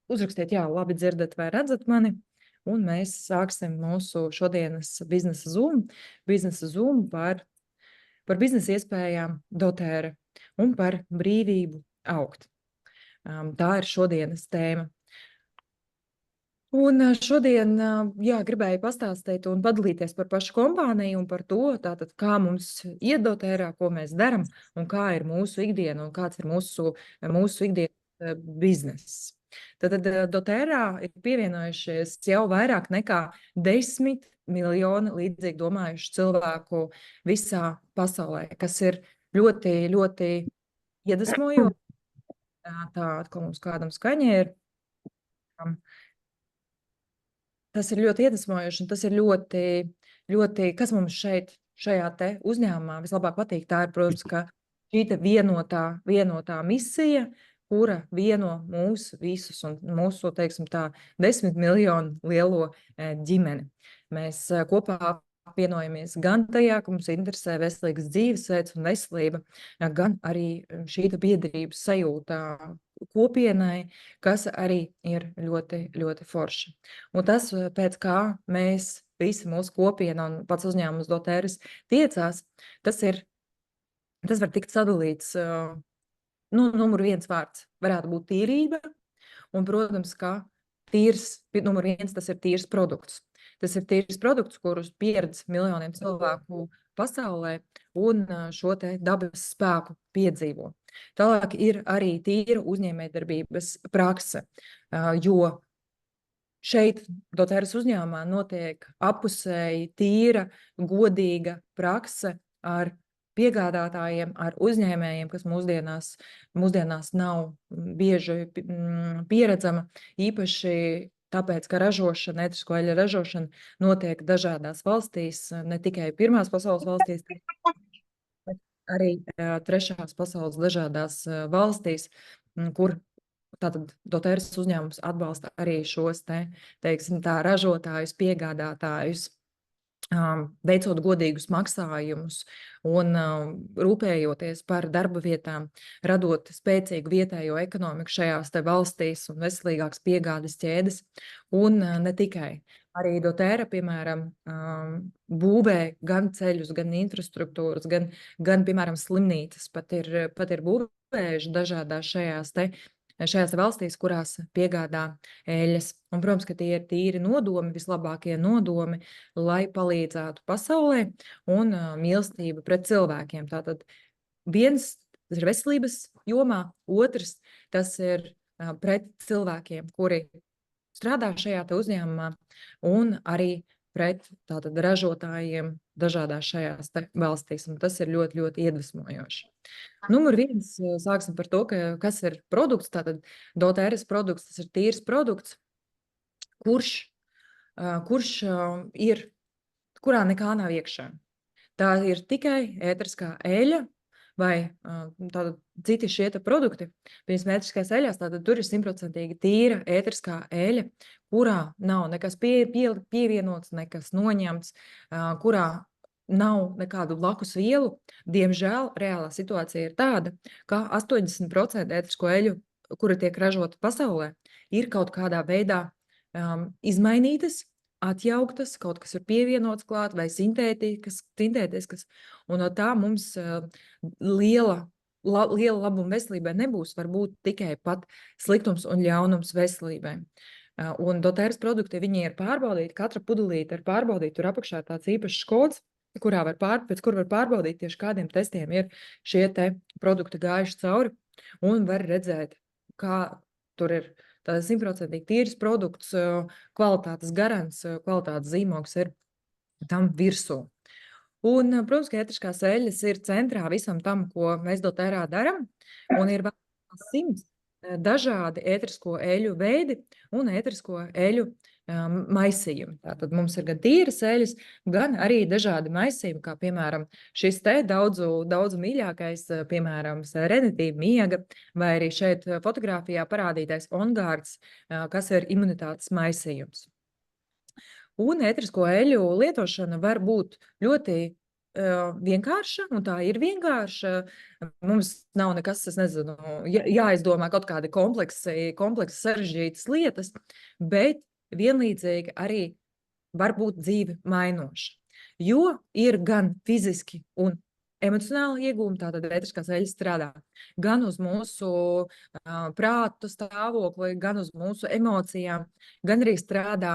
Uzrakstiet, jā, labi dzirdat vai redzat mani, un mēs sāksim mūsu šodienas biznesa Zoom par biznesa iespējām doTERRA un par brīvību augt. Tā ir šodienas tēma. Un šodien, jā, gribēju pastāstīt un padalīties par pašu kompāniju un par to, tātad, kā mums iet doTERRA, ko mēs daram un kā ir mūsu ikdiena un kāds ir mūsu ikdienas bizness. Tad doTERRA ir pievienojušies jau vairāk nekā 10 miljoni līdzīgi domājuši cilvēku visā pasaulē, kas ir ļoti, ļoti iedvesmojoši. Tā atkal mums kādam skaņa ir. Tas ir ļoti iedvesmojoši, un tas ir ļoti, ļoti, kas mums šajā te uzņēmumā vislabāk patīk, tā ir, protams, ka šī te vienotā misija, kura vieno mūs visus un mūsu, teiksim tā, 10 miljonu lielo ģimeni. Mēs kopā apvienojamies gan tajā, ka mums interesē veselīgs dzīvesveids un veselība, gan arī šī biedrības sajūta kopienai, kas arī ir ļoti, ļoti forša. Un tas, pēc kā mēs visi mūsu kopiena un pats uzņēmums doTERRA tiecās, tas var tikt sadalīts, numur viens vārds varētu būt tīrība, un, protams, ka numur viens tas ir tīrs produkts. Tas ir tīrs produkts, kurus pieredz miljoniem cilvēku pasaulē un šo te dabas spēku piedzīvo. Tālāk ir arī tīra uzņēmējdarbības prakse, jo šeit doTERRA uzņēmumā notiek apusēji tīra, godīga prakse ar piegādātājiem, ar uzņēmējiem, kas mūsdienās nav bieži pieredzama, īpaši tāpēc, ka ētrisko eļļu ražošana notiek dažādās valstīs, ne tikai pirmās pasaules valstīs, bet arī trešās pasaules dažādās valstīs, kur tātad doTERRA uzņēmums atbalsta arī šos teiksim tā, ražotājus, piegādātājus, veicot godīgus maksājumus un rūpējoties par darba vietām, radot spēcīgu vietējo ekonomiku šajās te valstīs un veselīgākas piegādes ķēdes. Un ne tikai. Arī doTERRA, piemēram, būvē gan ceļus, gan infrastruktūras, gan piemēram, slimnīcas pat ir būvējuši dažādās šajās valstīs, kurās piegādā eļļas. Un, protams, ka tie ir tīri nodomi, vislabākie nodomi, lai palīdzētu pasaulē un mīlestība pret cilvēkiem. Tātad viens, tas ir veselības jomā, otrs, tas ir pret cilvēkiem, kuri strādā šajā te uzņēmumā, un arī pret tātad ražotājiem dažādās šajās te valstīs. Un tas ir ļoti, ļoti iedvesmojoši. Numur viens, sāksim par to, kas ir produkts. Tātad doTERRA produkts, tas ir tīrs produkts, kurā nekā nav iekšā. Tā ir tikai ētriskā eļļa vai tātad citi šie te produkti. Piemēram, ētriskās eļļās, tātad tur ir 100% tīra ētriskā eļļa, kurā nav nekas pievienots, nekas noņemts, kurā nav nekādu blakus vielu. Diemžēl reālā situācija ir tāda, ka 80% ētrisko eļļu, kura tiek ražota pasaulē, ir kaut kādā veidā izmainītas, atjauktas, kaut kas ir pievienots klāt vai sintētiskas, un no tā mums liela labuma veselībai nebūs, varbūt tikai pat sliktums un ļaunums veselībai. Un doTERRA produkti, viņi ir pārbaudīti, katra pudelīte ir pārbaudīta, tur apakšā tāds īpašs kods, pēc kur var pārbaudīt tieši kādiem testiem ir šie te produkti gājuši cauri, un var redzēt, kā tur ir 100% tīrs produkts, kvalitātes garants, kvalitātes zīmogs ir tam virsū. Un, protams, ka ētriskās eļļas ir centrā visam tam, ko mēs doTERRA daram, un ir 100 dažādi ētrisko eļļu veidi un ētrisko eļļu maisījumi. Tātad mums ir gan tīras eļļas, gan arī dažādi maisījumi, kā piemēram šis te daudzu mīļākais, piemēram, Serenity miega, vai arī šeit fotogrāfijā parādītais OnGuards, kas ir imunitātes maisījums. Un ētrisko eļļu lietošana var būt ļoti vienkārša, un tā ir vienkārša. Mums nav nekas, es nezinu, jāizdomā kaut kādi kompleksi sarežģītas lietas, bet vienlīdzīgi arī var būt dzīve mainoša. Jo ir gan fiziski un emocionāli iegūmi, tātad ētriskās eļļas strādā gan uz mūsu prātu stāvokli, gan uz mūsu emocijām, gan arī strādā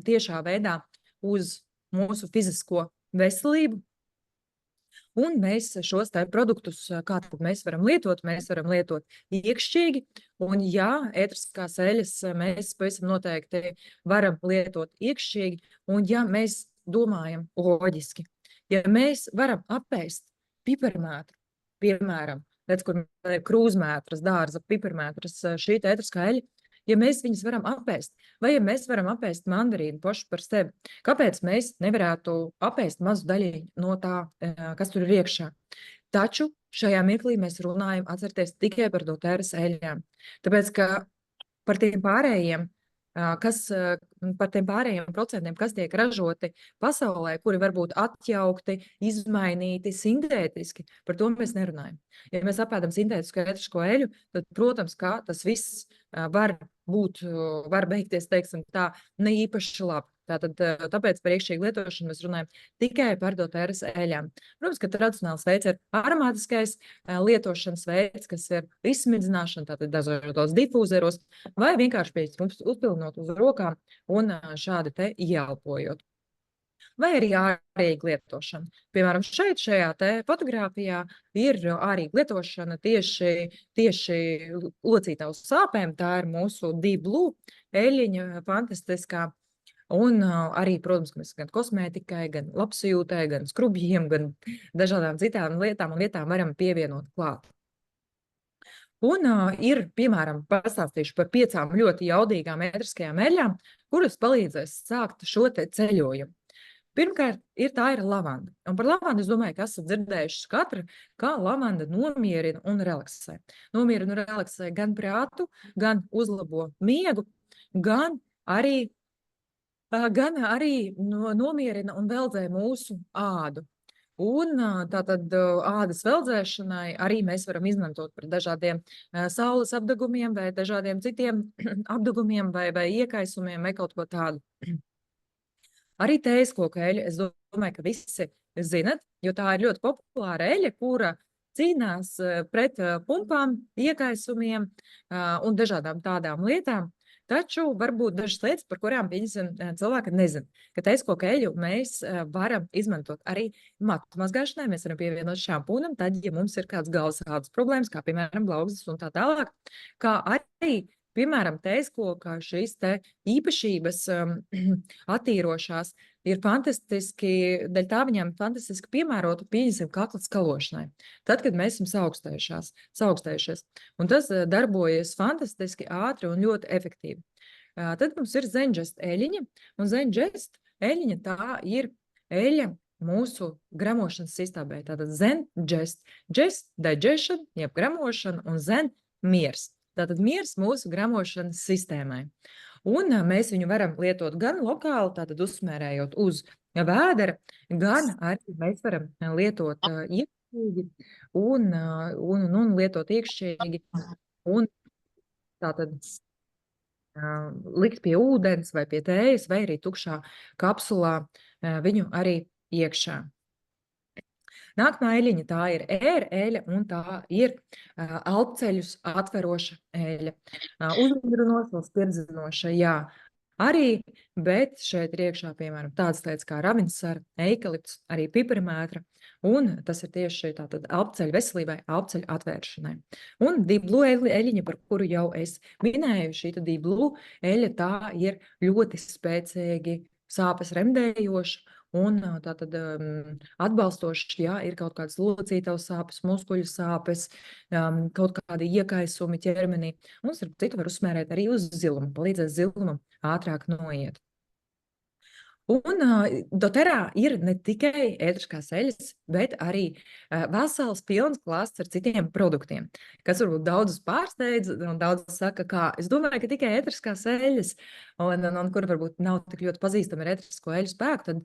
tiešā veidā uz mūsu fizisko veselību. Un mēs šos produktus, kā tad mēs varam lietot iekšķīgi, un jā, ētriskās eļļas mēs pavisam noteikti varam lietot iekšķīgi, un ja mēs domājam loģiski, ja mēs varam apēst piparmētru, piemēram, redz, kur ir krūzmētras, dārza, piparmētras, šī ētriskā eļļa, ja mēs viņas varam apēst, vai ja mēs varam apēst mandarīnu pašu par sevi, kāpēc mēs nevarētu apēst mazu daļiņu no tā, kas tur ir iekšā? Taču šajā mirklī mēs runājam, atcerieties, tikai par doTERRAS eļļām. Tāpēc, ka par tiem pārējiem, par tiem pārējiem procentiem, kas tiek ražoti pasaulē, kuri var būt atjaukti, izmainīti, sintētiski, par to mēs nerunājam. Ja mēs apēdam sintētisku ētrisko eļļu, tad, protams, kā tas viss var beigties, teiksim tā, ne īpaši labi. Tāpēc par iekšķīgu lietošanu mēs runājam tikai par doTERRAS eļļām. Protams, ka tradicionāls veids ir aromātiskais lietošanas veids, kas ir izsmidzināšana, tātad dažādos difūzeros, vai vienkārši pēc mums uzpilnot uz rokām un šādi te ieelpojot. Vai arī ārīga lietošana. Piemēram, šajā te fotogrāfijā ir ārīga lietošana tieši locītā uz sāpēm. Tā ir mūsu Deep Blue eļļiņa fantastiskā. Un arī, protams, mēs gan kosmētikai, gan labsajūtai, gan skrubjiem, gan dažādām citām lietām un vietām varam pievienot klāt. Un ir, piemēram, pastāstīšu par 5 ļoti jaudīgām ētriskajām eļļām, kuras palīdzēs sākt šo te ceļojumu. Pirmkārt, tā ir lavanda. Un par lavandu es domāju, ka esat dzirdējuši katra, kā lavanda nomierina un relaksē. Nomierina un relaksē gan prātu, gan uzlabo miegu, gan arī nomierina un veldzē mūsu ādu. Un tātad ādas veldzēšanai arī mēs varam izmantot par dažādiem saules apdegumiem vai dažādiem citiem apdegumiem vai iekaisumiem vai kaut ko tādu. Arī tējas-koku eļļa, es domāju, ka visi zinat, jo tā ir ļoti populāra eļļa, kura cīnās pret pumpām, iekaisumiem un dažādām tādām lietām. Taču varbūt dažas lietas, par kurām cilvēki nezina, ka tējas-koku eļļu mēs varam izmantot arī matu mazgāšanai, mēs varam pievienot šampūnam, tad, ja mums ir kāds galvas ādas problēmas, kā piemēram blauzdas un tā tālāk, kā arī piemēram, tējas-kokā šīs te īpašības attīrošās ir fantastiski, dēļ tā viņām fantastiski piemērota, pieņemsim, kakla skalošanai. Tad, kad mēs esam saaugstējušies. Un tas darbojas fantastiski, ātri un ļoti efektīvi. Tad mums ir ZenJust eļļiņa, un ZenJust eļļiņa tā ir eļļa mūsu gramošanas sistēmai. Tātad ZenJust, Just digestion, jeb gramošana, un Zen miers. Tātad miers mūsu gramošanas sistēmai. Un mēs viņu varam lietot gan lokāli, tātad uzsmērējot uz vēdera, gan arī mēs varam lietot iekšķīgi un lietot iekšķīgi un tātad likt pie ūdens vai pie tējas vai arī tukšā kapsulā viņu arī iekšā. Nākamā eļļiņa tā ir eļļa, un tā ir elpceļus atveroša eļļa. Uzmundrinoša, spirdzinoša, jā, arī, bet šeit ir iekšā, piemēram, tādas lietas kā ravinsara, eikalipts, arī piparmētra, un tas ir tieši tātad elpceļu veselībai, elpceļu atvēršanai. Un Deep Blue eļļiņa, par kuru jau es minēju, šī Deep Blue eļļa, tā ir ļoti spēcīgi sāpes remdējoša, un tātad atbalstoši, ja ir kaut kādas locītavas sāpes, muskuļu sāpes, kaut kādi iekaisumi ķermenī. Un, starp citu, var uzsmērēt arī uz zilumu, palīdzēs zilumam ātrāk noiet. Un doTERRA ir ne tikai ētriskās eļas, bet arī vesels pilns klāsts ar citiem produktiem, kas varbūt daudzus pārsteidz, un daudz saka, kā, es domāju, ka tikai ētriskās eļas, un kur varbūt nav tik ļoti pazīstami ar ētrisko eļu spēku, tad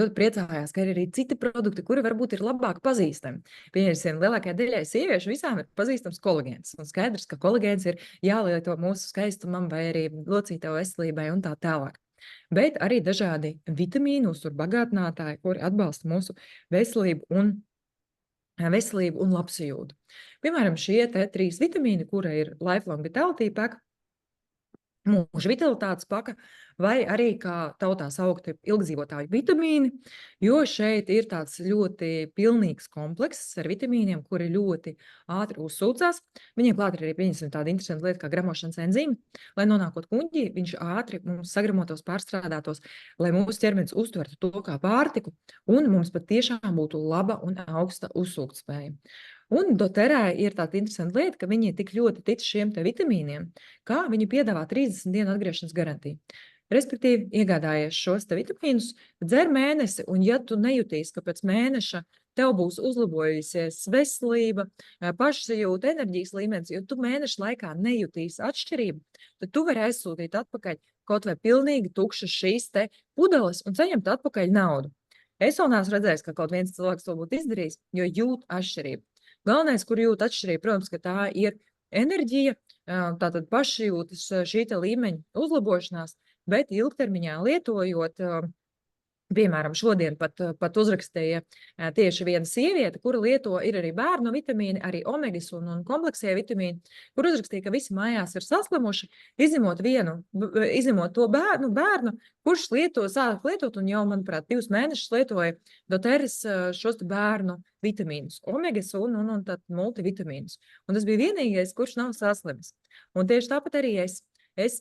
ļoti priecājās, ka ir arī citi produkti, kuri varbūt ir labāk pazīstami. Pieņemsim, lielākajai daļai sieviešu visām ir pazīstams kolagēns, un skaidrs, ka kolagēns ir jālieto mūsu skaistumam vai arī locītavu veselībai un tā tālāk. Bet arī dažādi vitamīnu uzturu bagātinātāji, kuri atbalsta mūsu veselību un labsajūtu. Piemēram, šie 3 vitamīni, kura ir Lifelong Vitality Pack, mūža vitalitātes paka, vai arī, kā tautā saukti, ilgdzīvotāju vitamīni, jo šeit ir tāds ļoti pilnīgs komplekss ar vitamīniem, kuri ļoti ātri uzsūcās. Viņiem klāt ir arī, pieņemsim, tāda interesanta lieta kā gramošanas enzīmi, lai nonākot kuņģī, viņš ātri mums sagramotos, pārstrādātos, lai mūsu ķermenis uztvertu to kā pārtiku, un mums pat tiešām būtu laba un augsta uzsūktspēja. Un doTERRA ir tāda interesanta lieta, ka viņi tik ļoti tic šiem te vitamīniem, kā viņi piedāvā 30 dienu atgriešanas garantiju. Respektīvi, iegādājies šos te vitamīnus, dzer mēnesi, un ja tu nejūtīsi, ka pēc mēneša tev būs uzlabojusies veselība, pašsajūta, enerģijas līmenis, jo tu mēneša laikā nejūtīsi atšķirību, tad tu vari aizsūtīt atpakaļ kaut vai pilnīgi tukšas šīs te pudeles un saņemt atpakaļ naudu. Es vēl neesmu redzējis, ka kaut viens cilvēks to būtu izdarījis, jo jūt atšķirību. Galvenais, kur jūt atšķirību, protams, ka tā ir enerģija, tātad pašjūtas šī te līmeņa uzlabošanās, bet ilgtermiņā lietojot, piemēram, šodien pat uzrakstīja tieši viena sieviete, kura lieto, ir arī bērnu vitamīni, arī omegas un kompleksie vitamīni, kur uzrakstīja, ka visi mājās ir saslimuši, izņemot to bērnu, kurš sāk lietot, un jau, manuprāt, 2 mēnešus lietoja doTERRAs šos bērnu vitamīnus, omegas un tad multivitamīnus. Un tas bija vienīgais, kurš nav saslimis. Un tieši tāpat arī es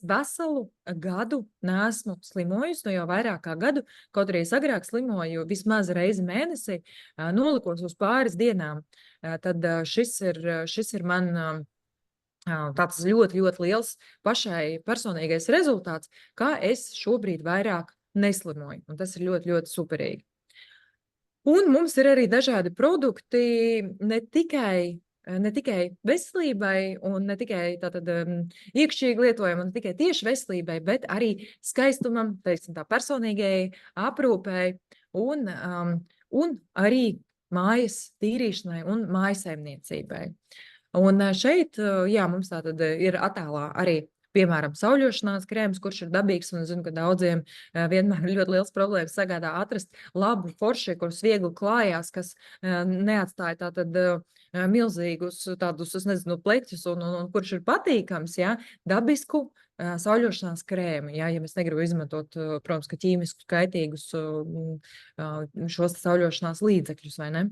veselu gadu neesmu slimojusi, no jau vairāk kā gadu, kaut arī es agrāk slimoju vismaz reizi mēnesī, nolikos uz pāris dienām. Tad šis ir man tāds ļoti, ļoti liels pašai personīgais rezultāts, kā es šobrīd vairāk neslimoju. Un tas ir ļoti, ļoti superīgi. Un mums ir arī dažādi produkti ne tikai veselībai un ne tikai tātad iekšķīgi lietojam un ne tikai tieši veselībai, bet arī skaistumam, teiksim tā, personīgai aprūpei un arī mājas tīrīšanai un mājasaimniecībai. Un šeit, jā, mums tātad ir attēlā arī, piemēram, sauļošanās krēms, kurš ir dabīgs, un es zinu, ka daudziem vienmēr ir ļoti liels problēmas sagādā atrast labu forši, kurus viegli klājās, kas neatstāja tātad milzīgus tādus, es nezinu, pleķus, un kurš ir patīkams, jā, dabisku sauļošanās krēmu, jā, ja mēs negribam izmantot, protams, ka ķīmiskus kaitīgus šos sauļošanās līdzekļus, vai ne?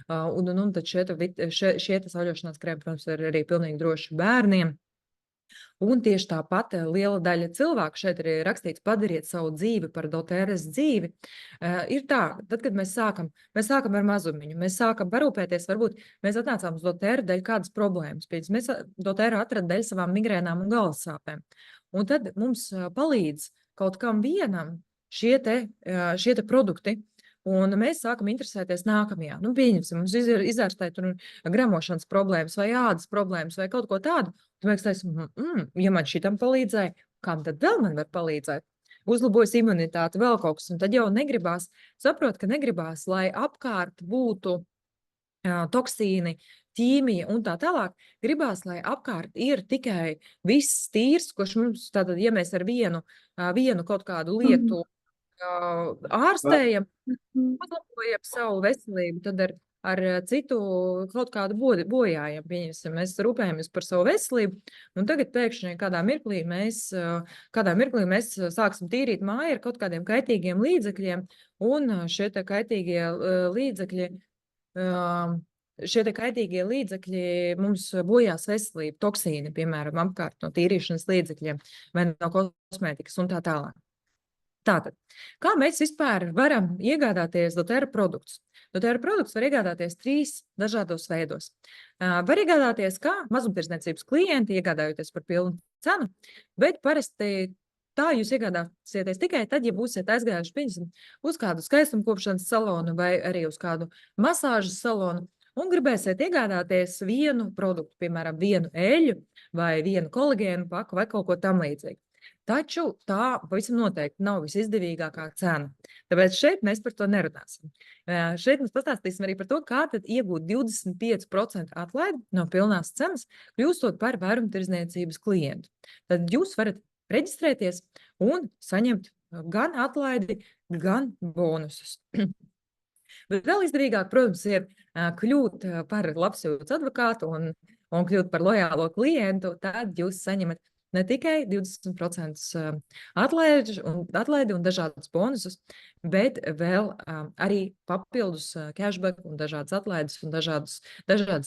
Un tad šie sauļošanās krēmi, protams, ir arī pilnīgi droši bērniem. Un tieši tāpat liela daļa cilvēku, šeit arī rakstīts, padariet savu dzīvi par doTERRAs dzīvi, ir tā, tad, kad mēs sākam ar mazumiņu, mēs sākam parūpēties, varbūt mēs atnācām uz doTERRA dēļ kādas problēmas, mēs doTERRA atrada dēļ savām migrēnām un galvas sāpēm. Un tad mums palīdz kaut kam vienam šie te produkti, un mēs sākam interesēties nākamajā. Nu, pieņemsim, mums izārstē tur gramošanas problēmas vai ādas problēmas vai kaut ko tādu. Tu mēs teiksim, ja man šitam palīdzēja, kam tad vēl man var palīdzēt? Uzlabojas imunitāte, vēl kaut kas, un tad jau saprot, ka negribās, lai apkārt būtu toksīni, ķīmija un tā tālāk. Gribās, lai apkārt ir tikai viss tīrs, kurš mums, tātad, ja mēs ar vienu kaut kādu lietu ārstējam, uzlabojam savu veselību, tad ar citu kaut kādu bojājam, pieņemsim, mēs rūpējamies par savu veselību, un tagad pēkšņi kādā mirklī mēs sāksim tīrīt māju ar kaut kādiem kaitīgiem līdzekļiem, un šie kaitīgie līdzekļi mums bojās veselību, toksīni, piemēram, apkārt no tīrīšanas līdzekļiem vai no kosmētikas un tā tālāk. Tātad, kā mēs vispār varam iegādāties doTERRA produktus? doTERRA produktus var iegādāties 3 dažādos veidos. Var iegādāties kā mazumtirdzniecības klienti, iegādājoties par pilnu cenu, bet parasti tā jūs iegādāsieties tikai tad, ja būsiet aizgājuši, piemēram, uz kādu skaistumkopšanas salonu vai arī uz kādu masāžas salonu un gribēsiet iegādāties vienu produktu, piemēram, vienu eļu vai vienu kolagēnu paku vai kaut ko tam līdzīgu. Taču tā pavisam noteikti nav visizdevīgākā cena. Tāpēc šeit mēs par to nerunāsim. Šeit mēs pastāstīsim arī par to, kā tad iegūt 25% atlaidi no pilnās cenas, kļūstot par vairumtirdzniecības klientu. Tad jūs varat reģistrēties un saņemt gan atlaidi, gan bonusus. Bet vēl izdevīgāk, protams, ir kļūt par labsajūtas advokātu un kļūt par lojālo klientu, tad jūs saņemat ne tikai 20% atlaidi un dažādas bonusus, bet vēl arī papildus cashback un dažādas atlaides un dažādas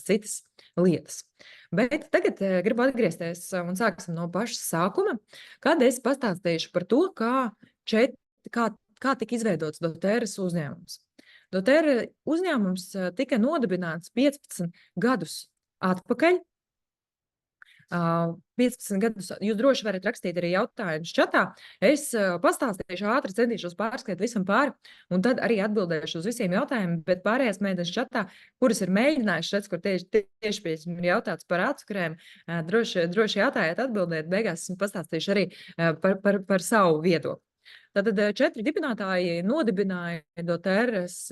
citas lietas. Bet tagad gribu atgriezties un sāksim no paša sākuma, kad es pastāstīšu par to, kā tika izveidots doTERRAs uzņēmums. doTERRA uzņēmums tika nodibināts 15 gadus atpakaļ. 15 gadus, jūs droši varat rakstīt arī jautājumus čatā. Es pastāstīšu ātri, centīšos pārskatīt visam pāri, un tad arī atbildēšu uz visiem jautājumiem, bet pārējās mēnesis čatā, kuras ir mēģinājuši, redz, kur tieši pēc ir jautāts par acukrēm, droši jautājiet, atbildēt, beigās pastāstīšu arī par savu viedokli. Tātad 4 dibinātāji nodibināja doTERRAs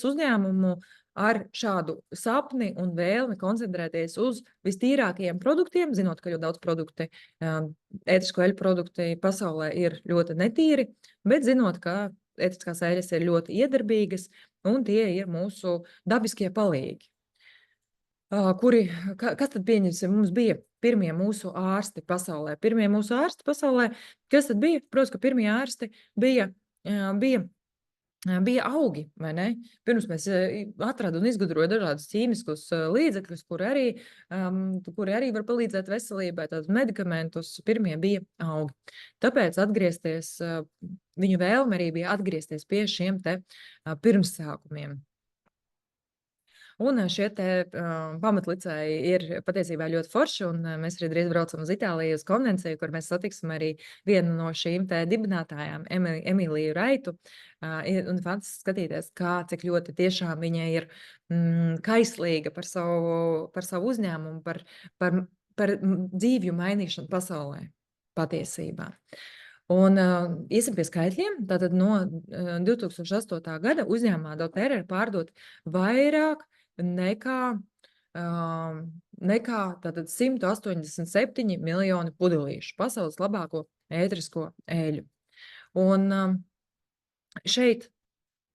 uzņēmumu ar šādu sapni un vēlmi koncentrēties uz vistīrākajiem produktiem, zinot, ka ļoti daudz produkti, ētisko eļu produkti pasaulē ir ļoti netīri, bet zinot, ka ētiskās eļas ir ļoti iedarbīgas un tie ir mūsu dabiskie palīgi. Kas tad pieņemsim, mums bija pirmie mūsu ārsti pasaulē? Pirmie mūsu ārsti pasaulē, kas tad bija? Protams, ka pirmie ārsti bija augi, vai ne? Pirms mēs atradu un izgudroju dažādus ķīmiskus līdzekļus, kuri arī var palīdzēt veselībai, tādus medikamentus, pirmie bija augi. Tāpēc viņu vēlme arī bija atgriezties pie šiem te pirmsākumiem. Un šie te pamatlicēji ir patiesībā ļoti forši, un mēs arī drīz braucam uz Itāliju, uz konvenciju, kur mēs satiksim arī vienu no šīm te dibinātājām, Emīliju Raitu, un fantastiski skatīties, cik ļoti tiešām viņa ir kaislīga par savu uzņēmumu, par dzīvju mainīšanu pasaulē patiesībā. Un iesim pie skaitļiem. Tātad no 2008. gada uzņēmumā doTERRA ir pārdot vairāk nekā tātad 187 miljoni pudelīšu pasaules labāko ētrisko eļu. Un šeit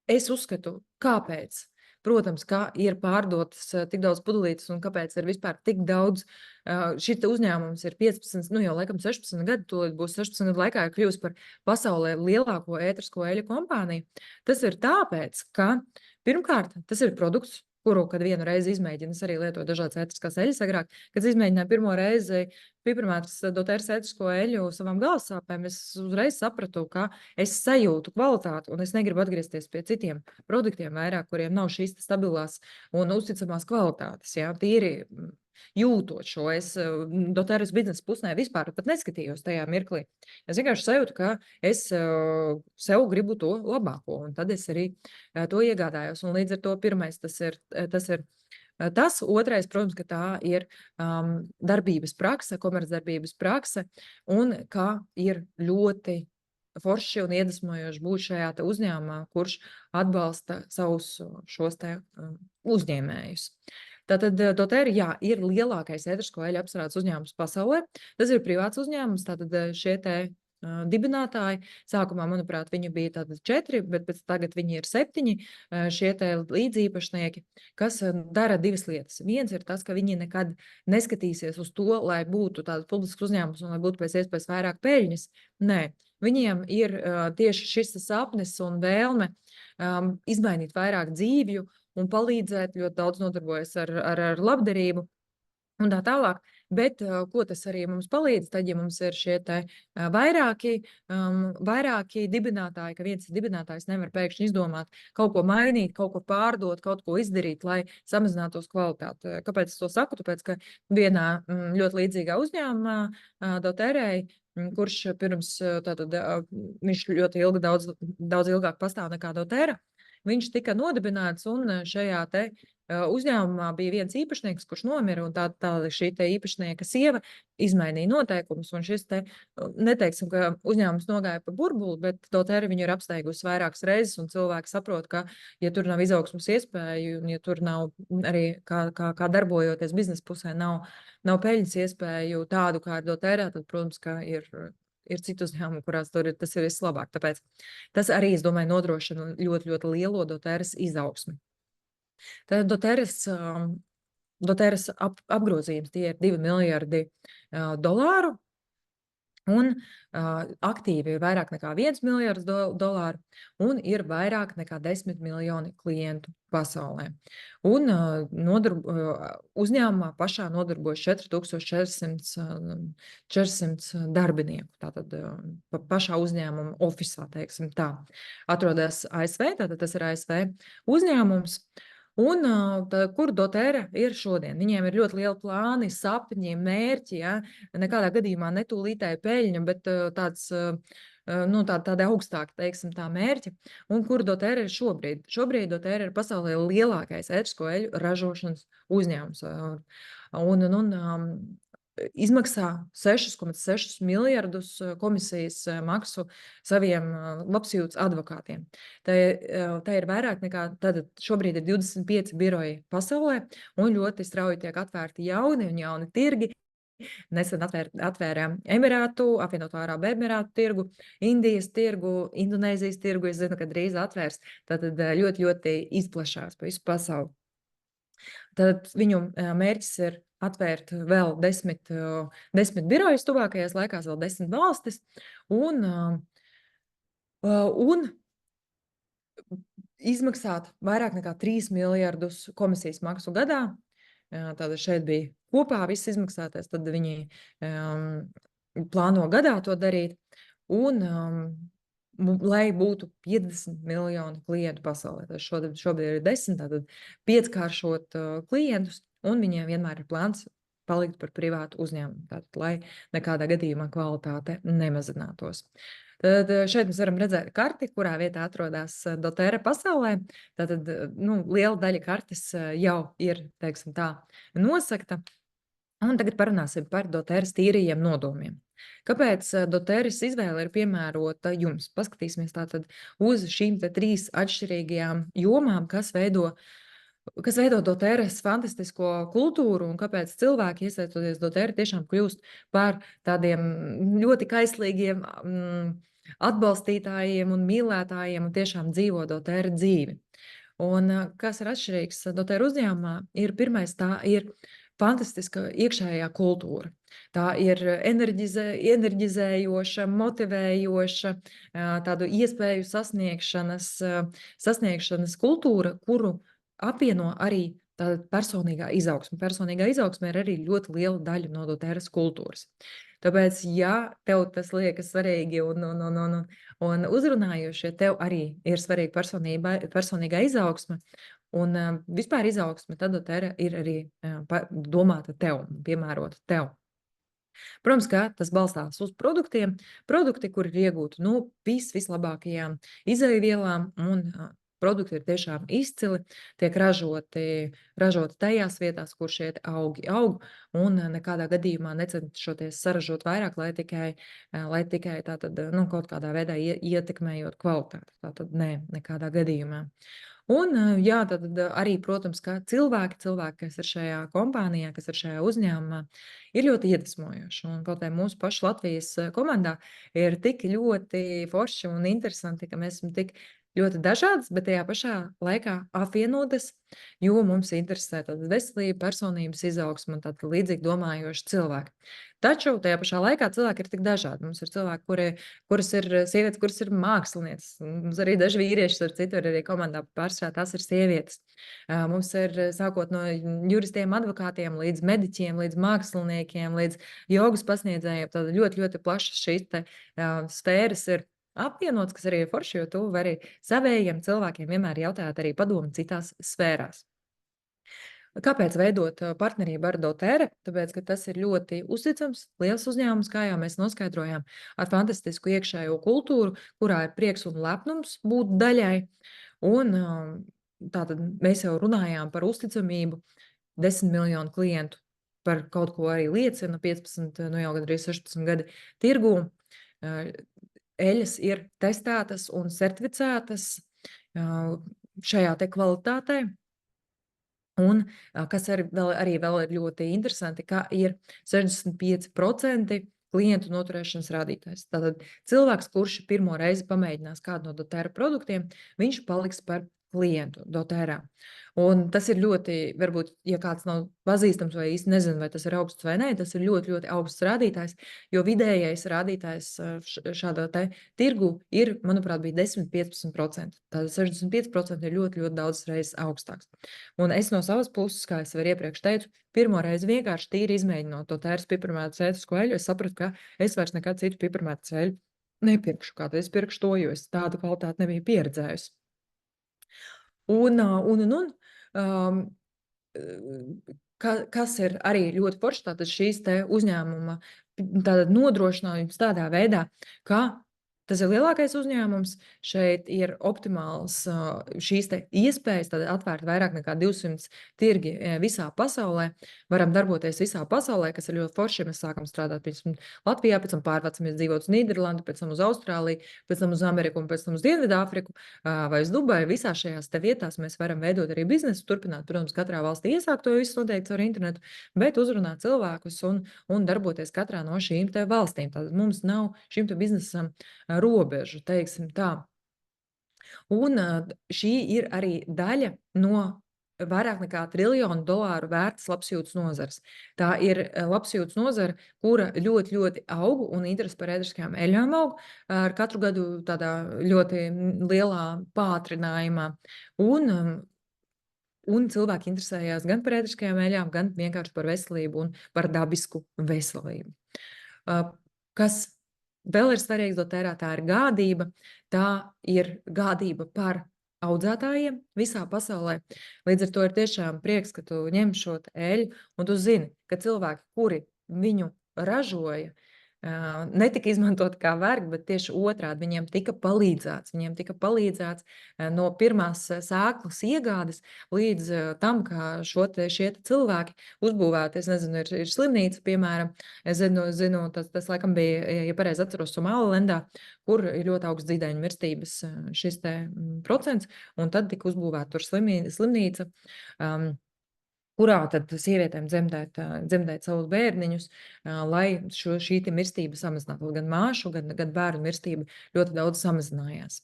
es uzskatu, kāpēc. Protams, kā ir pārdotas tik daudz pudelītes un kāpēc ir vispār tik daudz. Šita uzņēmums ir 15, jau laikam 16 gadu, to būs 16 gadu laikā kļūst par pasaulē lielāko ētrisko eļu kompāniju. Tas ir tāpēc, ka pirmkārt, tas ir produkts, kuru, kad vienu reizi izmēģinu, es arī lietoju dažādas ētriskās eļas agrāk, kad izmēģināju pirmo reizi piparmētras doTERRAs ētrisko eļu savām galvassāpēm, es uzreiz sapratu, ka es sajūtu kvalitāti un es negribu atgriezties pie citiem produktiem vairāk, kuriem nav šīs stabilās un uzticamās kvalitātes, jā, tīri jūtot šo. Es doTERRAs biznesa pusnē vispār pat neskatījos tajā mirklī. Es vienkārši sajūtu, ka es sev gribu to labāko, un tad es arī to iegādājos. Un līdz ar to pirmais tas ir tas. Otrais, protams, ka tā ir darbības prakse, komercdarbības prakse, un kā ir ļoti forši un iedvesmojoši būt šajā te uzņēmumā, kurš atbalsta savus šos te uzņēmējus. Tātad doTERRA, jā, ir lielākais ētrisko eļu apstrādes uzņēmums pasaulē. Tas ir privāts uzņēmums, tātad šie te dibinātāji. Sākumā, manuprāt, viņi bija tātad 4, bet tagad viņi ir 7, šie te līdzīpašnieki, kas dara divas lietas. Viens ir tas, ka viņi nekad neskatīsies uz to, lai būtu tāds publisks uzņēmums un lai būtu pēc iespējas vairāk peļņas. Nē, viņiem ir tieši šis sapnis un vēlme izmainīt vairāk dzīvju un palīdzēt, ļoti daudz nodarbojas ar labdarību un tā tālāk. Bet, ko tas arī mums palīdz, tad, ja mums ir šie te vairāki dibinātāji, ka viens dibinātājs nevar pēkšņi izdomāt kaut ko mainīt, kaut ko pārdot, kaut ko izdarīt, lai samazinātos kvalitāte. Kāpēc es to saku? Tāpēc, ka vienā ļoti līdzīgā uzņēmumā doterēji, kurš pirms tātad viņš ļoti ilgi, daudz ilgāk pastāv nekā dotēra, viņš tika nodibināts un šajā te uzņēmumā bija viens īpašnieks, kurš nomira, un tā šī te īpašnieka sieva izmainīja noteikumus, un šis te, neteiksim, ka uzņēmums nogāja pa burbuli, bet dotēri viņu ir apsteigusi vairākas reizes, un cilvēki saprot, ka, ja tur nav izaugsmas iespēju, un ja tur nav arī, kā darbojoties biznesa pusē, nav peļņas iespēju tādu, kā ir dotērā, tad, protams, ka ir citu uzņēmumu, kurās tas ir vislabāk. Tāpēc tas arī, es domāju, nodrošina ļoti, ļoti lielo dotēras izaugsmi. Tad doteras apgrozījums tie ir 2 miljardi dolāru, un aktīvi ir vairāk nekā 1 miljards dolāru, un ir vairāk nekā 10 miljoni klientu pasaulē. Un uzņēmumā pašā nodarbojas 4400 darbinieku, tātad pašā uzņēmuma ofisā, teiksim tā. Atrodas ASV, tātad tas ir ASV uzņēmums. Un kur dotēra ir šodien? Viņiem ir ļoti lieli plāni, sapņi, mērķi, ja? Nekādā gadījumā ne tūlītēji peļņa, bet tāda augstāka, teiksim, tā mērķi. Un kur dotēra ir šobrīd? Šobrīd dotēra ir pasaulē lielākais ētisko eļu ražošanas uzņēmums. Izmaksā 6,6 miljardus komisijas maksu saviem labsajūtas advokātiem. Tā ir vairāk nekā, tad šobrīd ir 25 biroji pasaulē, un ļoti strauji tiek atvērti jauni tirgi. Nesen atvērām Emirātu, apvienoto Arābu Emirātu tirgu, Indijas tirgu, Indonēzijas tirgu, es zinu, ka drīz atvērs, tātad ļoti, ļoti izplašās pa visu pasauli. Tad viņu mērķis ir atvērt vēl 10 birojus tuvākajās laikās, vēl 10 valstis, un izmaksāt vairāk nekā 3 miljardus komisijas maksu gadā. Tātad šeit bija kopā viss izmaksātais, tad viņi plāno gadā to darīt, un lai būtu 50 miljoni klientu pasaulē. Šobrīd ir 10, tātad 5-kāršot klientus, un viņiem vienmēr ir plāns palikt par privātu uzņēmumu, tātad, lai nekādā gadījumā kvalitāte nemazinātos. Tad šeit mēs varam redzēt karti, kurā vietā atrodas dotēra pasaulē. Tātad, liela daļa kartes jau ir, teiksim tā, nosakta. Un tagad parunāsim par dotēras tīrajiem nodomiem. Kāpēc dotēras izvēle ir piemērota jums? Paskatīsimies tātad uz šīm 3 atšķirīgajām jomām, kas veido dotēras fantastisko kultūru, un kāpēc cilvēki, iesaistoties dotēra, tiešām kļūst par tādiem ļoti kaislīgiem atbalstītājiem un mīlētājiem un tiešām dzīvo dotēra dzīvi. Un kas ir atšķirīgs dotēra uzņēmumā, pirmais, tā ir fantastiska iekšējā kultūra. Tā ir enerģizējoša, motivējoša, tādu iespēju sasniegšanas kultūra, kuru apvieno arī tāda personīgā izaugsme. Personīgā izaugsme ir arī ļoti liela daļa no dotēras kultūras. Tāpēc, ja tev tas liekas svarīgi un uzrunājoši, tev arī ir svarīga personīgā izaugsme un vispār izaugsme, tad dotēra ir arī domāta tev, piemērota tev. Protams, ka tas balstās uz produktiem, kur ir iegūti no vislabākajām izēvielām, un produkti ir tiešām izcili, tiek ražoti tajās vietās, kur šie augi aug, un nekādā gadījumā necenšoties saražot vairāk, lai tikai tātad, kaut kādā veidā ietekmējot kvalitāti. Tātad nekādā gadījumā. Un jā, tad arī, protams, ka cilvēki, kas ir šajā kompānijā, kas ir šajā uzņēmumā, ir ļoti iedvesmojoši. Un kaut vai mūsu pašu Latvijas komandā ir tik ļoti forši un interesanti, ka mēs esam tik ļoti dažādas, bet tajā pašā laikā apvienotas, jo mums interesē tāda veselība, personības izaugsme un tāda līdzīgi domājoši cilvēki. Taču tajā pašā laikā cilvēki ir tik dažādi. Mums ir cilvēki, kuras ir sievietes, kuras ir mākslinieces. Mums arī daži vīrieši, ar citu ir arī komandā, pārsvarā tās ir sievietes. Mums ir sākot no juristiem, advokātiem, līdz mediķiem, līdz māksliniekiem, līdz jogas pasniedzējiem. Tāda ļoti, ļoti plaša šīs te sfēras ir apvienots, kas arī ir forši, jo tu vari savējiem cilvēkiem vienmēr jautāt arī padomu citās sfērās. Kāpēc veidot partnerību ar doTERRA? Tāpēc, ka tas ir ļoti uzticams, liels uzņēmums, kā jau mēs noskaidrojām, ar fantastisku iekšējo kultūru, kurā ir prieks un lepnums būt daļai. Un tātad mēs jau runājām par uzticamību, 10 miljonu klientu par kaut ko arī liecina, 15, nu jau gandrīz 16 gadi tirgū. Eļas ir testētas un certificētas šajā te kvalitātē. Un kas arī vēl ir ļoti interesanti, ka ir 65% klientu noturēšanas rādītājs. Tātad cilvēks, kurš pirmo reizi pamēģinās kādu no doTERRA produktiem, viņš paliks par klientu doTERRA. Un tas ir ļoti, varbūt, ja kāds nav pazīstams vai īsti nezinu, vai tas ir augsts vai nē, tas ir ļoti, ļoti augsts rādītājs, jo vidējais rādītājs šādā te tirgu ir, manuprāt, bija 10-15%. Tātad 65% ir ļoti, ļoti daudz reizes augstāks. Un es no savas puses, kā es arī iepriekš teicu, pirmo reizi vienkārši tīri izmēģinot doTERRA piparmētru cētisku eļu, es sapratu, ka es vairs nekad citu piparmētru eļu nepirkšu, kā es pirkšu to, jo es tādu kvalitāti nebiju pieredzējusi. Kas ir arī ļoti forši, tātad šīs te uzņēmuma tātad nodrošinājums tādā veidā, ka tas ir lielākais uzņēmums, šeit ir optimāls šīs te iespējas, tad atvērt vairāk nekā 200 tirgi visā pasaulē, varam darboties visā pasaulē, kas ir ļoti forši, ja mēs sākam strādāt pirms Latvijā, pēc tam pārvācamies dzīvot uz Nīderlandi, pēc tam uz Austrāliju, pēc tam uz Ameriku un pēc tam uz Dienvidāfriku vai uz Dubaju. Visā šajās te vietās mēs varam veidot arī biznesu, turpināt, protams, katrā valstī iesākt to visu noteikti caur internetu, bet uzrunāt cilvēkus un darboties katrā no šīm te valstīm. Tātad mums nav šim te biznesam robežu, teiksim tā. Un šī ir arī daļa no vairāk nekā $1 triljonu vērtas labsajūtas nozares. Tā ir labsajūtas nozara, kura ļoti, ļoti aug un interesi par ēdriskajām eļļām aug ar katru gadu tādā ļoti lielā pātrinājumā. Un cilvēki interesējās gan par ēdriskajām eļļām, gan vienkārši par veselību un par dabisku veselību. Kas vēl ir svarīgs doTERRA, tā ir gādība. Tā ir gādība par audzētājiem visā pasaulē. Līdz ar to ir tiešām prieks, ka tu ņem šo eļu un tu zini, ka cilvēki, kuri viņu ražoja, netika izmantot kā vergi, bet tieši otrādi viņiem tika palīdzēts. Viņiem tika palīdzēts no pirmās sēklas iegādes līdz tam, ka šie cilvēki uzbūvēti, es nezinu, ir slimnīca, piemēram, es zinu, tas laikam bija, ja pareizi atceros, Somālilendā, kur ir ļoti augsts dzīdaiņu mirstības šis te procents, un tad tika uzbūvēta tur slimnīca, kurā tad sievietēm dzemdēt savus bērniņus, lai šī mirstība samazinātu. Gan māšu, gan bērnu mirstība ļoti daudz samazinājās.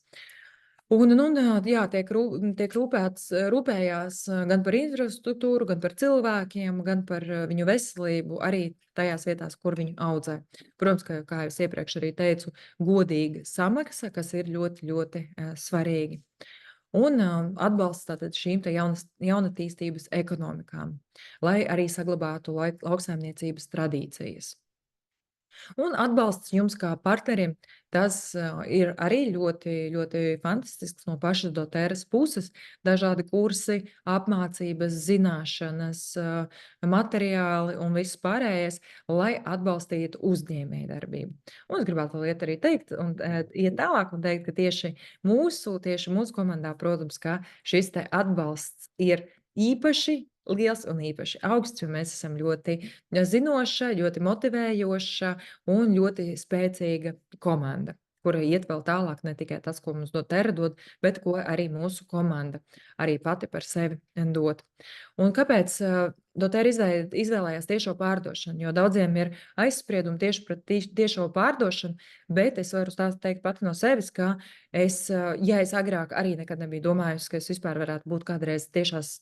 Jā, tiek rūpējās gan par infrastruktūru, gan par cilvēkiem, gan par viņu veselību, arī tajās vietās, kur viņu audzē. Protams, ka, kā es iepriekš arī teicu, godīga samaksa, kas ir ļoti, ļoti svarīgi. Un atbalsts tātad šīm te jaunatīstības ekonomikām, lai arī saglabātu lauksaimniecības tradīcijas. Un atbalsts jums kā partnerim, tas ir arī ļoti, ļoti fantastisks no pašas doTERRAs puses. Dažādi kursi, apmācības, zināšanas, materiāli un viss pārējais, lai atbalstītu uzņēmējdarbību. Un es gribētu vēl arī teikt, un iet tālāk un teikt, ka tieši mūsu komandā, protams, ka šis te atbalsts ir īpaši liels un īpaši augsts, jo mēs esam ļoti zinoša, ļoti motivējoša un ļoti spēcīga komanda, kura iet vēl tālāk ne tikai tas, ko mums doTERRA dod, bet ko arī mūsu komanda arī pati par sevi dod. Un kāpēc doTERRA izvēlējās tiešo pārdošanu, jo daudziem ir aizspriedumi tieši pret tiešo pārdošanu, bet es varu teikt pati no sevis, ka es agrāk arī nekad nebiju domājusi, ka es vispār varētu būt kādreiz tiešās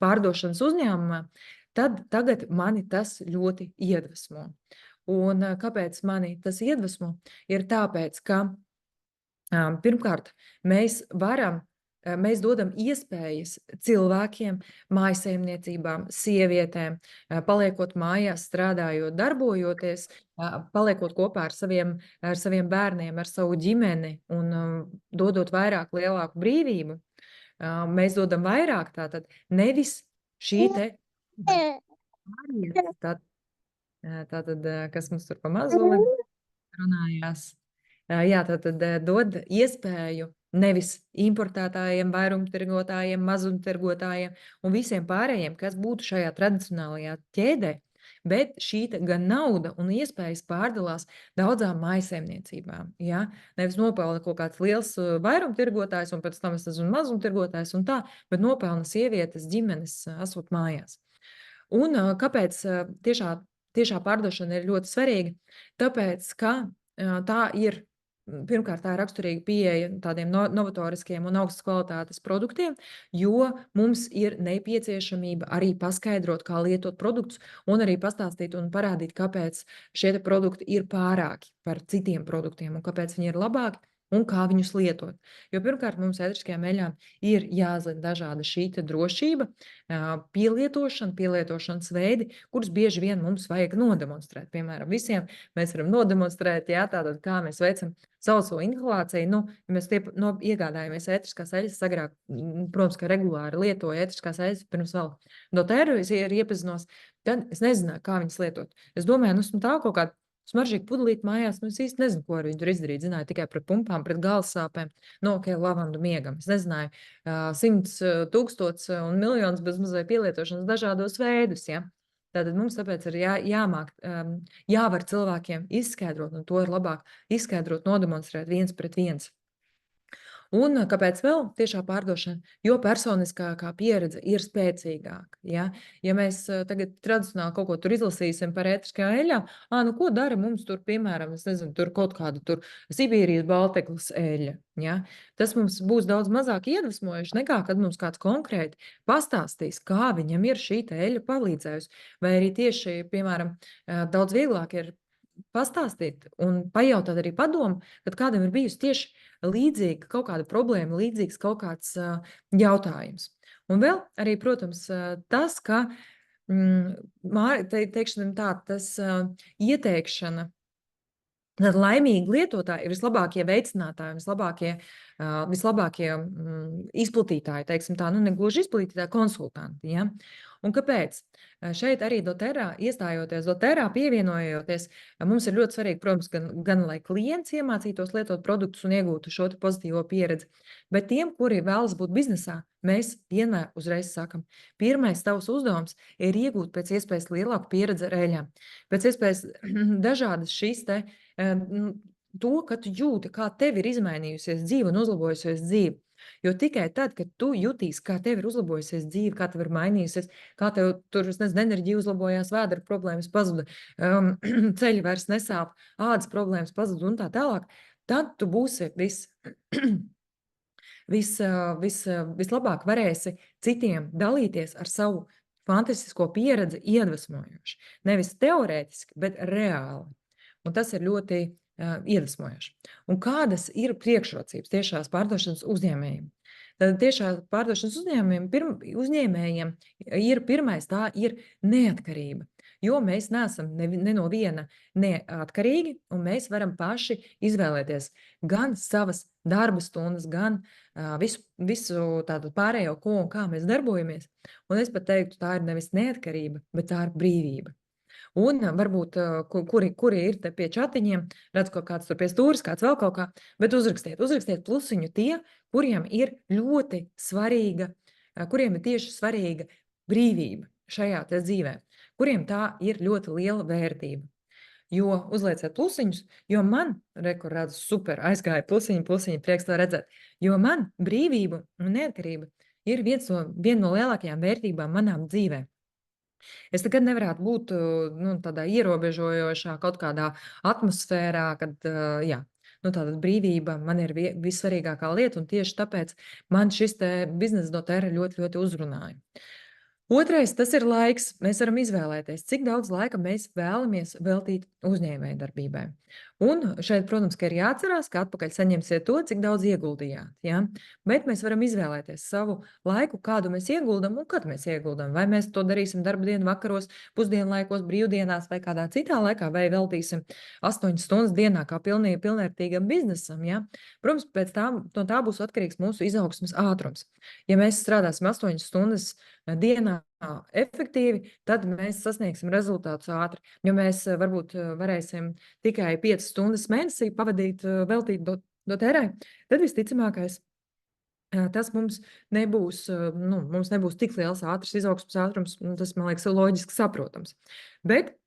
pārdošanas uzņēmumā, tad tagad mani tas ļoti iedvesmo. Un kāpēc mani tas iedvesmo? Ir tāpēc, ka pirmkārt, mēs dodam iespējas cilvēkiem, mājsaimniecībām, sievietēm, paliekot mājās, strādājot, darbojoties, paliekot kopā ar saviem bērniem, ar savu ģimeni un dodot lielāku brīvību. Mēs dodam vairāk tātad, nevis šī te tātad, kas mums tur pa mazuli runājās. Jā, tātad dod iespēju nevis importētājiem, vairumtirgotājiem, mazumtirgotājiem un visiem pārējiem, kas būtu šajā tradicionālajā ķēdē, bet šī gan nauda un iespējas pārdalās daudzām mājsaimniecībām. Ja? Nevis nopelna kaut kāds liels vairumtirgotājs un pēc tam es esmu mazumtirgotājs un tā, bet nopelna sievietes, ģimenes, esot mājās. Un kāpēc tiešā pārdošana ir ļoti svarīga? Tāpēc, ka tā ir pirmkārt, tā ir raksturīga pieeja tādiem novatoriskiem un augstas kvalitātes produktiem, jo mums ir nepieciešamība arī paskaidrot, kā lietot produktus un arī pastāstīt un parādīt, kāpēc šie produkti ir pārāki par citiem produktiem un kāpēc viņi ir labāki un kā viņus lietot. Jo pirmkārt, mums ēteriskajām eļļām ir jāzina dažāda šī drošība, pielietošanas veidi, kurus bieži vien mums vajag nodemonstrēt. Piemēram, visiem mēs varam nodemonstrēt, tātad kā mēs veicam sauso inhalāciju. Ja mēs iegādājamies ēteriskās eļļas, agrāk, protams, ka regulāri lietoju ēteriskās eļļas, pirms vēl doTERRu es iepazinos, tad es nezināju, kā viņas lietot. Es domāju, tā kaut kāda smaržīgi pudelīt mājās, es īsti nezinu, ko ar viņu tur izdarīt. Zināju tikai pret pumpām, pret galvasāpēm, lavandu miegam. Es nezināju 100 000 un miljonus bez mazai pielietošanas dažādos veidus, ja. Tātad mums tāpēc ir jāmāk, jāvar cilvēkiem izskaidrot, un to ir labāk izskaidrot, nodemonstrēt viens pret viens. Un kāpēc vēl tiešā pārdošana? Jo personiskākā pieredze ir spēcīgāka. Ja mēs tagad tradicionāli kaut ko tur izlasīsim par ēteriskajām eļļām, ko dara mums tur, piemēram, es nezinu, tur kaut kāda tur Sibīrijas balteklis eļļa. Tas mums būs daudz mazāk iedvesmojuši nekā, kad mums kāds konkrēti pastāstīs, kā viņam ir šī eļļa palīdzējusi. Vai arī tieši, piemēram, daudz vieglāk ir pastāstīt un pajautāt arī padomu, kad kādam ir bijusi tieši līdzīga kaut kāda problēma, līdzīgs kaut kāds jautājums. Un vēl arī, protams, tas, ka teikšanam tā, tas ieteikšana, tad laimīgi lietotāji ir vislabākie veicinātāji, vislabākie izplatītāji, teiksim tā, negluži izplatītāji, konsultanti. Ja? Un kāpēc? Šeit arī doTERRā, iestājoties doTERRā, pievienojoties, mums ir ļoti svarīgi, protams, gan lai klients iemācītos lietot produktus un iegūtu šo pozitīvo pieredzi, bet tiem, kuri vēlas būt biznesā, mēs vienmēr uzreiz sakam, pirmais tavs uzdevums ir iegūt pēc iespējas lielāku pieredzi ar eļļām, pēc iespējas dažādas šīs to, ka tu jūti, kā tev ir izmainījusies dzīve un uzlabojusies dzīve. Jo tikai tad, kad tu jutīsi, kā tev ir uzlabojusies dzīve, kā tev ir mainījusies, kā tev tur, enerģija uzlabojās, vēdera problēmas pazuda, ceļi vairs nesāp, ādas problēmas pazuda un tā tālāk, tad tu būsi vislabāk varēsi citiem dalīties ar savu fantastisko pieredzi iedvesmojoši. Nevis teorētiski, bet reāli. Un tas ir ļoti iedvesmojoši. Un kādas ir priekšrocības tiešās pārdošanas uzņēmējiem? Tad tiešā pārdošanas uzņēmējiem ir pirmais, tā ir neatkarība. Jo mēs neesam ne no viena neatkarīgi, un mēs varam paši izvēlēties gan savas darba stundas, gan visu tādu pārējo, ko un kā mēs darbojamies. Un es pat teiktu, tā ir nevis neatkarība, bet tā ir brīvība. Un varbūt, kuri ir te pie čatiņiem, redz, ko kāds tur pie stūris, kāds vēl kaut kā, bet uzrakstiet plusiņu tie, kuriem ir ļoti svarīga, kuriem ir tieši svarīga brīvība šajā te dzīvē, kuriem tā ir ļoti liela vērtība. Jo uzlieciet plusiņus, jo man, kur redzu super, aizgāja plusiņi, prieks to redzēt, jo man brīvība un neatkarība ir viena no lielākajām vērtībām manām dzīvē. Es nekad nevarētu būt nu, tādā ierobežojošā kaut kādā atmosfērā, kad jā, nu, tāda brīvība man ir vissvarīgākā lieta, un tieši tāpēc man šis te biznesa doTERRA ļoti, ļoti uzrunāja. Otrais, tas ir laiks. Mēs varam izvēlēties, cik daudz laika mēs vēlamies veltīt uzņēmējdarbībai. Un šeit, protams, ka ir jāatcerās, ka atpakaļ saņemsiet to, cik daudz ieguldījāt. Ja? Bet mēs varam izvēlēties savu laiku, kādu mēs ieguldam un kad mēs ieguldam. Vai mēs to darīsim darba dienu vakaros, pusdienlaikos, brīvdienās vai kādā citā laikā, vai veltīsim 8 stundas dienā kā pilnvērtīgam biznesam. Ja? Protams, no tā būs atkarīgs mūsu izaugsmes ātrums. Ja mēs strādāsim 8 stundas dienā efektīvi, tad mēs sasniegsim rezultātus ātri. Jo mēs varbūt varēsim tikai 5 stundas mēnesī pavadīt, veltīt doTERRai, tad visticamākais tas mums nebūs tik liels ātrs izaugsmes ātrums, tas, man liekas, ir loģiski saprotams. Bet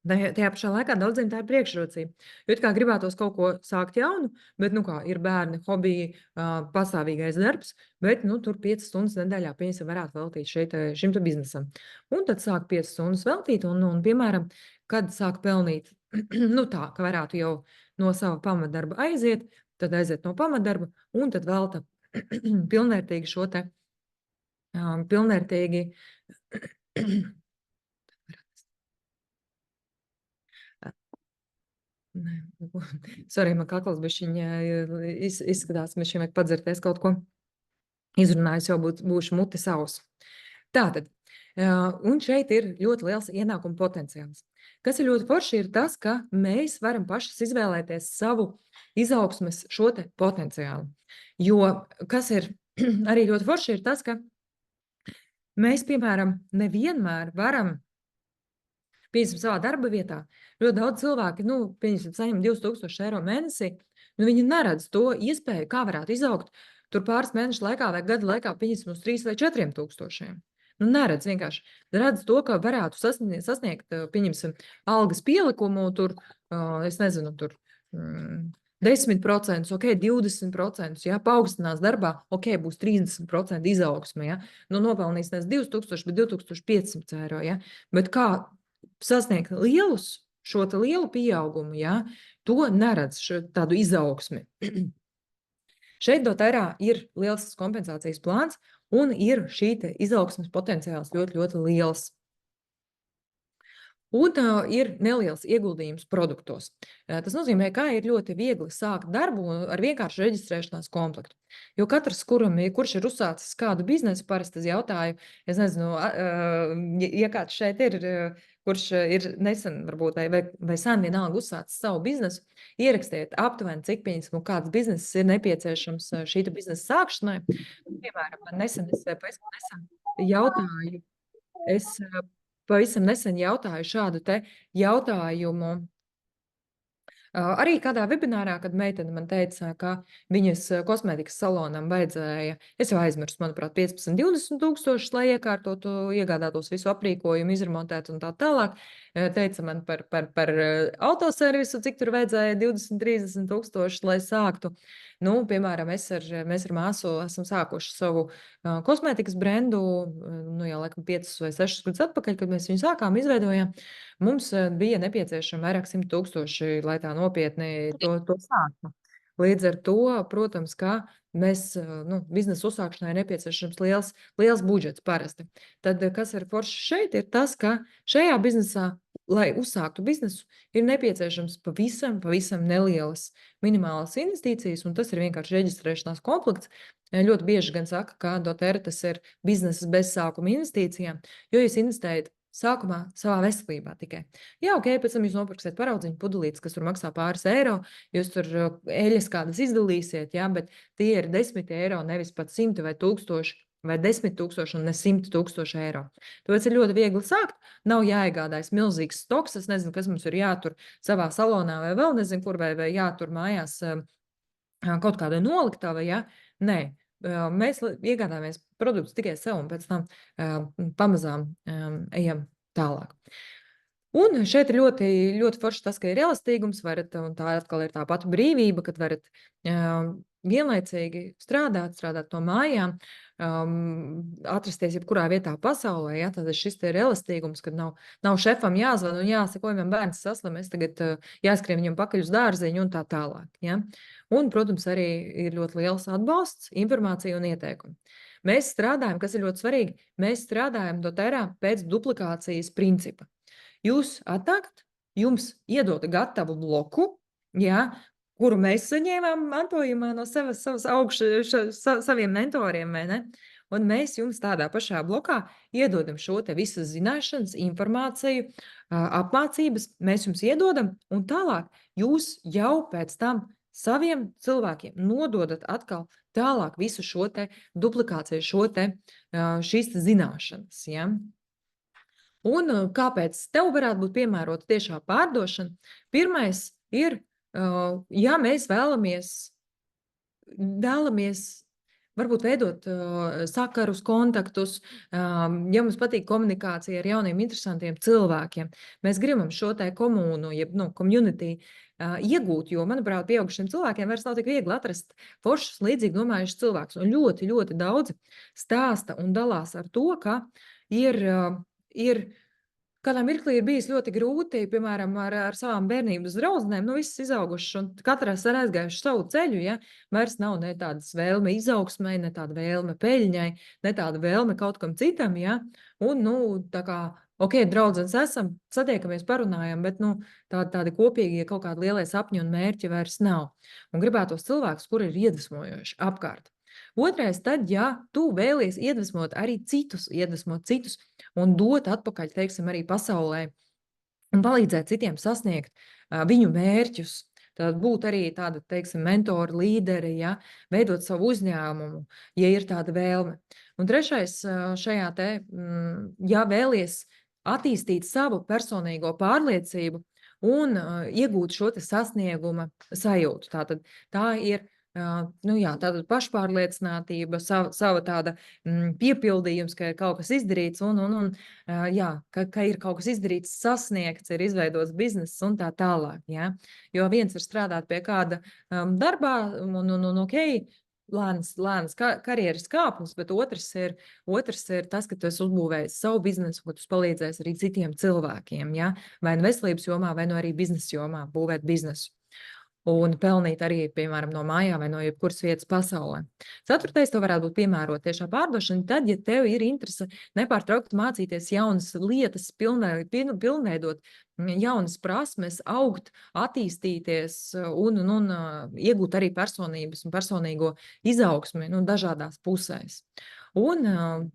tajā pašā laikā daudziem tā ir priekšrocība. Jo it kā gribētos kaut ko sākt jaunu, bet, ir bērni, hobiji, pastāvīgais darbs, bet, tur 5 stundas nedēļā, varētu veltīt šim te biznesam. Un tad sāk 5 stundas veltīt, un piemēram, kad sāk pelnīt, tā, ka varētu jau no sava pamatdarba aiziet, tad aiziet no pamatdarba, un tad velta pilnvērtīgi šo te, pilnvērtīgi Sorry, man kakls bišķiņ izskatās, mēs šiem vajag padzerties kaut ko. Izrunājus jau būšu muti savs. Tātad, un šeit ir ļoti liels ienākuma potenciāls. Kas ir ļoti forši, ir tas, ka mēs varam pašas izvēlēties savu izaugsmes šo te potenciālu. Jo, kas ir arī ļoti forši, ir tas, ka mēs, piemēram, nevienmēr varam savā darba vietā. Ļoti daudz cilvēki, saņem 2000 eiro mēnesī, viņi neredz to iespēju, kā varētu izaugt tur pāris mēnešu laikā vai gadu laikā, uz 3 vai 4 tūkstošiem. Neredz vienkārši. Redz to, ka varētu sasniegt, algas pielikumu, tur, es nezinu, tur 10%, 20%, ja, paaugstinās darbā, būs 30% izaugsme, ja. Nopelnīs nes 2000, bet 2500 eiro, ja. Bet kā sasniegt šo lielu pieaugumu, ja, to neredz tādu izaugsmi. Šeit doTERRā ir liels kompensācijas plāns un ir šī izaugsmes potenciāls ļoti, ļoti liels. Un ir neliels ieguldījums produktos. Tas nozīmē, ka ir ļoti viegli sākt darbu ar vienkāršu reģistrēšanās komplektu. Jo katrs, kurš ir uzsācis kādu biznesu, parasti es jautāju, es nezinu, ja kāds šeit ir, kurš ir nesen, varbūt, vai sen vienalga uzsācis savu biznesu, ierakstiet aptuveni, cik kāds biznesis ir nepieciešams šīta biznesa sākšanai. Piemēram, man nesen jautāju, pavisam nesen jautāju šādu te jautājumu arī kādā webinārā, kad meitene man teica, ka viņas kosmētikas salonam vajadzēja, es jau aizmirstu, manuprāt, 15-20 tūkstošus, lai iekārtotu, iegādātos visu aprīkojumu, izremontētu un tā tālāk. Teica man par autoservisu, cik tur vajadzēja 20-30 tūkstošus, lai sāktu. Piemēram, mēs ar māsu esam sākuši savu kosmētikas brendu, jau laikam 5 vai 6 gadus atpakaļ, kad mēs viņu sākām, izveidojām. Mums bija nepieciešama vairāk 100 tūkstoši, lai tā nopietni to sāktu. Līdz ar to, protams, ka mēs, biznesa uzsākšanai nepieciešams liels budžets parasti. Tad, kas ir forši šeit, ir tas, ka šajā biznesā, lai uzsāktu biznesu, ir nepieciešams pavisam nelielas minimālas investīcijas, un tas ir vienkārši reģistrēšanās komplekts. Ļoti bieži gan saka, ka doTERRA tas ir biznesas bez sākuma investīcijām, jo jūs investējat sākumā savā veselībā tikai. Jā, pēc tam jūs nopirksiet paraudziņu pudelītes, kas tur maksā pāris eiro, jūs tur eļas kādas izdalīsiet, jā, bet tie ir 10 eiro, nevis pat 100 vai 1000 vai 10 000 un ne 100 000 eiro. Tāpēc ir ļoti viegli sākt, nav jāiegādājas milzīgs stoks, es nezinu, kas mums ir jātur savā salonā vai vēl nezinu kur, vai jātur mājās kaut kādā noliktavā, ja? Nē. Mēs iegādājamies produktus tikai sev un pēc tam pamazām ejam tālāk. Un šeit ir ļoti, ļoti forši tas, ka ir elastīgums, un tā atkal ir tā pati brīvība, kad varat vienlaicīgi strādāt no mājām, atrasties jebkurā vietā pasaulē, ja, tad šis te ir elastīgums, kad nav šefam jāzvan un jāsaka, oi, man bērns saslim, es tagad jāskrien viņam pakaļ uz dārziņu un tā tālāk, ja. Un, protams, arī ir ļoti liels atbalsts, informācija un ieteikumi. Mēs strādājam, kas ir ļoti svarīgi, mēs strādājam doTERRA pēc duplikācijas principa. Jūs atnākat, jums iedod gatavu bloku, ja, kuru mēs saņēmām mantojumā no saviem mentoriem, vai ne? Un mēs jums tādā pašā blokā iedodam šo te visas zināšanas, informāciju, apmācības, mēs jums iedodam, un tālāk jūs jau pēc tam saviem cilvēkiem nododat atkal tālāk visu šo te duplikāciju, šīs te zināšanas, ja? Un kāpēc tev varētu būt piemērota tiešā pārdošana? Pirmais ir, ja mēs vēlamies varbūt veidot sakarus, kontaktus, ja mums patīk komunikācija ar jauniem, interesantiem cilvēkiem, mēs gribam šo te komūnu, jeb, community iegūt, jo, manuprāt, pieaugušiem cilvēkiem vairs nav tik viegli atrast foršus, līdzīgi domājušus cilvēkus. Un ļoti, ļoti daudzi stāsta un dalās ar to, ka ir kādā mirklī ir bijis ļoti grūti, piemēram, ar savām bērnības draudzenēm, visas izaugušas un katras ir aizgājuši savu ceļu, ja, vairs nav ne tādas vēlme izaugsmai, ne tāda vēlme peļņai, ne tāda vēlme kaut kam citam, ja, un, tā kā, ok, draudzenes esam, satiekamies, parunājam, bet, tādi kopīgie kaut kādi lielie sapņi un mērķi vairs nav. Un gribētos cilvēkus, kuri ir iedvesmojoši apkārt. Otrais, tad, ja tu vēlies iedvesmot citus un dot atpakaļ, teiksim, arī pasaulē un palīdzēt citiem sasniegt viņu mērķus, tad būt arī tāda, teiksim, mentori, līderi, ja, veidot savu uzņēmumu, ja ir tāda vēlme. Un trešais šajā te, ja vēlies attīstīt savu personīgo pārliecību un iegūt šo te sasnieguma sajūtu. Tātad tā ir tāda pašpārliecinātība, sava tāda piepildījums, ka ir kaut kas izdarīts ka ir kaut kas izdarīts, sasniegts, ir izveidots bizness un tā tālāk, ja. Jo viens ir strādāt pie kāda darbā un lēnas karjeras kāpnes, bet otrs ir tas, ka tu esi uzbūvējis savu biznesu, ko tu palīdzēsi arī citiem cilvēkiem, ja, vai nu veselības jomā, vai nu arī biznesa jomā būvēt biznesu. Un pelnīt arī, piemēram, no mājām vai no jebkuras vietas pasaulē. Ceturtais, tev varētu būt piemērot tiešā pārdošana, tad, ja tev ir interese nepārtraukti mācīties jaunas lietas, pilnveidot jaunas prasmes, augt, attīstīties un iegūt arī personības un personīgo izaugsmi dažādās pusēs. Un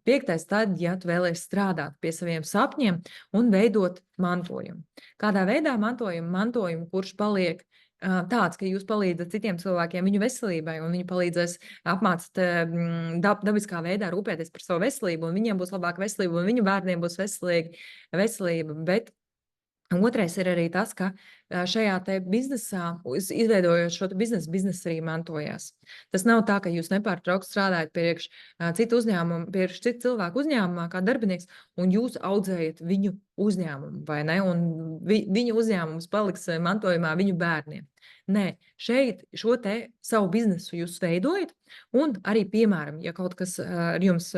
piektais, tad, ja tu vēlies strādāt pie saviem sapņiem un veidot mantojumu. Kādā veidā mantojumu, kurš paliek tāds, ka jūs palīdzat citiem cilvēkiem viņu veselībai, un viņi palīdzēs apmācīt dabiskā veidā rūpēties par savu veselību, un viņiem būs labāka veselība, un viņu bērniem būs veselība, bet otrais ir arī tas, ka šajā te biznesā, izveidojot šo biznesu arī mantojās. Tas nav tā, ka jūs nepārtraukti strādājat priekš citu cilvēku uzņēmumā kā darbinieks, un jūs audzējat viņu uzņēmumu, vai ne? Un viņa uzņēmums paliks mantojumā viņu bērniem. Nē, šeit šo te savu biznesu jūs veidojat, un arī, piemēram, ja kaut kas ar jums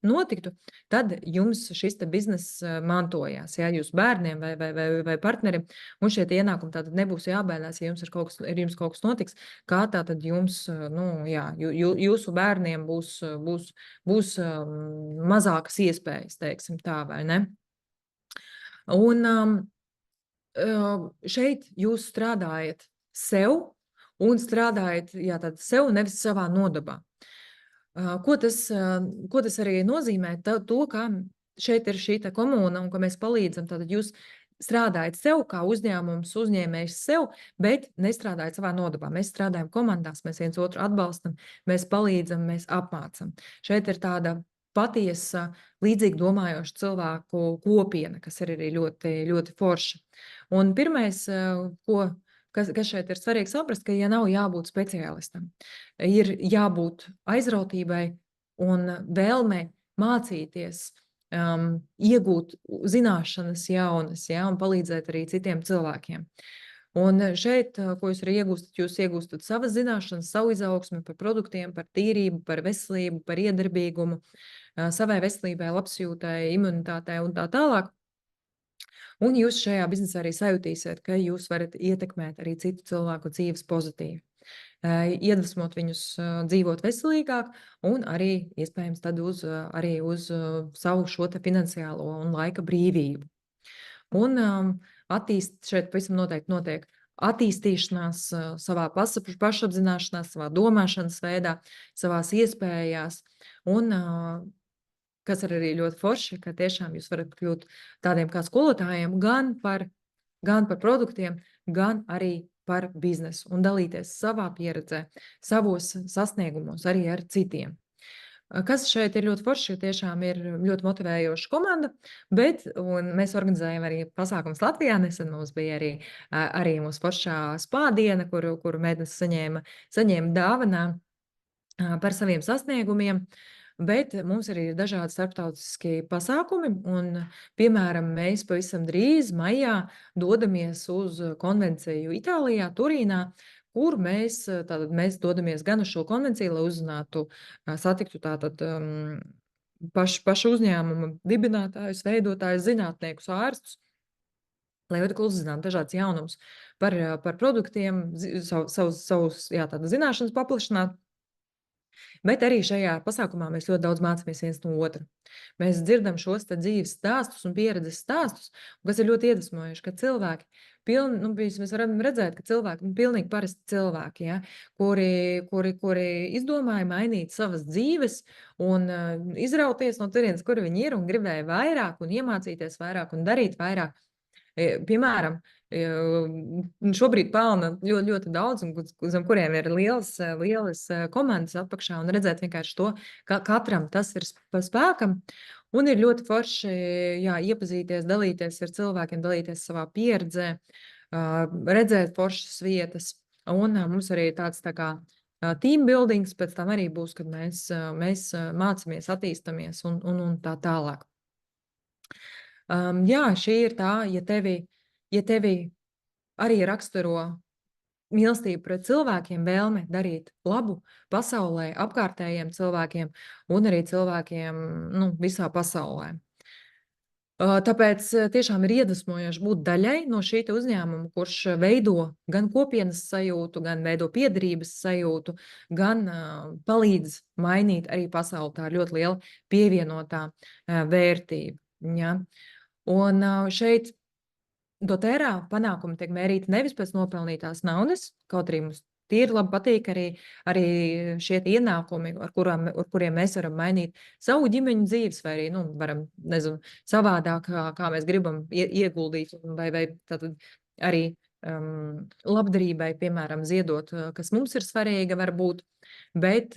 notiktu, tad jums šis te bizness mantojās, ja, jūsu bērniem vai partnerim, un šie ienākumi tātad nebūs jābaidās, ja jums kaut kas notiks, kā tātad jums, jūsu bērniem būs mazākas iespējas, teiksim tā, vai ne? Un šeit jūs strādājat sev un strādājat, sev nevis savā nodabā. Ko tas arī nozīmē? To, ka šeit ir šī komūna un ka mēs palīdzam, tātad jūs strādājat sev kā uzņēmums, uzņēmējs sev, bet nestrādājat savā nodabā. Mēs strādājam komandās, mēs viens otru atbalstam, mēs palīdzam, mēs apmācam. Šeit ir tāda patiesa, līdzīgi domājoša cilvēku kopiena, kas ir arī ļoti, ļoti forša. Un pirmais, kas šeit ir svarīgi saprast, ka nav jābūt speciālistam. Ir jābūt aizrautībai un vēlmei mācīties iegūt zināšanas jaunas, ja, un palīdzēt arī citiem cilvēkiem. Un šeit, ko jūs arī iegūstat, jūs iegūstat savas zināšanas, savu izaugsmi par produktiem, par tīrību, par veselību, par iedarbīgumu, savai veselībai, labsajūtai, imunitātei un tā tālāk. Un jūs šajā biznesā arī sajutīsiet, ka jūs varat ietekmēt arī citu cilvēku dzīves pozitīvi. Iedvesmot viņus dzīvot veselīgāk un arī iespējams tad arī uz savu šo te finansiālo un laika brīvību. Un šeit pavisam noteikti notiek attīstīšanās savā pašapzināšanās, savā domāšanas veidā, savās iespējās un kas ir arī ļoti forši, ka tiešām jūs varat kļūt tādiem kā skolotājiem gan par produktiem, gan arī par biznesu un dalīties savā pieredzē, savos sasniegumos arī ar citiem. Kas šeit ir ļoti forši, tiešām ir ļoti motivējoša komanda, un mēs organizējam arī pasākums Latvijā. Nesen mums bija arī mūsu foršā spādiena, kuru meitenes saņēma dāvanā par saviem sasniegumiem. Bet mums arī ir dažādi starptautiski pasākumi, un, piemēram, mēs pavisam drīz maijā dodamies uz konvenciju Itālijā, Turīnā, kur mēs dodamies gan uz šo konvenciju, lai uzzinātu, satiktu tātad pašu uzņēmumu dibinātājus, veidotājus, zinātniekus, ārstus, lai uzzinātu dažādas jaunumus par produktiem, savus zināšanas paplašināt. Bet arī šajā pasākumā mēs ļoti daudz mācāmies viens no otra. Mēs dzirdam šos dzīves stāstus un pieredzes stāstus, kas ir ļoti iedvesmojoši, ka cilvēki mēs varam redzēt, ka cilvēki, pilnīgi parasti cilvēki, ja, kuri izdomāja mainīt savas dzīves un izrauties no turienes, kur viņi ir un gribēja vairāk un iemācīties vairāk un darīt vairāk. Piemēram, šobrīd pelna ļoti, ļoti daudz, un zem kuriem ir lielas komandas apakšā, un redzēt vienkārši to, ka katram tas ir pa spēkam, un ir ļoti forši, iepazīties, dalīties ar cilvēkiem, dalīties savā pieredzē, redzēt foršas vietas, un mums arī tāds tā kā team buildings pēc tam arī būs, kad mēs mācamies, attīstamies un tā tālāk. Šī ir tā, ja tevi arī raksturo mīlestība pret cilvēkiem, vēlme darīt labu pasaulē, apkārtējiem cilvēkiem un arī cilvēkiem visā pasaulē. Tāpēc tiešām ir iedvesmojoši būt daļai no šī uzņēmuma, kurš veido gan kopienas sajūtu, gan veido piederības sajūtu, gan palīdz mainīt arī pasauli. Tā ir ļoti liela pievienotā vērtība. Ja? Un šeit doTERRA panākumi tiek mērīti nevis pēc nopelnītās naudas, kaut arī mums tīri labi patīk arī šie ienākumi, ar kuriem mēs varam mainīt savu ģimeņu dzīves, vai arī, varam, savādāk, kā mēs gribam ieguldīt, vai tātad arī labdarībai, piemēram, ziedot, kas mums ir svarīga varbūt, bet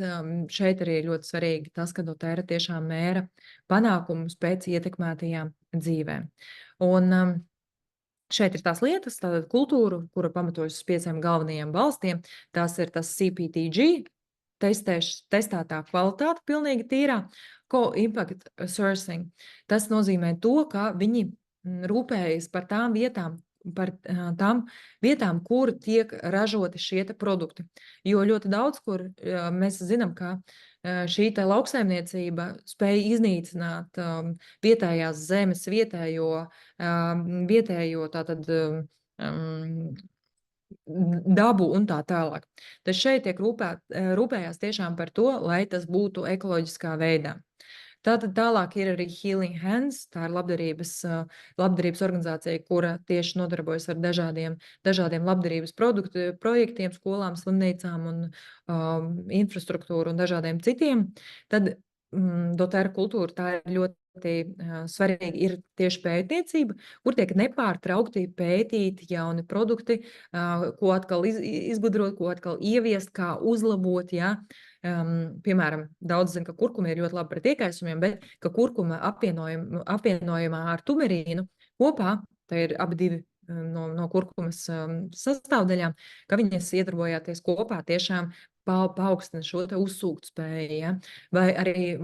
šeit arī ir ļoti svarīgi tas, ka doTERRA tiešām mēra panākumus pēc ietekmētajām dzīvēm. Un šeit ir tās lietas, tātad kultūra, kura pamatojas uz 5 galvenajiem balstiem. Tās ir tas CPTG, testētā kvalitāte pilnīgi tīrā, co-impact sourcing. Tas nozīmē to, ka viņi rūpējas par tām vietām, kur tiek ražoti šie produkti. Jo ļoti daudz, kur mēs zinām, ka šī lauksaimniecība spēja iznīcināt vietējās zemes, vietējo tātad dabu un tā tālāk. Tad šeit tiek rūpējās tiešām par to, lai tas būtu ekoloģiskā veidā. Tātad tālāk ir arī Healing Hands, tā ir labdarības organizācija, kura tieši nodarbojas ar dažādiem labdarības projektiem, skolām, slimnīcām un infrastruktūru un dažādiem citiem. Tad doTERRA kultūra, tā ir ļoti svarīgi ir tieši pētniecība, kur tiek nepārtraukti pētīti jauni produkti, ko atkal izgudrot, ko atkal ieviest, kā uzlabot, ja. Piemēram, daudz zina, ka kurkuma ir ļoti labi pret iekaisumiem, bet ka kurkuma apvienojumā ar tumerīnu kopā, tā ir abi divi no kurkumas sastāvdaļām, ka viņas iedarbojāties kopā tiešām paaugstina šo te uzsūkt spēju, ja? Vai arī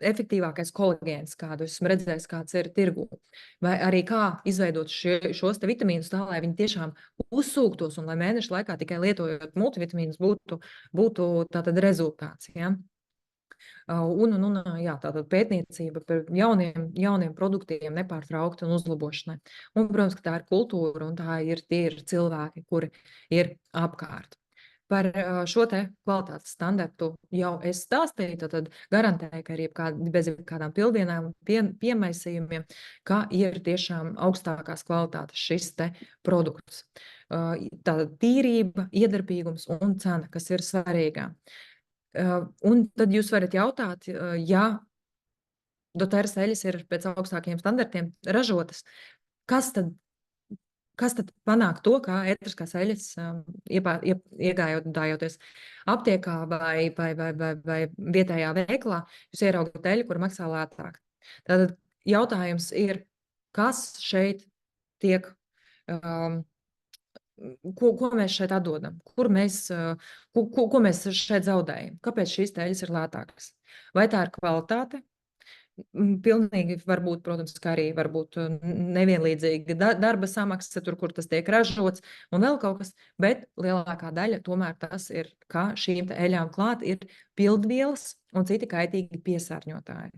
efektīvākais kolagēns, kādu esmu redzējis, kāds ir tirgū. Vai arī kā izveidot šos te vitamīnus tā, lai viņi tiešām uzsūktos un lai mēnešu laikā tikai lietojot multivitamīnus būtu tātad rezultāts. Ja? Jā, tātad pētniecība par jauniem produktiem nepārtraukti un uzlabošanai. Un, protams, ka tā ir kultūra un tie ir cilvēki, kuri ir apkārt. Par šo te kvalitātes standartu jau es stāstīju, tad garantēju, ka arī bez kādām pildienām un piemaisījumiem, ka ir tiešām augstākās kvalitātes šis te produkts. Tātad tīrība, iedarbīgums un cena, kas ir svarīgā. Un tad jūs varat jautāt, ja doTERRA's eļas ir pēc augstākiem standartiem ražotas, kas tad panāk to, kā ētriskās eļas iegādājoties aptiekā vai vietējā veiklā, jūs ieraugat eļu, kur maksā lētāk. Tātad jautājums ir, kas šeit tiek ko mēs šeit atdodam, ko mēs šeit zaudējam, kāpēc šīs eļas ir lētākas. Vai tā ir kvalitāte? Pilnīgi varbūt, protams, kā arī varbūt nevienlīdzīga darba samaksa, tur, kur tas tiek ražots, un vēl kaut kas, bet lielākā daļa tomēr tas ir, ka šīm eļām klāt ir pildvielas un citi kaitīgi piesārņotāji.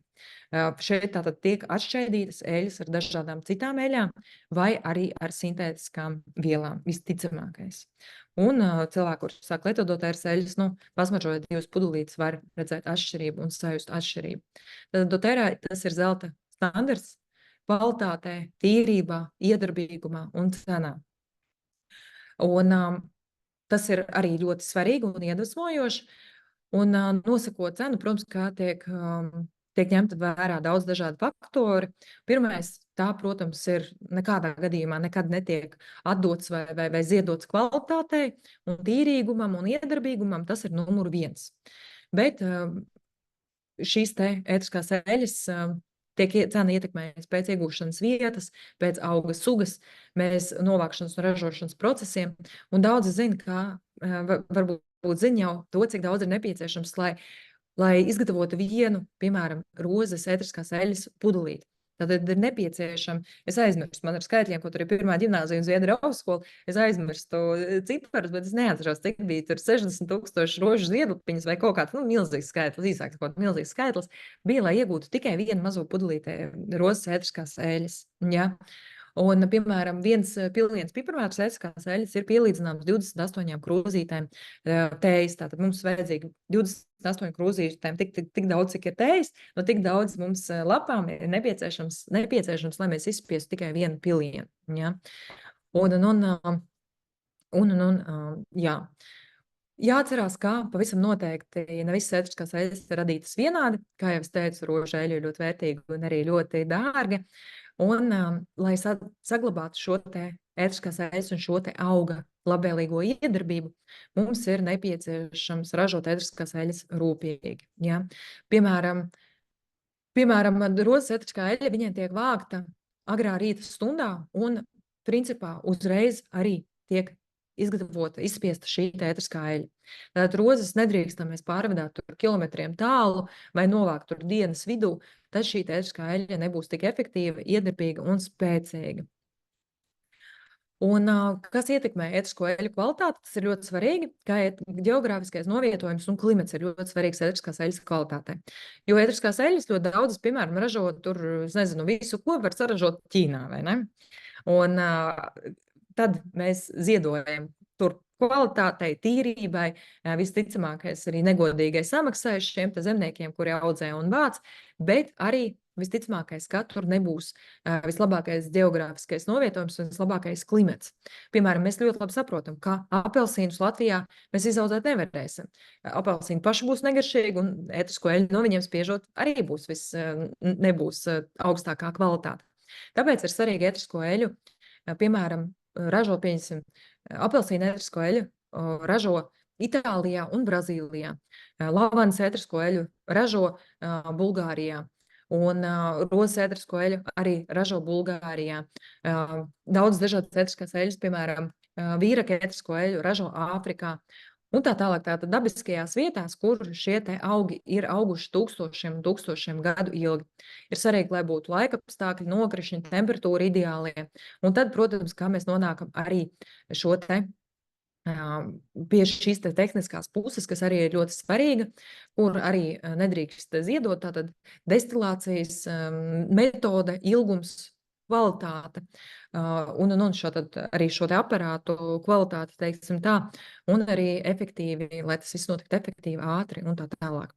Šeit tātad tiek atšķaidītas eļas ar dažādām citām eļām vai arī ar sintētiskām vielām, visticamākais. Un cilvēki, kurš sāk lietot doTERRA's eļas, pasmaržojot 2 pudelītes, var redzēt atšķirību un sajust atšķirību. Tad doTERRA tas ir zelta standarts kvalitātē, tīrībā, iedarbīgumā un cenā. Un tas ir arī ļoti svarīgi un iedvesmojoši. Un nosakot cenu, protams, kā tiek ņemta vērā daudz dažādu faktori. Pirmais, tā, protams, ir nekādā gadījumā nekad netiek atdots vai ziedots kvalitātei un tīrīgumam un iedarbīgumam, tas ir numur 1. Bet šīs te ētriskās eļas tiek cena ietekmējas pēc iegūšanas vietas, pēc auga sugas, mēs novākšanas un ražošanas procesiem, un daudzi zina, ka varbūt zina jau to, cik daudz ir nepieciešams, lai izgatavotu vienu, piemēram, rozes ētriskās eļas pudelīti. Tad ir nepieciešama, es aizmirstu, man ar skaitļiem, ko tur ir 1. ģimnāzija un Zviedru augstskola, es aizmirstu ciparus, bet es neatceros, cik bija tur 60,000 rožu ziedlapiņas vai kaut kāds, milzīgs skaitlis, īsāks kaut kāds milzīgs skaitlis, bija, lai iegūtu tikai vienu mazo pudelītē rozes ētriskās eļas. Ja? Un, piemēram, viens pilniens piparmētras ētriskās eļas ir pielīdzināms 28 krūzītēm tējas. Tātad mums vajadzīgi 28 krūzītēm tik daudz, cik ir tējas, no tik daudz mums lapām ir nepieciešams, lai mēs izspiestu tikai vienu pilienu. Ja? Jā. Jāatcerās, ka pavisam noteikti ne visas ētriskās eļas ir radītas vienādi. Kā jau es teicu, rožu eļļa ir ļoti vērtīga un arī ļoti dārga. Un, lai saglabātu šo te ētriskās eļas un šo te auga labvēlīgo iedarbību, mums ir nepieciešams ražot ētriskās eļas rūpīgi. Ja? Piemēram, rozes ētriskā eļļa viņiem tiek vākta agrā rīta stundā un, principā, uzreiz arī tiek izgatavota, izspiesta šī ētriskā eļļa. Tātad rozes nedrīkstam mēs pārvedāt tur kilometriem tālu vai novākt tur dienas vidū, tad šī ētriskā eļļa nebūs tik efektīva, iedarbīga un spēcīga. Un kas ietekmē ētrisko eļļu kvalitāti, tas ir ļoti svarīgi, kā ģeogrāfiskais novietojums un klimats ir ļoti svarīgs ētriskās eļļas kvalitātei. Jo ētriskās eļļas ļoti daudzas, piemēram, ražo tur, es nezinu, visu, ko var saražot Ķīnā, vai ne? Un tad mēs ziedojam tur kvalitātei, tīrībai, visticamākais arī negodīgai samaksai šiem zemniekiem, kuri audzē un vāc, bet arī visticamākais, ka tur nebūs vislabākais ģeogrāfiskais novietojums un vislabākais klimats. Piemēram, mēs ļoti labi saprotam, ka apelsīnus Latvijā mēs izaudzēt nevarēsim. Apelsīni paši būs negaršīgi un ētrisko eļļu no viņiem spiežot arī nebūs augstākā kvalitāte. Tāpēc ir svarīgi ētrisko eļļu, piemēram, ražo, pieņemsim, apelsīnu ētrisko eļļu ražo Itālijā un Brazīlijā. Lavanas ētrisko eļļu ražo Bulgārijā. Un rozes ētrisko eļļu arī ražo Bulgārijā. Daudz dažādas ētriskās eļļas, piemēram, vīraka ētrisko eļļu ražo Āfrikā. Un tā tālāk tātad dabiskajās vietās, kur šie te augi ir auguši tūkstošiem un tūkstošiem gadu ilgi. Ir svarīgi, lai būtu laikapstākļi, nokrišņi, temperatūra ideālie. Un tad, protams, kā mēs nonākam arī šo te pie šīs te tehniskās puses, kas arī ir ļoti svarīga, kur arī nedrīkst ziedot, tātad destilācijas metode, ilgums, kvalitāte, un arī šo te aparātu kvalitāti, teiksim tā, un arī efektīvi, lai tas viss notiktu efektīvi, ātri un tā tālāk.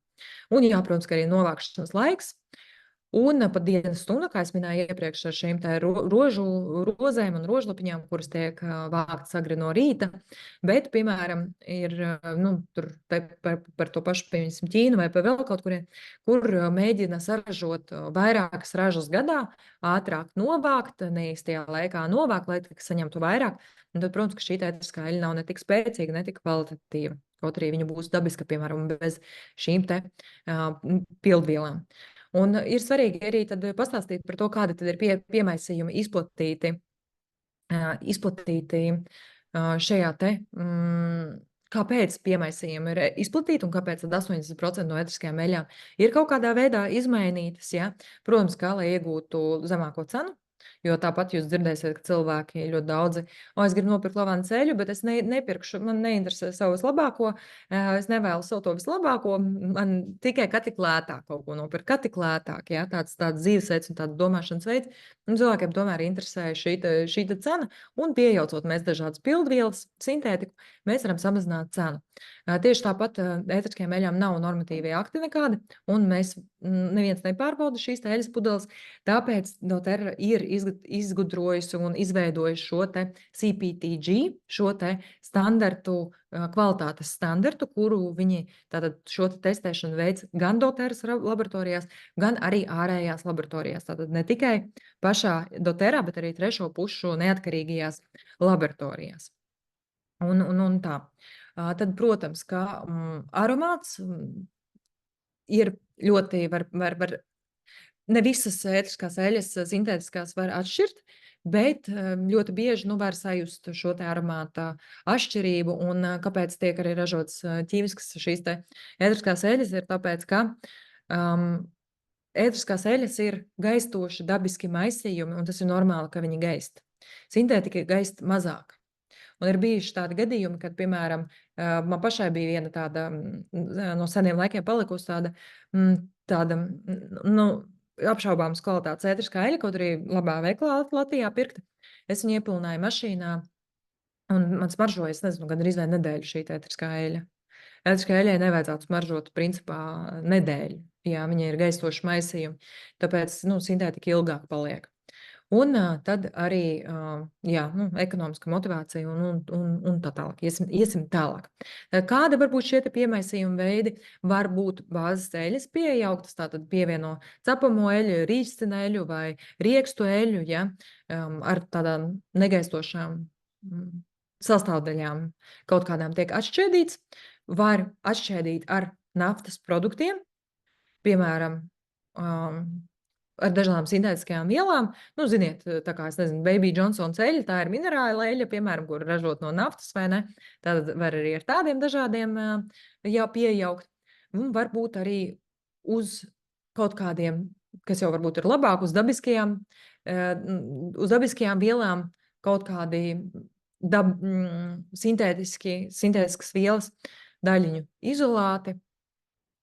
Un jā, protams, ka arī novākšanas laiks, un pa dienas stundu, kā es minēju iepriekš, ar šīm tā rozēm un rožlapiņām, kuras tiek vāktas agri no rīta, bet, piemēram, ir, tur par to pašu, piemēram, Ķīnu vai pa vēl kaut kurien, kur mēģina saražot vairākas ražas gadā, ātrāk novākt, neīstajā laikā novākt, lai saņemtu vairāk, un tad, protams, ka šī ētriskā eļļa nav ne tik spēcīga, ne tik kvalitatīva, kaut arī viņa būs dabiska, piemēram, bez šīm te pildvielām. Un ir svarīgi arī tad pastāstīt par to, kāda tad ir piemaisījumi izplatīti šajā te, kāpēc piemaisījumi ir izplatīti un kāpēc tad 80% no ētriskajām eļļām ir kaut kādā veidā izmainītas, ja? Protams, kā lai iegūtu zemāko cenu, jo tāpat jūs dzirdēsiet, ka cilvēki ļoti daudzi, es gribu nopirkt lavandas eļļu, bet es nepirkšu, man neinteresē savu vislabāko, es nevēlu sev to vislabāko, man tikai kā tik lētāk kaut ko nopirkt, kā tik lētāk, ja? Tāds dzīvesveids un tāds domāšanas veids, un cilvēkiem tomēr interesē šī cena, un pieejaucot mēs dažādas pildvielas, sintētiku, mēs varam samazināt cenu. Tieši tāpat ētriskajām eļļām nav normatīvie akti nekādi, un mēs neviens nepārbauda šīs eļļas pudeles, tāpēc doTERRA ir izgudrojusi un izveidojusi šo te CPTG, šo te standartu, kvalitātes standartu, kuru viņi tātad šo te testēšanu veids gan doTERRAs laboratorijās, gan arī ārējās laboratorijās. Tātad ne tikai pašā doTERRA, bet arī trešo pušu neatkarīgajās laboratorijās. Un tā. Tad, protams, ka aromāts ir ļoti, ne visas ētriskās eļļas sintētiskās var atšķirt, bet ļoti bieži var sajust šo te aromāta atšķirību, un kāpēc tiek arī ražotas ķīmiskas šīs te ētriskās eļļas, ir tāpēc, ka ētriskās eļļas ir gaistoši dabiski maisījumi, un tas ir normāli, ka viņi gaist. Sintētika gaist mazāk. Un ir bijuši tādi gadījumi, kad, piemēram, man pašai bija viena tāda no seniem laikiem palikusi tāda apšaubāmas kvalitātes ētriskā eļļa, kaut arī labā veiklā Latvijā pirkta. Es viņu iepilināju mašīnā, un man smaržoja, es nezinu, gandrīz vai nedēļu šī ētriskā eļļa. Ētriskā eļļai nevajadzētu smaržot, principā, nedēļu, ja viņa ir gaistoši maisījumi, tāpēc, sintētika ilgāk paliek. Un tad arī, ekonomiska motivācija un tā tālāk. Iesim tālāk. Kāda var būt šie te piemaisījumi veidi? Var būt bāzes eļļas piejauktas, tātad pievieno cepamo eļļu, rīkstena eļļu vai riekstu eļļu, ja, ar tādām negaistošām sastāvdaļām kaut kādām tiek atšķēdīts. Var atšķēdīt ar naftas produktiem, piemēram, ar dažādām sintētiskajām vielām. Ziniet, tā kā, es nezinu, Baby Johnsons eļļa, tā ir minerāla eļļa, piemēram, kur ražot no naftas, vai ne? Tad var arī ar tādiem dažādiem pieejaukt. Un varbūt arī uz kaut kādiem, kas jau varbūt ir labāk, uz dabiskajām vielām kaut kādi sintētiskas vielas daļiņu izolāti,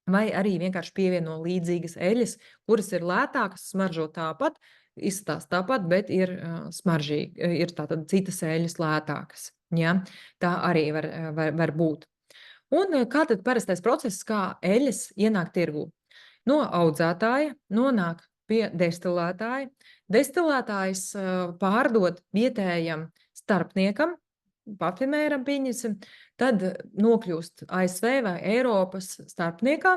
vai arī vienkārši pievieno līdzīgas eļļas, kuras ir lētākas, smaržo tāpat, izskatās tāpat, bet ir smaržīgi, ir tātad citas eļļas lētākas. Ja? Tā arī var būt. Un kā tad parastais process, kā eļļas ienāk tirgū? No audzētāja nonāk pie destilētāja. Destilētājs pārdod vietējam starpniekam, parfimēram pieņemsim, tad nokļūst ASV vai Eiropas starpniekā,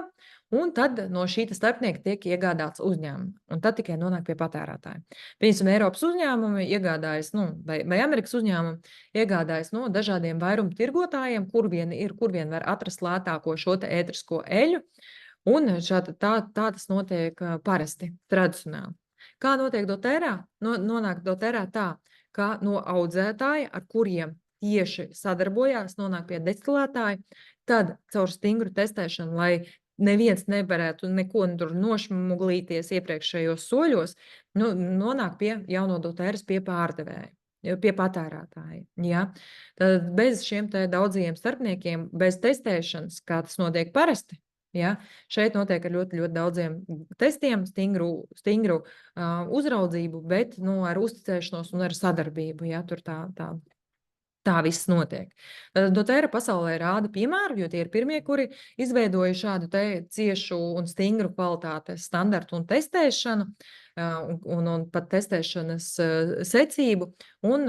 un tad no šī starpnieka tiek iegādāts uzņēmumi, un tad tikai nonāk pie patērētāja. Pieņemsim, Eiropas uzņēmumi iegādājas, vai Amerikas uzņēmumi iegādājas no dažādiem vairumu tirgotājiem, kur vien var atrast lētāko šo te ētrisko eļļu, un tā tas notiek parasti, tradicionāli. Kā notiek doTERRA? Nonāk doTERRA tā, ka no audzētāja, ar kuriem tieši sadarbojās, nonāk pie destilētāja, tad caur stingru testēšanu, lai neviens nevarētu neko tur nošmuglīties iepriekšējos soļos, nonāk pie jauno dotēras pie pārdevēja, pie patērētāja. Ja? Tad bez šiem te daudzajiem starpniekiem, bez testēšanas, kā tas notiek parasti, ja? Šeit notiek ar ļoti, ļoti daudziem testiem, stingru uzraudzību, bet ar uzticēšanos un ar sadarbību. Ja? Tur tā viss notiek. dotēra pasaulē rāda piemēru, jo tie ir pirmie, kuri izveidoja šādu te ciešu un stingru kvalitātes standartu un testēšanu, un pat testēšanas secību, un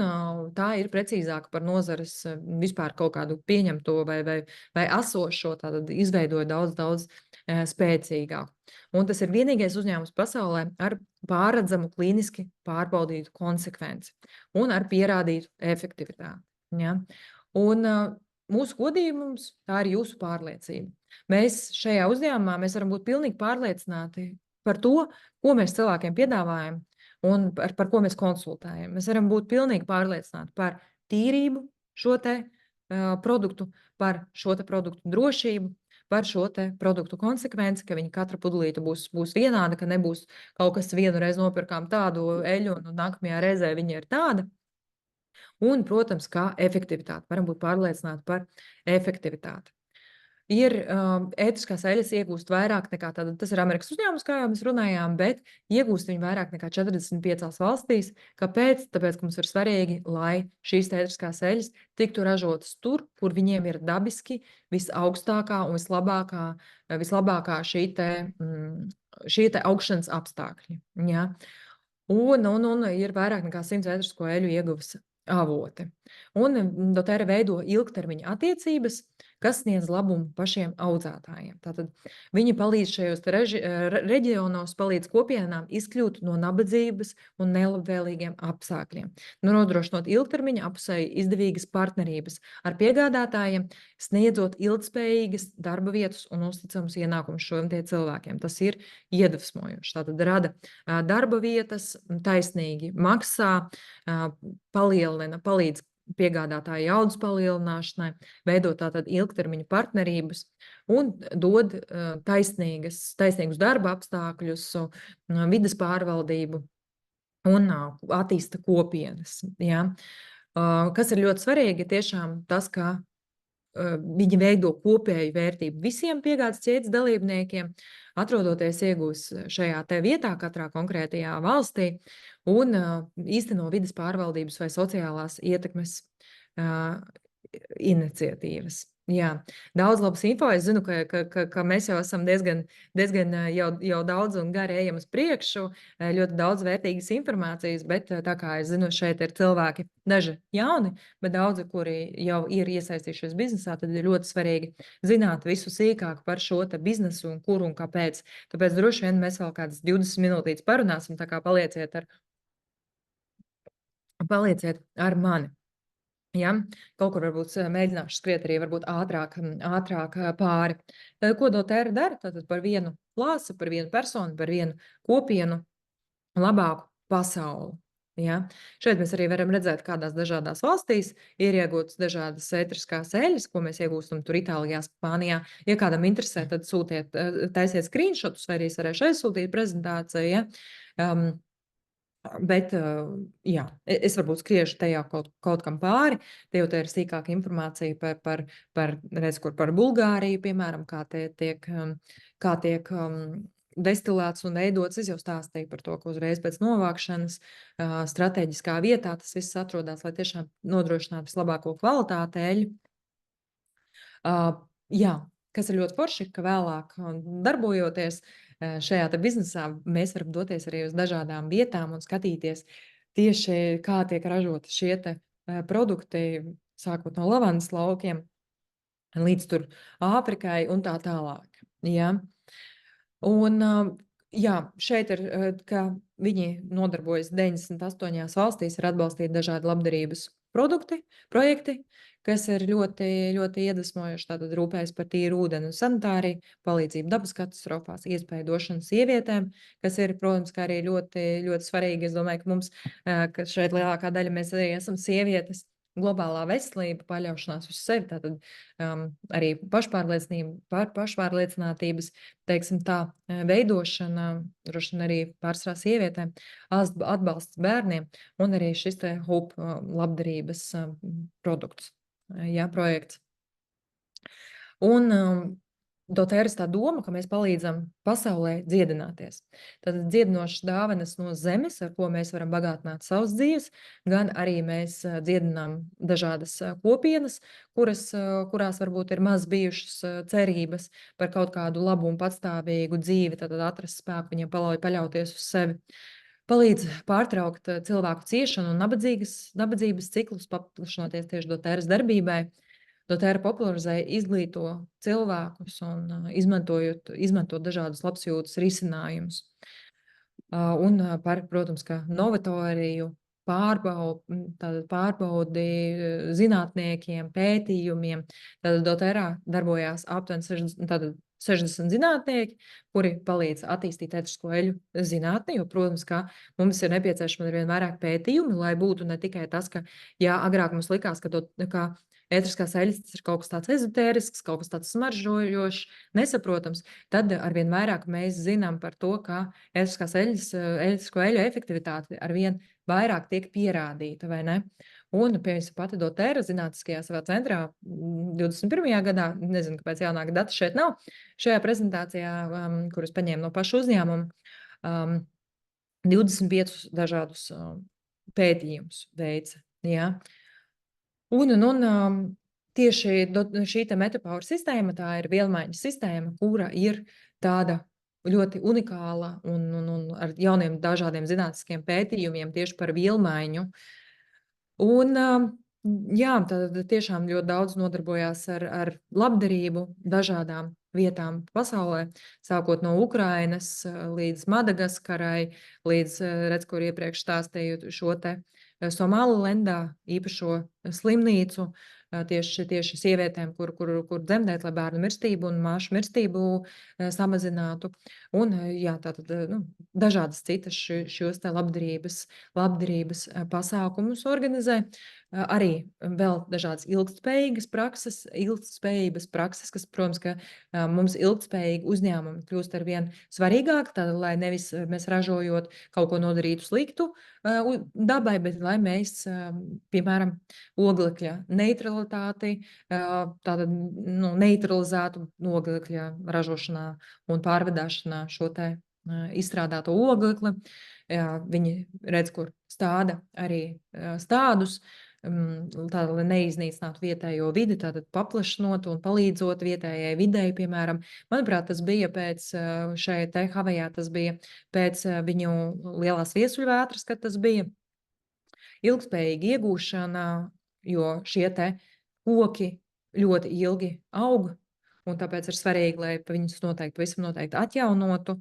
tā ir precīzāka par nozares vispār kaut kādu pieņemto vai esošo, tātad izveidoja daudz spēcīgāku. Un tas ir vienīgais uzņēmums pasaulē ar pārredzamu klīniski pārbaudītu konsekvenci un ar pierādītu efektivitāti. Ja? Un mūsu godījums, tā ir jūsu pārliecība. Mēs šajā uzņēmumā varam būt pilnīgi pārliecināti par to, ko mēs cilvēkiem piedāvājam un par ko mēs konsultējam. Mēs varam būt pilnīgi pārliecināti par tīrību šo te produktu, par šo te produktu drošību, par šo te produktu konsekvenci, ka viņa katra pudelīte būs vienāda, ka nebūs kaut kas vienu reizi nopirkām tādu eļu un nākamajā reizē viņa ir tāda. Un, protams, kā efektivitāte. Varam būt pārliecināti par efektivitāti. Ir ētiskās eļas iegūst vairāk nekā tāda, tas ir Amerikas uzņēmums, kā jau mēs runājām, bet iegūst viņi vairāk nekā 45 valstīs. Kāpēc? Tāpēc, ka mums ir svarīgi, lai šīs ētiskās eļas tiktu ražotas tur, kur viņiem ir dabiski visaugstākā un vislabākā šī te augšanas apstākļi. Ja? Un ir vairāk nekā 100 ētisko eļu ieguves avoti. Un dotēra veido ilgtermiņa attiecības, kas sniedz labumu pašiem audzētājiem. Tātad viņi palīdz šajos reģionos, palīdz kopienām izkļūt no nabadzības un nelabvēlīgiem apstākļiem, nodrošinot ilgtermiņa apusēji izdevīgas partnerības ar piegādātājiem, sniedzot ilgspējīgas darba vietas un uzticamus ienākumus šiem tie cilvēkiem. Tas ir iedvesmojoši. Tātad rada darba vietas, taisnīgi maksā, palīdz piegādātāju jaudas palielināšanai, veidot tātad ilgtermiņa partnerības un dod taisnīgus darba apstākļus, vides pārvaldību un attīsta kopienas. Ja? Kas ir ļoti svarīgi, tiešām tas, ka viņi veido kopēju vērtību visiem piegādes ķēdes dalībniekiem, atrodoties iegūs šajā te vietā, katrā konkrētajā valstī, un īsteno vides pārvaldības vai sociālās ietekmes iniciatīvas. Jā, daudz labas info. Es zinu, ka mēs jau esam diezgan jau daudz un gari ejam uz priekšu, ļoti daudz vērtīgas informācijas, bet tā kā es zinu, šeit ir cilvēki, daži jauni, bet daudzi, kuri jau ir iesaistījušies biznesā, tad ir ļoti svarīgi zināt visu sīkāk par šo te biznesu un kur un kāpēc. Tāpēc droši vien mēs vēl kādas 20 minūtītes parunāsim, tā kā palieciet ar mani. Ja? Kaut kur varbūt mēģināšu skriet arī varbūt ātrāk pāri. Ko dotēra dara? Tātad par vienu klāsu, par vienu personu, par vienu kopienu labāku pasauli. Ja? Šeit mēs arī varam redzēt, kādās dažādās valstīs ir iegūtas dažādas ētriskās eļas, ko mēs iegūstam tur Itālijā, Spānijā. Ja kādam interesē, tad taisiet screenshotus, vai arī es varēšu aizsūtīt prezentāciju. Ja? Bet, jā, es varbūt skriešu tajā kaut kam pāri, te jau te ir sīkāka informācija par Bulgāriju, piemēram, kā tiek destilēts un veidots. Es jau stāstīju par to, ka uzreiz pēc novākšanas strateģiskā vietā tas viss atrodas, lai tiešām nodrošinātu vislabāko kvalitāti eļu. Jā, kas ir ļoti forši, ka vēlāk darbojoties šajā te biznesā, mēs varam doties arī uz dažādām vietām un skatīties tieši, kā tiek ražoti šie te produkti, sākot no lavandas laukiem līdz tur Āfrikai un tā tālāk. Ja? Un jā, šeit ir, ka viņi nodarbojas 98 valstīs, ir atbalstīti dažādi labdarības projekti, kas ir ļoti, ļoti iedvesmojoši. Tātad rūpējas par tīru ūdeni un sanitāriju, palīdzību dabas katastrofās, iespēju došanu sievietēm, kas ir, protams, kā arī ļoti, ļoti svarīgi. Es domāju, ka mums, ka šeit lielākā daļa mēs arī esam sievietes, globālā veselība, paļaušanās uz sevi, tātad arī pašpārliecinātības, teiksim tā, veidošana, droši vien arī pārsvarā sievietēm, atbalsts bērniem un arī šis te HUP labdarības produkts, projekts. Un doTERRA's tā doma, ka mēs palīdzam pasaulē dziedināties. Tātad dziedinošas dāvanas no zemes, ar ko mēs varam bagātināt savas dzīves, gan arī mēs dziedinām dažādas kopienas, kurās varbūt ir maz bijušas cerības par kaut kādu labu un patstāvīgu dzīvi, tātad atrast spēku viņiem paļauties uz sevi. Palīdz pārtraukt cilvēku ciešanu un nabadzības ciklus, paplašinoties tieši doTERRA's darbībai. doTERRA popularizē, izglīto cilvēkus un izmantot dažādus labsajūtas risinājumus. Un protams, ka novatoriju pārbaudi zinātniekiem, pētījumiem. Tātad doTERRA darbojās aptuveni 60 zinātnieki, kuri palīdz attīstīt ētisko eļu zinātni, jo, protams, ka mums ir nepieciešami arvien vairāk pētījumi, lai būtu ne tikai tas, ka, jā, agrāk mums likās, ka ētriskās eļas tas ir kaut kas tāds ezotērisks, kaut kas tāds smaržojošs, nesaprotams, tad arvien vairāk mēs zinām par to, ka ētrisko eļu efektivitāte arvien vairāk tiek pierādīta, vai ne? Un, piemēram, pati doTERRA zinātniskajā savā centrā 21. gadā, nezinu, kāpēc jaunāka data šeit nav, šajā prezentācijā, kuras paņēma no paša uzņēmuma, 25 dažādus pētījumus veica, jā. Un tieši šī Metapower sistēma, tā ir vielmaiņas sistēma, kura ir tāda ļoti unikāla un ar jauniem dažādiem zinātniskiem pētījumiem tieši par vielmaiņu. Un, jā, tad tiešām ļoti daudz nodarbojās ar labdarību dažādām vietām pasaulē, sākot no Ukrainas līdz Madagaskarai, līdz, kur iepriekš stāstīju šo te Somālilendā īpašo slimnīcu, tieši sievietēm, kur dzemdēt, lai bērnu mirstību un māšu mirstību samazinātu. Un, jā, tātad, dažādas citas šos te labdarības pasākumus organizē. Arī vēl dažādas ilgtspējības prakses, kas, protams, ka mums ilgtspējīgi uzņēmumi kļūst arvien svarīgāk, tad, lai nevis mēs ražojot kaut ko nodarītu sliktu dabai, bet lai mēs, piemēram, oglekļa neutralitāti, tātad, neutralizētu oglekļa ražošanā un pārvadāšanā šo te izstrādāto oglekli. Viņi redz, kur stāda arī stādus, tātad, lai neiznīcinātu vietējo vidi, tātad paplašinot un palīdzot vietējai videi, piemēram. Manuprāt, tas bija pēc šeit te Havajā, tas bija pēc viņu lielās viesuļvētras, kad tas bija ilgspējīga iegūšana, jo šie te koki ļoti ilgi aug, un tāpēc ir svarīgi, lai viņus pavisam noteikti atjaunotu.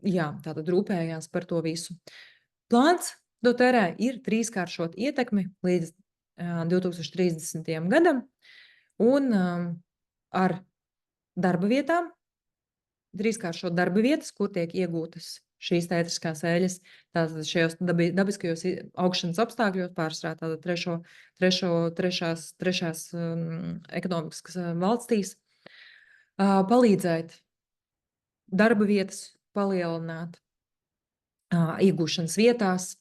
Jā, tātad rūpējās par to visu. Plāns doTERRA ir 3-kāršot ietekmi līdz 2030. gadam un ar darba vietām, 3-kāršot darba vietas, kur tiek iegūtas šīs ētriskās eļas, tātad šajos dabiskajos augšanas apstākļos, pārsvarā tātad trešās ekonomikas valstīs, palīdzēt darba vietas palielināt iegūšanas vietās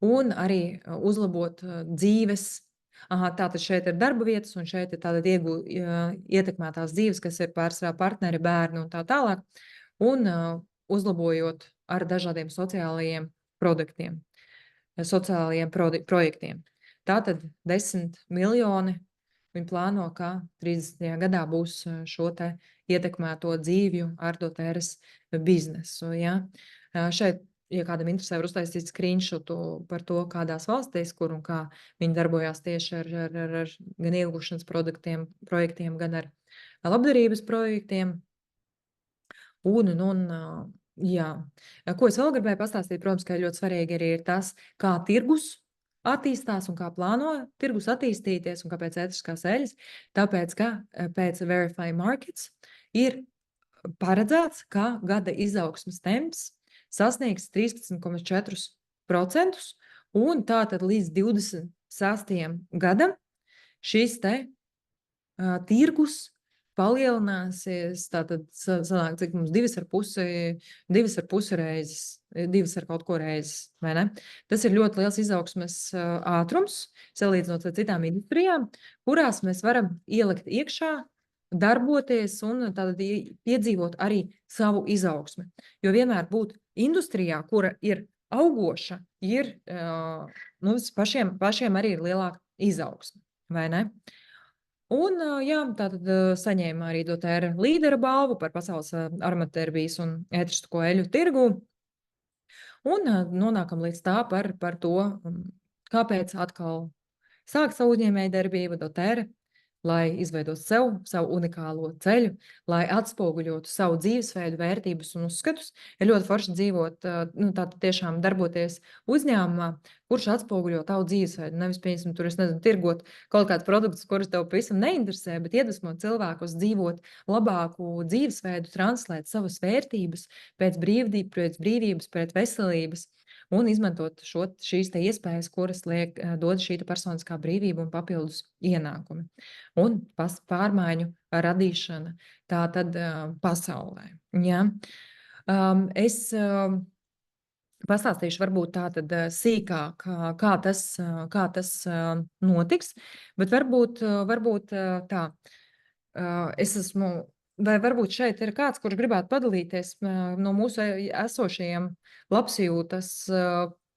un arī uzlabot dzīves. Tātad šeit ir darba vietas un šeit ir tātad ietekmētās dzīves, kas ir pārsvarā partneri, bērni un tā tālāk, un uzlabojot ar dažādiem sociālajiem projektiem. Tātad 10 miljoni viņi plāno, ka 30. gadā būs šo te ietekmēto dzīvju ar doTERRA's biznesu. Ja? Šeit, ja kādam interesē, var uztaisīt screenshotu par to, kādās valstīs, kur un kā viņi darbojās tieši ar gan iegūšanas projektiem, gan ar labdarības projektiem. Jā. Ko es vēl gribēju pastāstīt, protams, ka ļoti svarīgi arī ir tas, kā tirgus attīstās un kā plāno tirgus attīstīties un kāpēc ētriskās eļas, tāpēc, ka pēc Verify Markets ir paredzēts, ka gada izaugsmes temps sasniegs 13,4%. un tātad līdz 26. gadam šis te tirgus palielināsies, tātad sanāk, cik mums 2,5 reizes, 2 ar kaut ko reizes, vai ne? Tas ir ļoti liels izaugsmes ātrums, salīdzinot ar citām industrijām, kurās mēs varam ielikt iekšā, darboties un tātad piedzīvot arī savu izaugsmi. Jo vienmēr būt industrijā, kura ir augoša, ir mums pašiem arī ir lielāka izaugsme, vai ne? Un, jā, tātad saņēma arī doTERRA līdera balvu par pasaules aromatērapijas un ētrisko eļu tirgu. Un nonākam līdz tā par to, kāpēc atkal sāk savu uzņēmējdarbību doTERRA, lai izveidot savu unikālo ceļu, lai atspoguļotu savu dzīvesveidu, vērtības un uzskatus. Ir ļoti forši dzīvot, tātad tiešām darboties uzņēmumā, kurš atspoguļo tavu dzīvesveidu. Nevis, piemēram, tur, es nezinu, tirgot kaut kāds produkts, kurus tev pavisam neinteresē, bet iedvesmot cilvēkus dzīvot labāku dzīvesveidu, translēt savas vērtības pēc brīvības, pēc veselības. Un izmantot šīs te iespējas, kuras dod šī personiskā brīvība un papildus ienākumi. Un pārmaiņu radīšana tā tad pasaulē. Ja? Es pastāstīšu varbūt tā tad sīkāk, kā tas notiks, bet varbūt tā. Es esmu, vai varbūt šeit ir kāds, kurš gribētu padalīties no mūsu esošajiem labsajūtas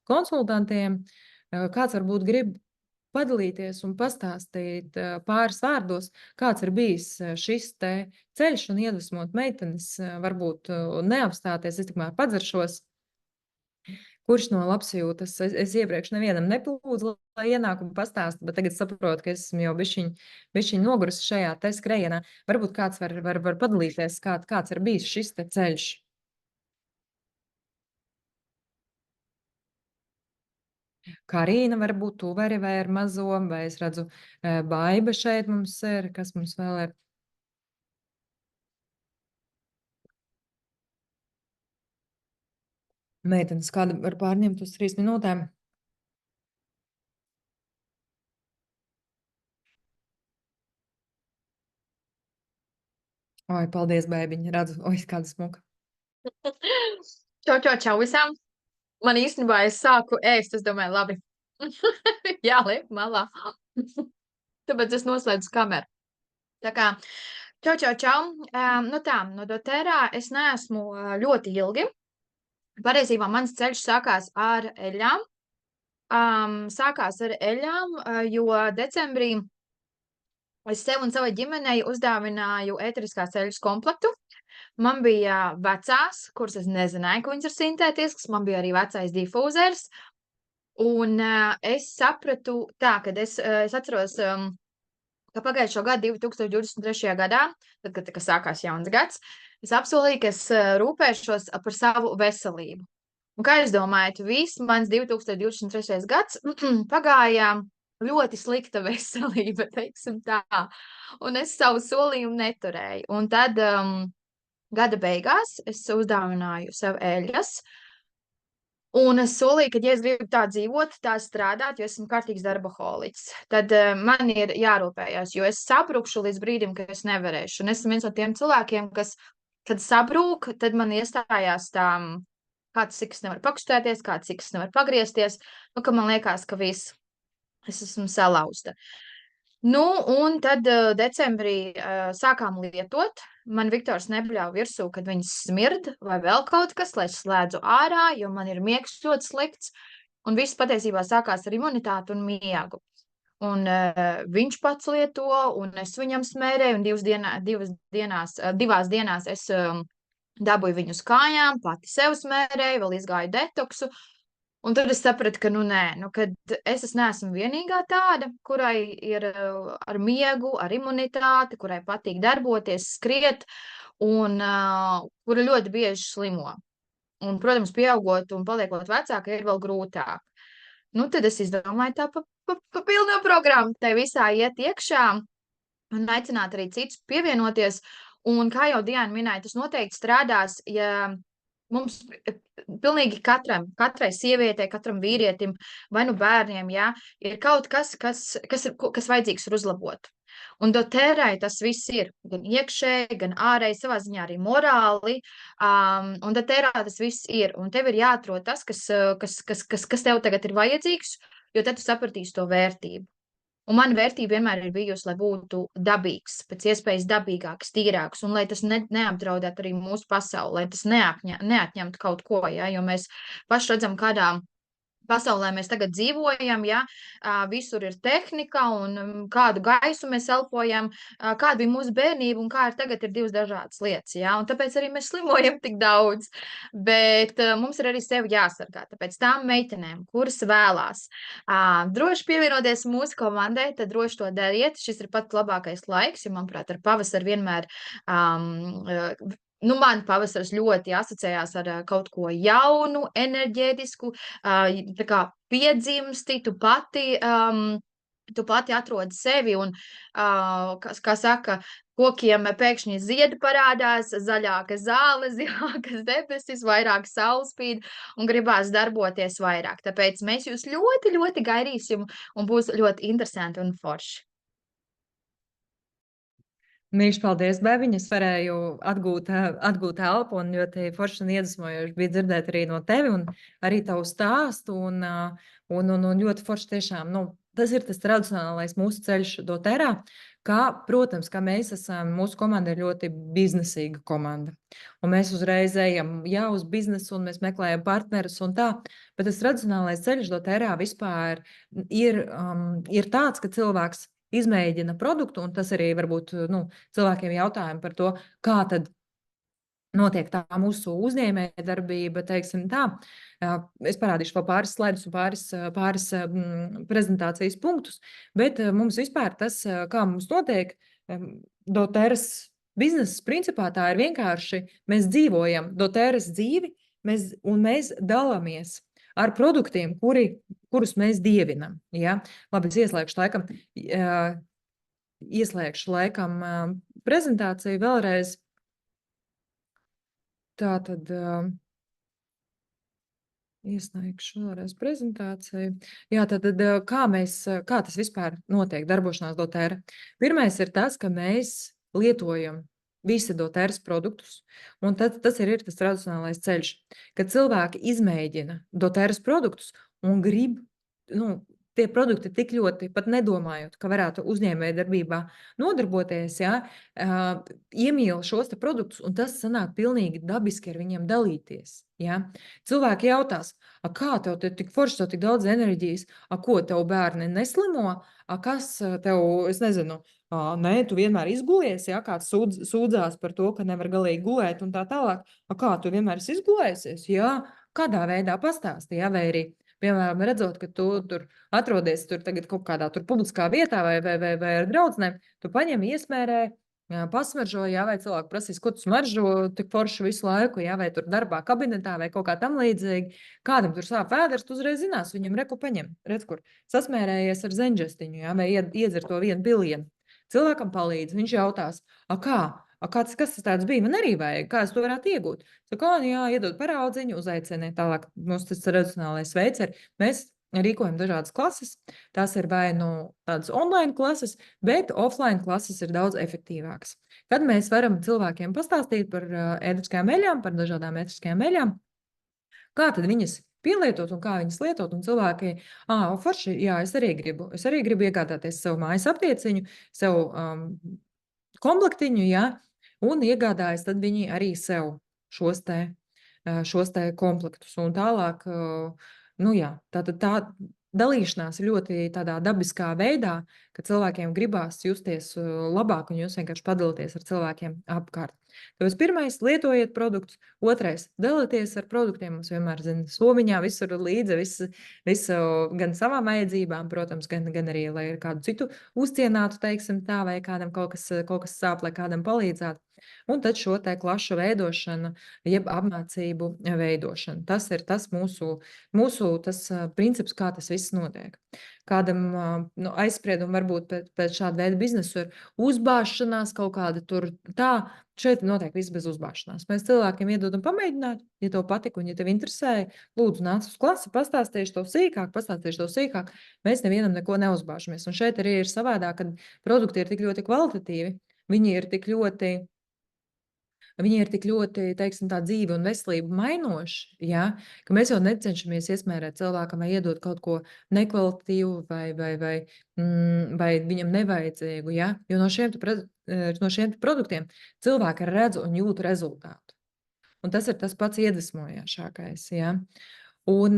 konsultantiem, kāds varbūt grib padalīties un pastāstīt pāris vārdos, kāds ir bijis šis te ceļš un iedvesmot meitenes, varbūt neapstāties, es tikmēr padzeršos. Kurš no labsajūtas, es iepriekš nevienam nepalūdzu, lai ienākumu pastāstu, bet tagad saprotu, ka esmu jau bišķiņ nogurusi šajā te skrejienā. Varbūt kāds var padalīties, kāds ir bijis šis te ceļš. Karīna, varbūt tu vari vai ar mazo, vai es redzu Baiba šeit mums ir, kas mums vēl ir. Meitenes, kāda var pārņemt uz 3 minūtēm? Oi, paldies, bēbiņa. Redzu, kāda smuka. Čau visām. Man īstenībā es sāku ēst, es domāju, labi. Jāliek malā. Tāpēc es noslēdzu kameru. Tā kā, čau. No doTERRA es neesmu ļoti ilgi. Patiesībā mans ceļš sākās ar eļļām. Jo decembrī es sev un savai ģimenei uzdāvināju ēteriskās eļļas komplektu. Man bija vecās, kuras es nezināju, ka viņas ir sintētiskas, man bija arī vecais difūzers. Un es sapratu tā, kad es atceros, ka pagājušo gadu, 2023. gadā, tad, kad sākās jauns gads, es apsolīju, ka es rūpēšos par savu veselību. Un kā jūs domājat, viss mans 2023. gads pagāja ļoti slikta veselība, teiksim tā. Un es savu solījumu neturēju. Un tad gada beigās es uzdāvināju sev eļļas. Un es solīju, ka, ja es gribu tā dzīvot, tā strādāt, jo esmu kārtīgs darbaholiķis, tad man ir jārūpējas, jo es sabrukšu līdz brīdim, ka es nevarēšu. Un esmu viens no tiem cilvēkiem, kas, kad sabrūk, tad man iestājās tā, kāds ciks nevar pakustēties, kāds ciks nevar pagriezties, ka man liekas, ka viss, es esmu salauzta. Un tad decembrī sākām lietot. Man Viktors nebļauj virsū, kad viņas smird vai vēl kaut kas, lai es slēdzu ārā, jo man ir miegs ļoti slikts. Un viss patiesībā sākās ar imunitāti un miegu. Un viņš pats lieto, un es viņam smērēju, un divās dienās es dabūju viņu uz kājām, pati sev smērēju, vēl izgāju detoksu. Un tad es sapratu, ka kad es neesmu vienīgā tāda, kurai ir ar miegu, ar imunitāti, kurai patīk darboties, skriet, un kura ļoti bieži slimo. Un, protams, pieaugot un paliekot vecāka, ir vēl grūtāk. Tad es izdomāju tā pa pilno programmu, tai visā iet iekšā un aicināt arī citus pievienoties. Un kā jau Diana minēja, tas noteikti strādās, ja mums pilnīgi katrai sievietei, katram vīrietim vai nu bērniem, jā, ir kaut kas vajadzīgs ir uzlabot. Un doTERRAi tas viss ir gan iekšēji, gan ārēji, savā ziņā arī morāli. Un doTERRA tas viss ir. Un tev ir jāatrod tas, kas tev tagad ir vajadzīgs, jo tad tu sapratīsi to vērtību. Un mana vērtība vienmēr ir bijusi, lai būtu dabīgs, pēc iespējas dabīgāks, tīrāks, un lai tas neapdraudētu arī mūsu pasauli, lai tas neatņemtu kaut ko, ja, jo mēs paši redzam, kādā pasaulē mēs tagad dzīvojam, ja, visur ir tehnika un kādu gaisu mēs elpojam, kāda bija mūsu bērnība un kā ir tagad ir divas dažādas lietas, ja, un tāpēc arī mēs slimojam tik daudz, bet mums ir arī sevi jāsargā, tāpēc tām meitenēm, kuras vēlās droši pievienoties mūsu komandai, tad droši to dariet, šis ir pat labākais laiks, jo, manuprāt, ar pavasaru vienmēr man pavasaris ļoti asociējās ar kaut ko jaunu, enerģētisku, tā kā piedzimsti, tu pati atrodi sevi un, kā saka, kokiem pēkšņi ziedi parādās, zaļāka zāle, zilākas debesis, vairāk saule spīd un gribās darboties vairāk. Tāpēc mēs jūs ļoti, ļoti gaidīsim un būs ļoti interesanti un forši. Mīļš, paldies, Beviņ. Es varēju atgūt elpu un ļoti forši un iedvesmojoši bija dzirdēt arī no tevi un arī tavu stāstu un ļoti forši tiešām, tas ir tas tradicionālais mūsu ceļš doTERRA, protams, ka mēs esam, mūsu komanda ir ļoti biznesīga komanda. Un mēs uzreiz ejam, uz biznesu un mēs meklējam partnerus un tā, bet tas tradicionālais ceļš doTERRA vispār ir tāds, ka cilvēks izmēģina produktu, un tas arī varbūt cilvēkiem jautājumi par to, kā tad notiek tā mūsu uzņēmējdarbība, teiksim tā. Es parādīšu vēl pāris slaidus un pāris prezentācijas punktus, bet mums vispār tas, kā mums notiek, doTERRAs bizness principā tā ir vienkārši, mēs dzīvojam doTERRAs dzīvi, un mēs dalāmies ar produktiem, kurus mēs dievinam. Ja? Labi, es ieslēgšu laikam prezentāciju vēlreiz. Tātad ieslēgšu vēlreiz prezentāciju. Jā, tātad kā tas vispār notiek darbošanās doTERRA? Pirmais ir tas, ka mēs lietojam visi doTERRAs produktus, un tas ir tas tradicionālais ceļš, kad cilvēki izmēģina doTERRAs produktus un grib, tie produkti tik ļoti, pat nedomājot, ka varētu uzņēmējdarbībā nodarboties, iemīl šos te produktus, un tas sanāk pilnīgi dabiski ar viņiem dalīties. Ja? Cilvēki jautās, kā tev tik forši, tev tik daudz enerģijas, ko tev bērni neslimo, kas tev, es nezinu, nē, tu vienmēr izgulies, kāds sūdzās par to, ka nevar galīgi gulēt un tā tālāk. Kā tu vienmēr esi izgulējusies? Jā, kādā veidā pastāsti, vai arī, piemēram, redzot, ka tu tur atrodies tagad kaut kādā publiskā vietā vai ar draudzenēm, tu paņem iesmērē, pasmaržo, vai cilvēku prasīs, ko tu smaržo tik forši visu laiku, vai tur darbā kabinetā vai kaut kā tam līdzīgi. Kādam tur sāp vēders, tu uzreiz zinās, viņam reku paņem, redz, kur sasmērējies ar zeņģestiņu, vai iedzer to 1 pilienu. Cilvēkam palīdz, viņš jautās, kas tas tāds bija, man arī vajag, kā es to varētu iegūt. Saka, iedod paraudziņu, uzaicini tālāk. Mums tas tradicionālais veids ir, mēs rīkojam dažādas klases, tās ir vai tādas online klases, bet offline klases ir daudz efektīvākas. Kad mēs varam cilvēkiem pastāstīt par ētriskajām eļļām, par dažādām ētriskajām eļļām, kā tad viņas pielietot un kā viņas lietot, un cilvēki, forši, es arī gribu iegādāties savu mājas aptieciņu, savu komplektiņu, un iegādājas tad viņi arī sev šos te komplektus, un tālāk, tā dalīšanās ir ļoti tādā dabiskā veidā, ka cilvēkiem gribās justies labāk, un jūs vienkārši padalieties ar cilvēkiem apkārt. Tāpēc pirmais, lietojiet produktus, otrais, dalieties ar produktiem, mums vienmēr, somiņā visur līdzi, visu gan savām vajadzībām, protams, gan arī, lai ir kādu citu uzcienātu, teiksim tā, vai kādam kaut kas sāp, lai kādam palīdzētu. Un tad šo te klašu veidošana, jeb apmācību veidošana. Tas ir tas mūsu tas princips, kā tas viss notiek. Kādam nu, aizspriedumi varbūt pēc šāda veida biznesu ir uzbāšanās kaut kāda tur tā. Šeit notiek viss bez uzbāšanās. Mēs cilvēkiem iedodam pamēģināt, ja tev patika un ja tev interesēja, lūdzu nāc uz klasi, pastāstīšu to sīkāk. Mēs nevienam neko neuzbāžamies. Un šeit arī ir savādāk, kad produkti ir tik ļoti kvalitatīvi, viņi ir tik ļoti, teiksim, tā dzīve un veselību mainoši, ja, ka mēs jau necenšamies iesmērēt cilvēkam vai iedot kaut ko nekvalitatīvu vai viņam nevajadzīgu, ja, jo no šiem produktiem cilvēki redz un jūt rezultātu. Un tas ir tas pats iedvesmojošākais, ja. Un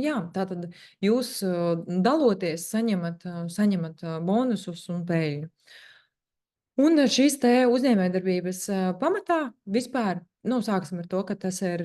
jā, tātad jūs daloties saņemat bonusus un peļņu. Un šīs te uzņēmējdarbības pamatā vispār, nu, sāksim ar to, ka tas ir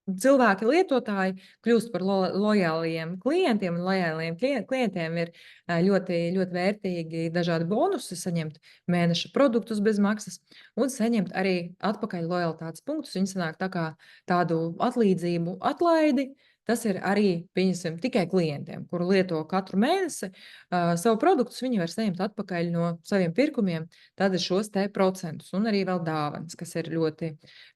cilvēki, lietotāji kļūst par lojāliem klientiem, un lojāliem klientiem ir ļoti, ļoti vērtīgi dažādi bonusi, saņemt mēneša produktus bez maksas un saņemt arī atpakaļ lojalitātes punktus. Viņi sanāk tā kā tādu atlīdzību atlaidi. Tas ir arī, pieņemsim, tikai klientiem, kuri lieto katru mēnesi savu produktus, viņi var saņemt atpakaļ no saviem pirkumiem, tad šos te procentus un arī vēl dāvanas, kas ir ļoti,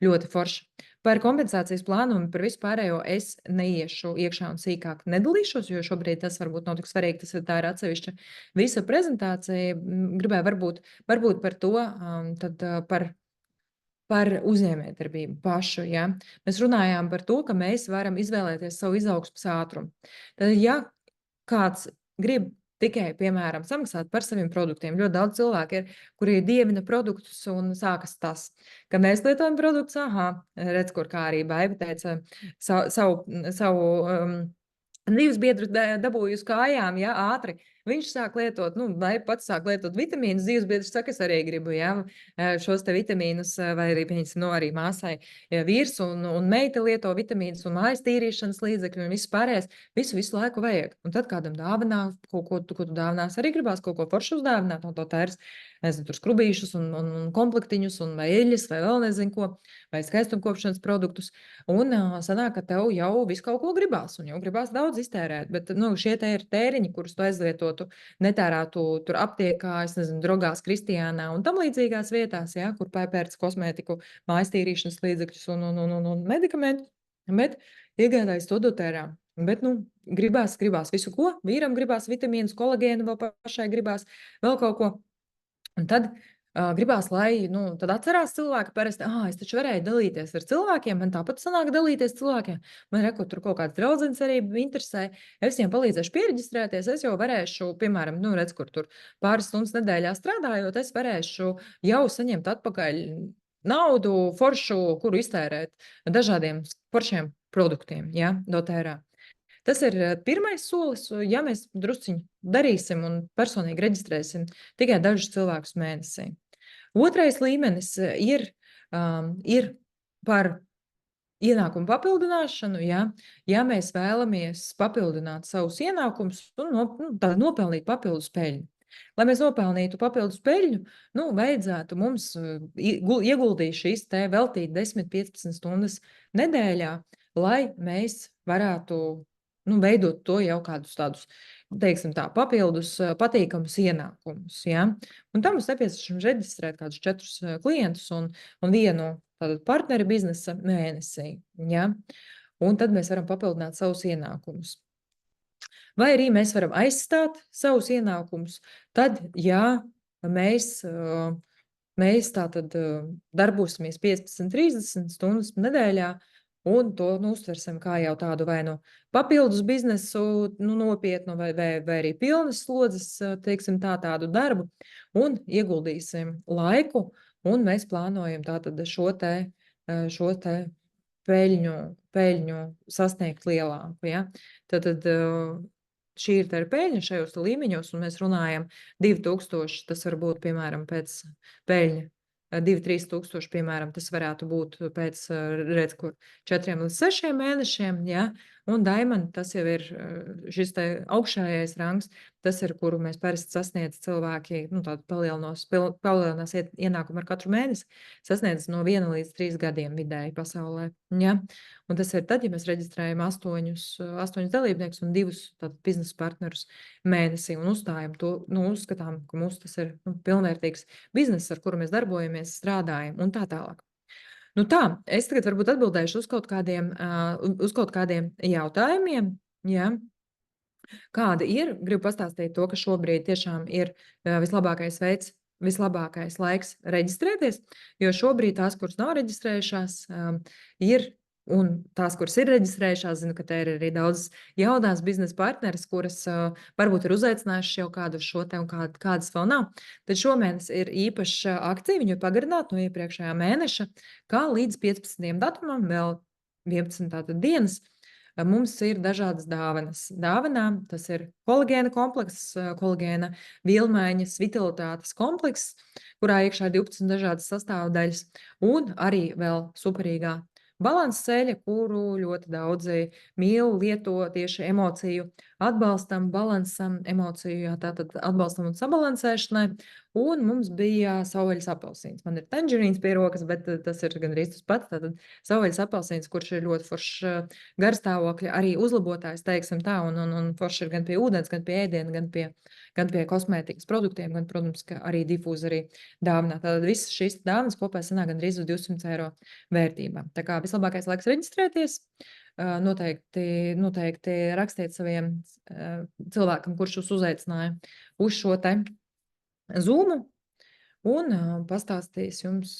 ļoti forši. Par kompensācijas plānu un par vispārējo es neiešu iekšā un sīkāk nedalīšos, jo šobrīd tas varbūt nav tik svarīgi, tā ir atsevišķa visa prezentācija. Gribēju varbūt par to, tad par uzņēmējdarbību pašu, ja. Mēs runājām par to, ka mēs varam izvēlēties savu izaugsmes ātrumu. Tad, ja kāds grib tikai, piemēram, samaksāt par saviem produktiem. Ļoti daudz cilvēku ir, kuri dievina produktus un sākas tas, ka mēs lietojam produktus, redz, kur kā arī Baiba teica, savu dzīves biedru dabūju uz kājām, ja, ātri. Viņš sāk lietot, vai pats sāk lietot vitamīnus, dzīves biedrs saka, es arī gribu, ja, šos te vitamīnus, vai arī, arī māsai vīrs un meita lieto vitamīnus un mājas tīrīšanas līdzekļu un viss pārējais, visu laiku vajag. Un tad kādam dāvinā, ko tu dāvinās, arī gribās kaut ko foršu uzdāvināt, no to tērs, nezinu, tur skrubīšus un komplektiņus un vai eļas vai vēl nezinu ko, vai skaistumkopšanas produktus. Un sanāk, ka tev jau visu kaut ko gribās un jau gribās daudz iztērēt, bet, šie te ir tēriņi, kurus tu aizlietotu, netērātu tur aptiekā, es nezinu, drogās, Kristiānā un tam līdzīgās vietās, ja, kur pērc kosmētiku, mājas tīrīšanas līdzekļus un medikamentus, bet iegādājas to dotērā. Bet, gribās visu ko, vīram gribās vitamīnus, kolagēnu, vēl pašai gribās vēl kaut ko. Un tad gribās, lai, tad atcerās cilvēki parasti, es taču varēju dalīties ar cilvēkiem, man tāpat sanāk dalīties cilvēkiem, man tur kaut kāds draudzenes arī interesē, es viņiem palīdzēšu piereģistrēties, es jau varēšu, piemēram, redz, kur tur pāris stundas nedēļā strādājot, es varēšu jau saņemt atpakaļ naudu foršu, kuru iztērēt dažādiem foršiem produktiem, ja, dotērā. Tas ir pirmais solis, ja mēs drusciņu darīsim un personīgi reģistrēsim tikai dažus cilvēkus mēnesī. Otrais līmenis ir par ienākumu papildināšanu, ja mēs vēlamies papildināt savus ienākumus un nopelnīt papildus peļņu. Lai mēs nopelnītu papildus peļņu, vajadzētu mums ieguldīt šīs te veltīt 10-15 stundas nedēļā, lai mēs varētu veidot to jau kādus tādus, teiksim tā, papildus patīkamus ienākumus, ja. Un tam mums nepieciešams reģistrēt kādus 4 klientus un vienu tātad partneri biznesa mēnesī, ja. Un tad mēs varam papildināt savus ienākumus. Vai arī mēs varam aizstāt savus ienākumus, tad, ja mēs tātad darbosimies 15-30 stundas nedēļā, un to uztversim kā jau tādu vai papildus biznesu nopietnu vai arī pilnas slodzes, teiksim tādu darbu, un ieguldīsim laiku, un mēs plānojam tātad šo te peļņu sasniegt lielāku, ja. Tātad šī ir tā peļņa šajos līmeņos, un mēs runājam 2000, tas var būt, piemēram, pēc peļņa. 2-3 tūkstoši, piemēram, tas varētu būt pēc, redz, kur 4 līdz 6 mēnešiem, ja, un Diamond, tas jau ir šis te augšējais rangs, tas ir, kuru mēs parasti sasniedz cilvēki, nu, tādu palielinās ienākumu ar katru mēnesi, sasniedz no 1 līdz 3 gadiem vidēji pasaulē. Ja? Un tas ir tad, ja mēs reģistrējam 8 dalībniekus un 2 biznesa partnerus mēnesī un uzstājam to, nu, uzskatām, ka mums tas ir pilnvērtīgs bizness, ar kuru mēs darbojamies, strādājam un tā tālāk. Nu tā, es tagad varbūt atbildēšu uz kaut kādiem jautājumiem, ja. Kāda ir? Gribu pastāstīt to, ka šobrīd tiešām ir vislabākais veids, vislabākais laiks reģistrēties, jo šobrīd tās, kuras nav reģistrējušās, ir, un tās, kuras ir reģistrējušās, zinu, ka te ir arī daudz jaunās biznesa partneres, kuras varbūt ir uzaicinājušas jau kādu šo te un kādas vēl nav. Tad šomēnes ir īpaša akcija, viņu pagarināta no iepriekšējā mēneša, kā līdz 15. datumam, vēl 11 tātad dienas, mums ir dažādas dāvanas. Dāvanām tas ir kolagēna komplekss, kolagēna vielmaiņas vitalitātes komplekss, kurā iekšā ir 12 dažādas sastāvdaļas, un arī vēl superīgā balanss ceļa, kuru ļoti daudzi mīl, lieto tieši emociju atbalstam, balansam, emociju, jā, tātad atbalstam un sabalansēšanai. Un mums bija savvaļas apelsīns. Man ir tangerīns pie rokas, bet tas ir gandrīz tas pats. Tātad savvaļas apelsīns, kurš ir ļoti foršs garstāvokļa, arī uzlabotājs, teiksim tā, un foršs ir gan pie ūdens, gan pie ēdiena, gan pie kosmētikas produktiem, gan, protams, ka arī difūzeri dāvinā. Tātad visas šīs dāvanas kopā sanāk gandrīz uz 200 eiro vērtībā. Tā kā vislabākais laiks reģistrēties. Noteikti rakstiet saviem cilvēkam, kurš jūs uzaicināja uz šo te Zoomu, un pastāstīs jums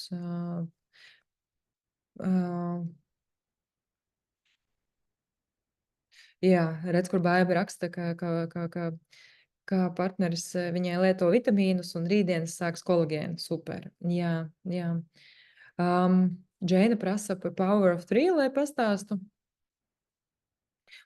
jā, redz, kur Baiba raksta, ka partneris viņai lieto vitamīnus un rītdienas sāks kolagēnu. Super. Jā, jā. Džēna prasa par Power of 3, lai pastāstu.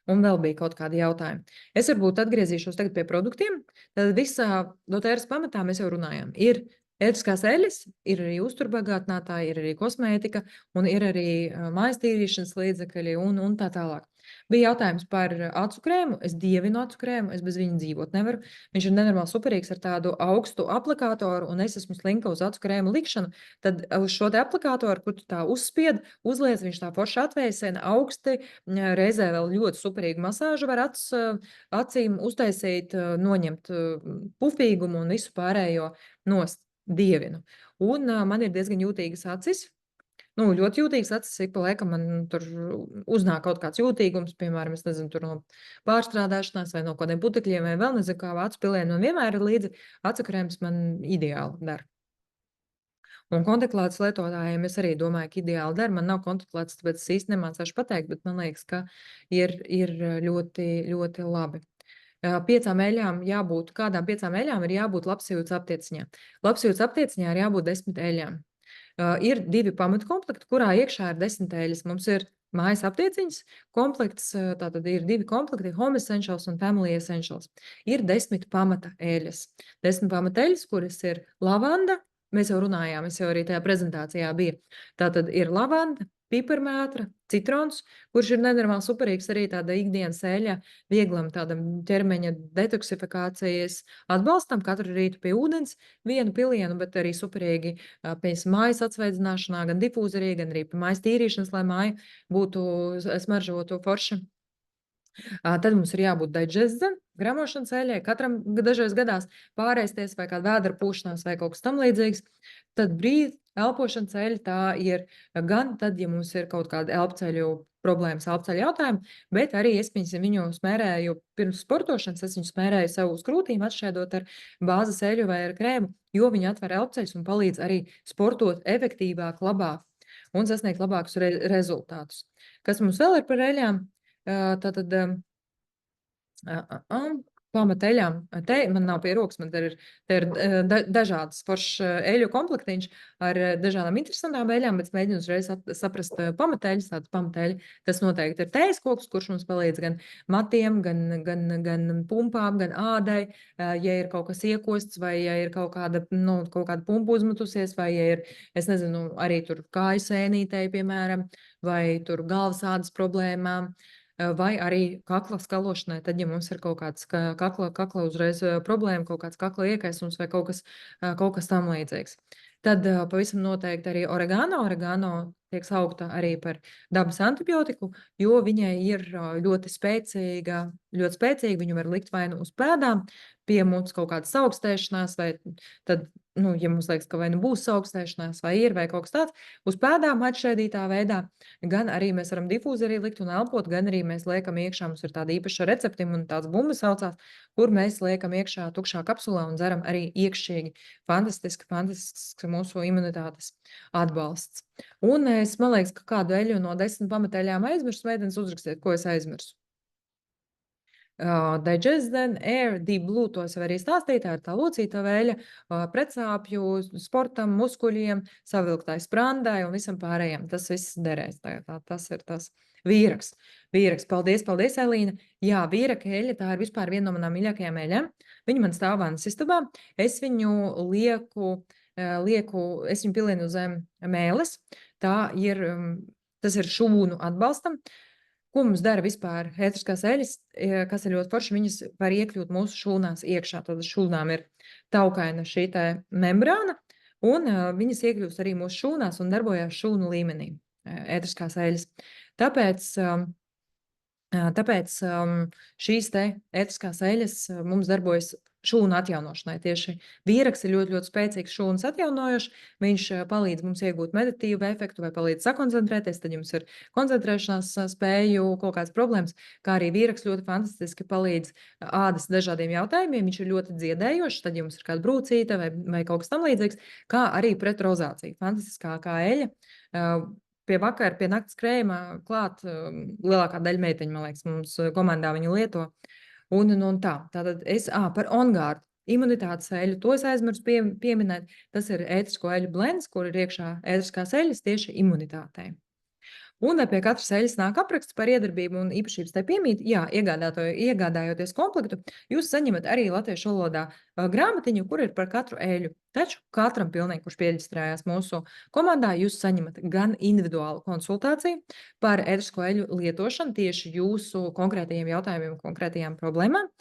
Un vēl bija kaut kādi jautājumi. Es varbūt atgriezīšos tagad pie produktiem. Tad visā doTERRAs pamatā mēs jau runājām. Ir ētiskās eļļas, ir arī uzturbagātinātāji, ir arī kosmētika, un ir arī mājas tīrīšanas līdzekļi un tā tālāk. Bija jautājums par acu krēmu. Es dievinu acu krēmu, es bez viņa dzīvot nevaru. Viņš ir nenormāli superīgs ar tādu augstu aplikātoru, un es esmu slinka uz acu krēmu likšanu. Tad uz šo te aplikātoru, kur tu tā uzspied, uzliec, viņš tā forši atvēsina augsti, reizē vēl ļoti superīgu masāžu var acīm uztaisīt, noņemt pufīgumu un visu pārējo nost. Dievinu. Un man ir diezgan jūtīgas acis. Nu, ļoti jūtīgas acis, ik pa laikam man tur uznāk kaut kāds jūtīgums, piemēram, es nezinu, tur no pārstrādāšanās vai no kādiem putekļiem vai vēl nezinu kā acu pilienu, un vienmēr ir līdzi acu krēms man ideāli dara. Un kontaktlētas lietotājiem es arī domāju, ka ideāli der. Man nav kontaktlētas, tāpēc es īsti nemācāšu pateikt, bet man liekas, ka ir ļoti, ļoti labi. 5 eļļām jābūt, kādām 5 eļļām ir jābūt labsajūtas aptieciņā. Labsajūtas aptieciņā ir jābūt 10 eļļām. Ir 2 pamatkomplekti, kurā iekšā ir 10 eļļas. Mums ir mājas aptieciņas komplekts, tātad ir 2 komplekti, Home Essentials un Family Essentials. Ir 10 pamata eļļas. 10 pamata eļļas, kuras ir lavanda, mēs jau runājām, es jau arī tajā prezentācijā biju. Tātad ir lavanda, piparmētra, citrons, kurš ir nenormāli superīgs arī tāda ikdienas eļļa, vieglam tādam ķermeņa detoksifikācijas atbalstam, katru rītu pie ūdens, 1 pilienu, bet arī superīgi pēc mājas atsveidzināšanā, gan difūzerī, gan arī pie mājas tīrīšanas, lai māja būtu smaržotu forša. Tad mums ir jābūt digesta, gramošanas eļļai, katram dažreiz gadās pārēsties vai kāda vēdra pūšanās vai kaut kas tam līdzīgs. Tad brīd elpošanas eļļa tā ir gan tad, ja mums ir kaut kāda elpceļu problēmas, elpceļu jautājumi, bet arī es viņu smērēju pirms sportošanas, es viņu smērēju sev uz krūtīm, atšķēdot ar bāzes eļļu vai ar krēmu, jo viņi atver elpceļus un palīdz arī sportot efektīvāk, labāk un sasniegt labākus rezultātus. Kas mums vēl ir par eļļām? Tātad pamatelļām, te man nav pie rokas, man te ir dažādas foršas eļļu komplektiņš ar dažādām interesantām eļļām, bet es mēģinu uzreiz saprast pamatelļus, tātad pamatelļi, tas noteikti ir tējas koks, kurš mums palīdz gan matiem, gan pumpām, gan ādai, ja ir kaut kas iekosts, vai ja ir kaut kāda pumpa uzmetusies, vai ja ir, es nezinu, arī tur kāju sēnītei, piemēram, vai tur galvas ādas problēmām, vai arī kakla skalošanai, tad, ja mums ir kaut kāds kakla uzreiz problēma, kaut kāds kakla iekaisums vai kaut kas tam līdzīgs. Tad pavisam noteikti arī oregano. Oregano tiek saukta arī par dabas antibiotiku, jo viņai ir ļoti spēcīga, viņu var likt vai nu uz pēdām, pie mums kaut kādas augstēšanās, vai tad, ja mums liekas, ka vai nu būs augstēšanās, vai ir, vai kaut kas tāds, uz pēdām atšķaidītā veidā, gan arī mēs varam difūzerī likt un elpot, gan arī mēs liekam iekšā, mums ir tāda īpaša receptim un tāds bumbas saucās, kur mēs liekam iekšā tukšā kapsulā un dzeram arī iekšķīgi. Fantastisks mūsu imunitātes atbalsts. Un man liekas, ka kādu eļu no 10 pamateljām aizmirsu, meitenes uzrakstiet, ko es aizmirsu. Digestion, Air, Deep Blue, tos jau arī stāstīja, tā ir tā locīta veļa, pretsāpju, sportam, muskuļiem, savilktai sprandai un visam pārējiem. Tas viss derēs. Tas ir tas vīraks. Paldies, Elīna. Jā, vīraka eļa, tā ir vispār viena no manām mīļākajām eļām. Viņa man stāv vannas istabā. Es viņu es viņu pilienu zem mēles. Tas ir šūnu atbalstam. Ko mums dara vispār ētriskās eļas, kas ir ļoti forši, viņas var iekļūt mūsu šūnās iekšā. Tad šūnām ir taukaina šī te membrāna, un viņas iekļūst arī mūsu šūnās un darbojās šūnu līmenī, ētriskās eļas. Tāpēc šīs te ētriskās eļas mums darbojas šūnu atjaunošanai. Tieši vīraks ir ļoti, ļoti spēcīgs šūnas atjaunojošs. Viņš palīdz mums iegūt meditatīvu efektu vai palīdz sakoncentrēties, tad jums ir koncentrēšanās spēju, kaut kādas problēmas, kā arī vīraks ļoti fantastiski palīdz ādas dažādiem jautājumiem. Viņš ir ļoti dziedējošs, tad jums ir kāda brūcīte vai kaut kas tam līdzīgs, kā arī pret rozāciju. Fantastiskākā eļa. Pie nakts krējuma klāt lielākā daļa meiteņu, man liekas, mums komandā viņu lieto. Un tā. Tātad par OnGuard imunitātes eļu, to es aizmirsu pieminēt. Tas ir ētrisko eļu blends, kur ir iekšā ētriskās eļas tieši imunitātei. Un pie katras eļas nāk apraksts par iedarbību un īpašības tai piemīt. Jā, iegādājoties komplektu, jūs saņemat arī latviešu valodā grāmatiņu, kur ir par katru eļu. Taču katram pilnīgi, kurš piereģistrējās mūsu komandā, jūs saņemat gan individuālu konsultāciju par ētrisko eļu lietošanu tieši jūsu konkrētajiem jautājumiem, konkrētajām problēmām.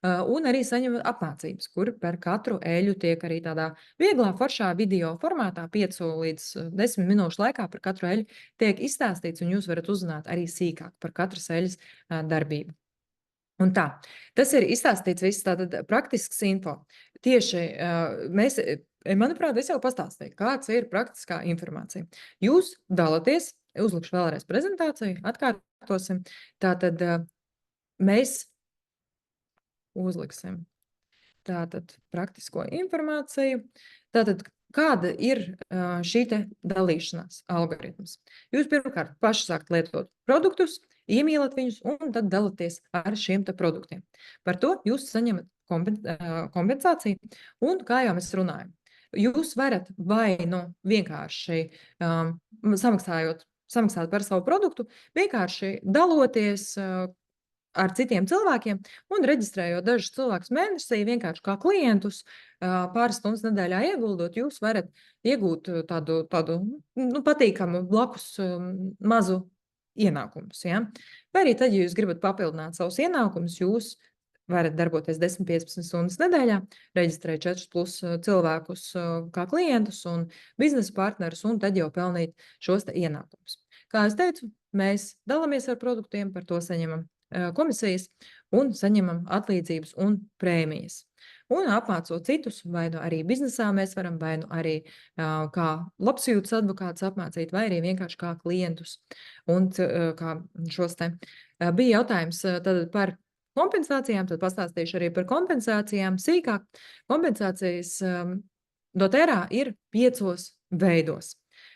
Un arī saņemat apmācības, kur par katru eļu tiek arī tādā vieglā, foršā video formātā 5 līdz 10 minūšu laikā par katru eļu tiek izstāstīts, un jūs varat uzzināt arī sīkāk par katras eļas darbību. Un tā, tas ir izstāstīts viss tātad praktisks info. Tieši manuprāt, es jau pastāstīju, kāds ir praktiskā informācija. Jūs dalāties, uzlikšu vēlreiz prezentāciju, atkārtosim. Tātad mēs uzliksim tātad praktisko informāciju. Tātad, kāda ir šī te dalīšanās algoritms? Jūs pirmkārt paši sākat lietot produktus, iemīlat viņus un tad dalaties ar šiem te produktiem. Par to jūs saņemat kompensāciju un kā jau mēs runājam. Jūs varat vai vienkārši samaksāt par savu produktu, vienkārši daloties ar citiem cilvēkiem un reģistrējot dažus cilvēkus mēnesī, vienkārši kā klientus, pāris stundas nedēļā ieguldot, jūs varat iegūt tādu patīkamu blakus mazu ienākumus. Ja? Vai arī tad, ja jūs gribat papildināt savus ienākumus, jūs varat darboties 10-15 stundas nedēļā, reģistrēt 4+ cilvēkus kā klientus un biznesa partnerus, un tad jau pelnīt šos te ienākumus. Kā es teicu, mēs dalāmies ar produktiem, par to saņemam komisijas un saņemam atlīdzības un prēmijas. Un apmācot citus, vai nu arī biznesā mēs varam, vai nu arī kā labsajūtas advokātus apmācīt, vai arī vienkārši kā klientus. Un kā šos te bija jautājums tad par kompensācijām, tad pastāstīšu arī par kompensācijām sīkāk. Kompensācijas doTERRA ir 5 veidos.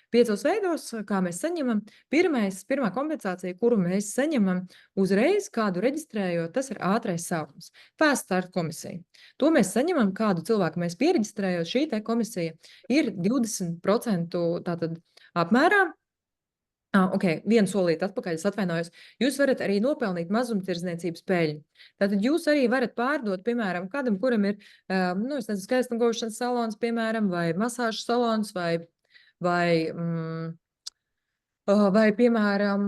5 veidos, kā mēs saņemam. Pirmā kompensācija, kuru mēs saņemam uzreiz, kādu reģistrējot, tas ir ātrais sākums. Fast Start komisija. To mēs saņemam, kādu cilvēku mēs piereģistrējot. Šī te komisija ir 20% tātad apmērā. Vienu solīti atpakaļ, es atvainojos. Jūs varat arī nopelnīt mazumtirdzniecības peļņu. Tātad jūs arī varat pārdot, piemēram, kādam, kuram ir, skaistumgošanas salons, piemēram, vai masāžu salons, vai vai, piemēram,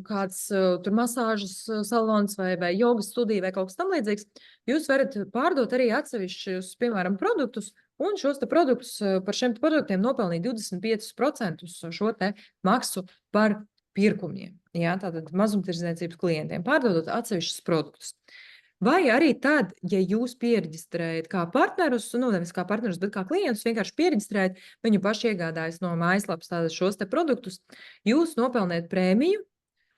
kāds tur masāžas salons vai jogas studija vai kaut kas tam līdzīgs, jūs varat pārdot arī atsevišķus, piemēram, produktus, un šos te produktus par šiem produktiem nopelnīt 25% šo te maksu par pirkumiem. Jā, tātad mazumtirdzniecības klientiem, pārdodot atsevišķus produktus. Vai arī tad, ja jūs pieregistrējat kā partnerus, nu nevis kā partnerus, bet kā klientus, vienkārši pieregistrējat, viņu paši iegādājas no mājaslapas tātad šos te produktus, jūs nopelniet prēmiju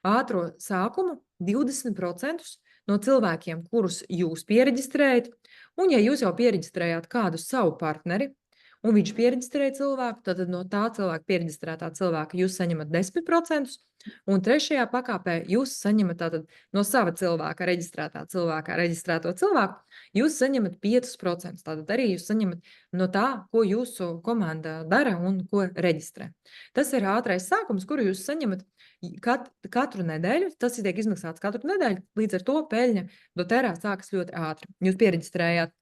ātro sākumu 20% no cilvēkiem, kurus jūs pieregistrējat, un ja jūs jau pieregistrējāt kādu savu partneri, un viņš pieregistrēja cilvēku, tad no tā cilvēka pieregistrētā cilvēka jūs saņemat 10%, un trešajā pakāpē jūs saņemat tātad no sava cilvēka, reģistrētā cilvēka, reģistrēto cilvēku, jūs saņemat 5%. Tātad arī jūs saņemat no tā, ko jūsu komanda dara un ko reģistrē. Tas ir ātrais sākums, kuru jūs saņemat katru nedēļu. Tas tiek izmaksāts katru nedēļu, līdz ar to peļņa doterā sākas ļoti ātri. Jūs piereģistrējāt